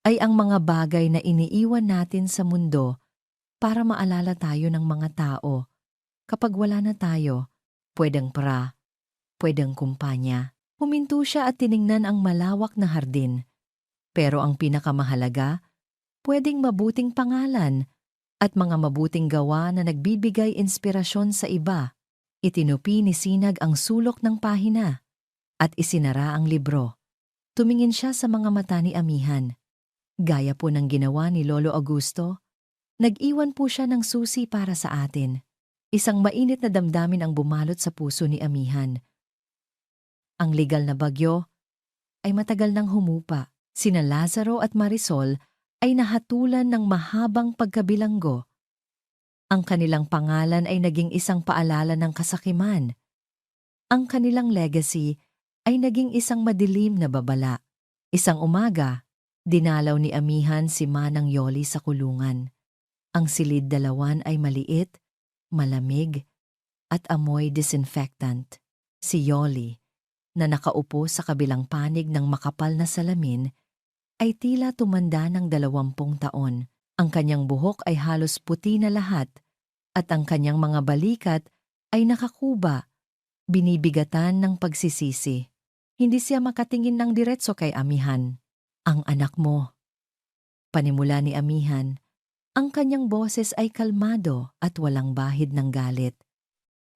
[SPEAKER 1] ay ang mga bagay na iniiwan natin sa mundo para maalala tayo ng mga tao. Kapag wala na tayo, pwedeng pwedeng kumpanya. Huminto siya at tiningnan ang malawak na hardin. Pero ang pinakamahalaga, pwedeng mabuting pangalan at mga mabuting gawa na nagbibigay inspirasyon sa iba. Itinupi ni Sinag ang sulok ng pahina at isinara ang libro. Tumingin siya sa mga mata ni Amihan. Gaya po ng ginawa ni Lolo Augusto, nag-iwan po siya ng susi para sa atin. Isang mainit na damdamin ang bumalot sa puso ni Amihan. Ang legal na bagyo ay matagal nang humupa. Sina Lazaro at Marisol ay nahatulan ng mahabang pagkabilanggo. Ang kanilang pangalan ay naging isang paalala ng kasakiman. Ang kanilang legacy ay naging isang madilim na babala. Isang umaga, dinalaw ni Amihan si Manang Yoli sa kulungan. Ang silid dalawan ay maliit, malamig, at amoy disinfectant. Si Yoli, na nakaupo sa kabilang panig ng makapal na salamin, ay tila tumanda ng 20 taon. Ang kanyang buhok ay halos puti na lahat at ang kanyang mga balikat ay nakakuba, binibigatan ng pagsisisi. Hindi siya makatingin ng diretso kay Amihan. Ang anak mo. Panimula ni Amihan, ang kanyang boses ay kalmado at walang bahid ng galit.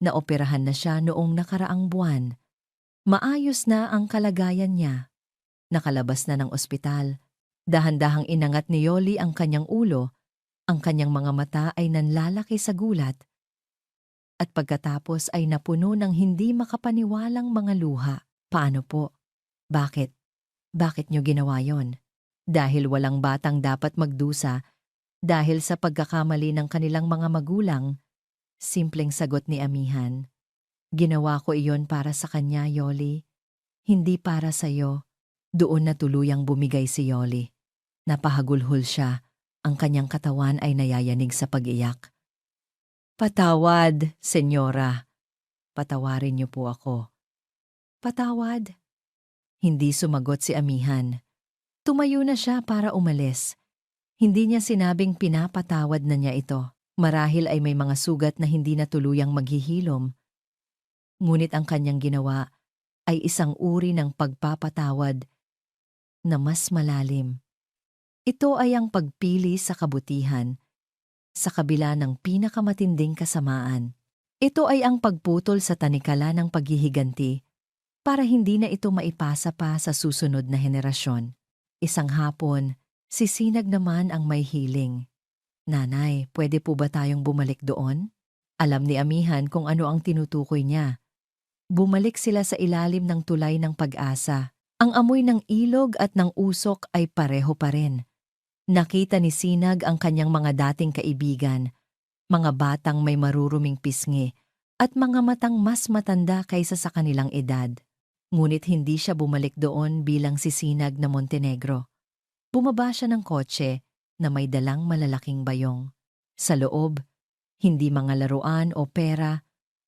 [SPEAKER 1] Naoperahan na siya noong nakaraang buwan. Maayos na ang kalagayan niya. Nakalabas na ng ospital. Dahan-dahang inangat ni Yoli ang kanyang ulo. Ang kanyang mga mata ay nanlalaki sa gulat. At pagkatapos ay napuno ng hindi makapaniwalang mga luha. Paano po? Bakit? Bakit niyo ginawa yon? Dahil walang batang dapat magdusa dahil sa pagkakamali ng kanilang mga magulang. Simpleng sagot ni Amihan. Ginawa ko iyon para sa kanya, Yoli. Hindi para sa'yo. Doon na tuluyang bumigay si Yoli. Napahagulhol siya. Ang kanyang katawan ay nayayanig sa pag-iyak. Patawad, senyora. Patawarin niyo po ako. Patawad? Hindi sumagot si amihan. Tumayo na siya para umalis. Hindi niya sinabing pinapatawad na niya ito. Marahil ay may mga sugat na hindi na tuluyang maghihilom. Ngunit ang kanyang ginawa ay isang uri ng pagpapatawad na mas malalim. Ito ay ang pagpili sa kabutihan sa kabila ng pinakamatinding kasamaan. Ito ay ang pagputol sa tanikala ng paghihiganti para hindi na ito maipasa pa sa susunod na henerasyon. Isang hapon, si Sinag naman ang may hiling. Nanay, pwede po ba tayong bumalik doon? Alam ni amihan kung ano ang tinutukoy niya. Bumalik sila sa ilalim ng tulay ng pag-asa. Ang amoy ng ilog at ng usok ay pareho pa rin. Nakita ni Sinag ang kanyang mga dating kaibigan, mga batang may maruruming pisngi at mga matang mas matanda kaysa sa kanilang edad. Ngunit hindi siya bumalik doon bilang si Sinag na Montenegro. Bumaba siya ng kotse na may dalang malalaking bayong. Sa loob, hindi mga laruan o pera,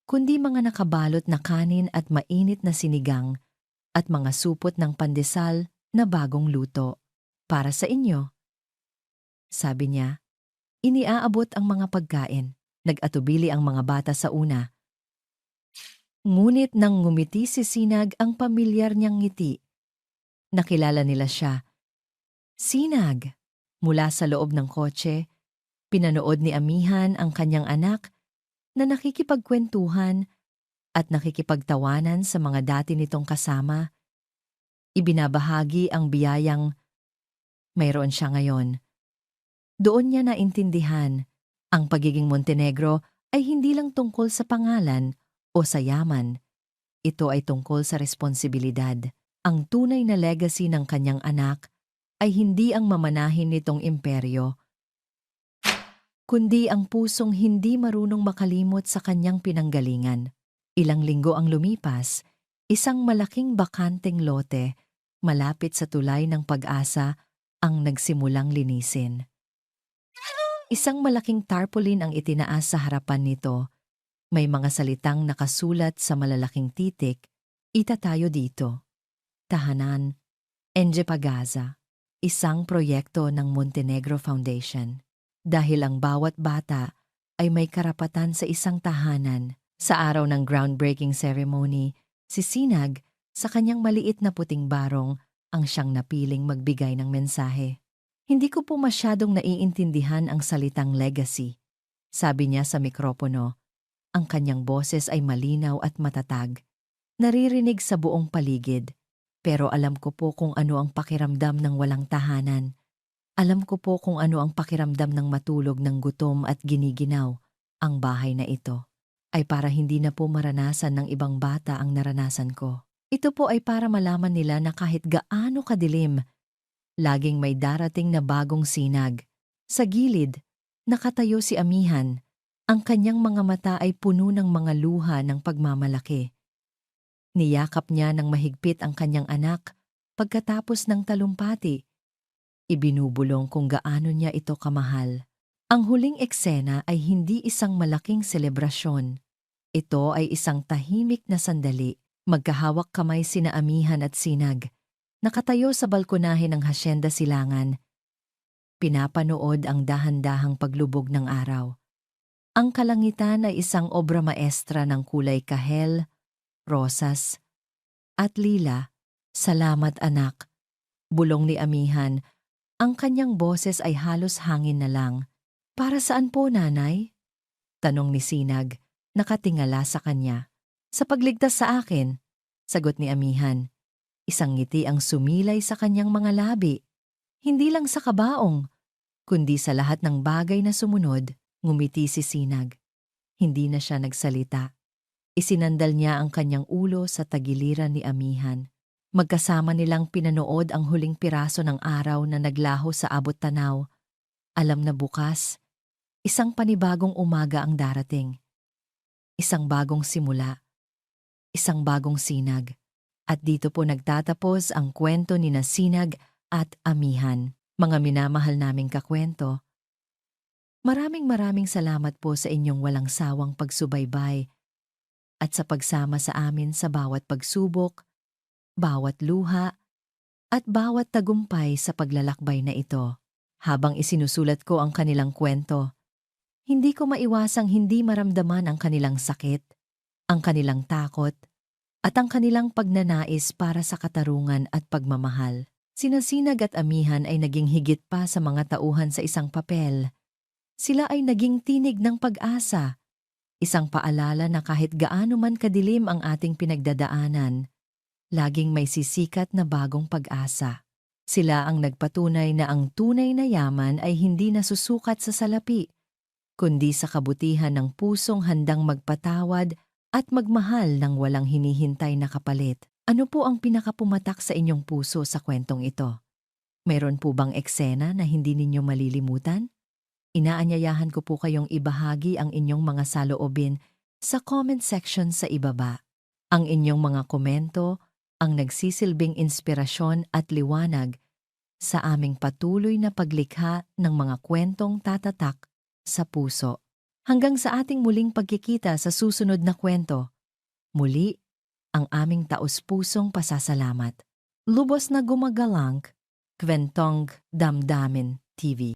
[SPEAKER 1] kundi mga nakabalot na kanin at mainit na sinigang at mga supot ng pandesal na bagong luto. Para sa inyo, sabi niya. Iniaabot ang mga pagkain. Nag-atubili ang mga bata sa una. Ngunit nang ngumiti si Sinag ang pamilyar niyang ngiti, nakilala nila siya. Sinag! Mula sa loob ng kotse, pinanood ni amihan ang kanyang anak na nakikipagkwentuhan at nakikipagtawanan sa mga dati nitong kasama. Ibinabahagi ang biyayang mayroon siya ngayon. Doon niya naintindihan, ang pagiging Montenegro ay hindi lang tungkol sa pangalan o sa yaman. Ito ay tungkol sa responsibilidad. Ang tunay na legacy ng kanyang anak ay hindi ang mamanahin nitong imperyo, kundi ang pusong hindi marunong makalimot sa kanyang pinanggalingan. Ilang linggo ang lumipas, isang malaking bakanteng lote malapit sa tulay ng pag-asa ang nagsimulang linisin. Isang malaking tarpaulin ang itinaas sa harapan nito. May mga salitang nakasulat sa malalaking titik, itatayo dito. Tahanan, Enje Pagaza, isang proyekto ng Montenegro Foundation. Dahil ang bawat bata ay may karapatan sa isang tahanan. Sa araw ng groundbreaking ceremony, si Sinag sa kanyang maliit na puting barong ang siyang napiling magbigay ng mensahe. Hindi ko po masyadong naiintindihan ang salitang legacy. Sabi niya sa mikropono, ang kanyang boses ay malinaw at matatag. Naririnig sa buong paligid, pero alam ko po kung ano ang pakiramdam ng walang tahanan. Alam ko po kung ano ang pakiramdam ng matulog ng gutom at giniginaw. Ang bahay na ito ay para hindi na po maranasan ng ibang bata ang naranasan ko. Ito po ay para malaman nila na kahit gaano kadilim, laging may darating na bagong sinag. Sa gilid, nakatayo si amihan. Ang kanyang mga mata ay puno ng mga luha ng pagmamalaki. Niyakap niya ng mahigpit ang kanyang anak pagkatapos ng talumpati. Ibinubulong kung gaano niya ito kamahal. Ang huling eksena ay hindi isang malaking selebrasyon. Ito ay isang tahimik na sandali. Magkahawak kamay sina amihan at sinag. Nakatayo sa balkonahe ng Hacienda Silangan, pinapanood ang dahan-dahang paglubog ng araw. Ang kalangitan ay isang obra maestra ng kulay kahel, rosas, at lila. Salamat anak, bulong ni amihan. Ang kanyang boses ay halos hangin na lang. Para saan po nanay? Tanong ni Sinag, nakatingala sa kanya. Sa pagligtas sa akin, sagot ni amihan. Isang ngiti ang sumilay sa kanyang mga labi. Hindi lang sa kabaong, kundi sa lahat ng bagay na sumunod, ngumiti si Sinag. Hindi na siya nagsalita. Isinandal niya ang kanyang ulo sa tagiliran ni amihan. Magkasama nilang pinanood ang huling piraso ng araw na naglaho sa abot tanaw. Alam na bukas, isang panibagong umaga ang darating. Isang bagong simula. Isang bagong sinag. At dito po nagtatapos ang kwento ni na Sinag at amihan. Mga minamahal naming kakwento, maraming salamat po sa inyong walang sawang pagsubaybay at sa pagsama sa amin sa bawat pagsubok bawat luha, at bawat tagumpay sa paglalakbay na ito. Habang isinusulat ko ang kanilang kwento, hindi ko maiwasang hindi maramdaman ang kanilang sakit, ang kanilang takot, at ang kanilang pagnanais para sa katarungan at pagmamahal. Sina Sinag at Amihan ay naging higit pa sa mga tauhan sa isang papel. Sila ay naging tinig ng pag-asa, isang paalala na kahit gaano man kadilim ang ating pinagdadaanan, laging may sisikat na bagong pag-asa. Sila ang nagpatunay na ang tunay na yaman ay hindi nasusukat sa salapi, kundi sa kabutihan ng pusong handang magpatawad at magmahal ng walang hinihintay na kapalit. Ano po ang pinakapumatak sa inyong puso sa kwentong ito? Mayroon po bang eksena na hindi ninyo malilimutan? Inaanyayahan ko po kayong ibahagi ang inyong mga saloobin sa comment section sa ibaba. Ang inyong mga komento ang nagsisilbing inspirasyon at liwanag sa aming patuloy na paglikha ng mga kwentong tatatak sa puso. Hanggang sa ating muling pagkikita sa susunod na kwento, muli ang aming taus-pusong pasasalamat. Lubos na gumagalang, Kwentong Damdamin TV.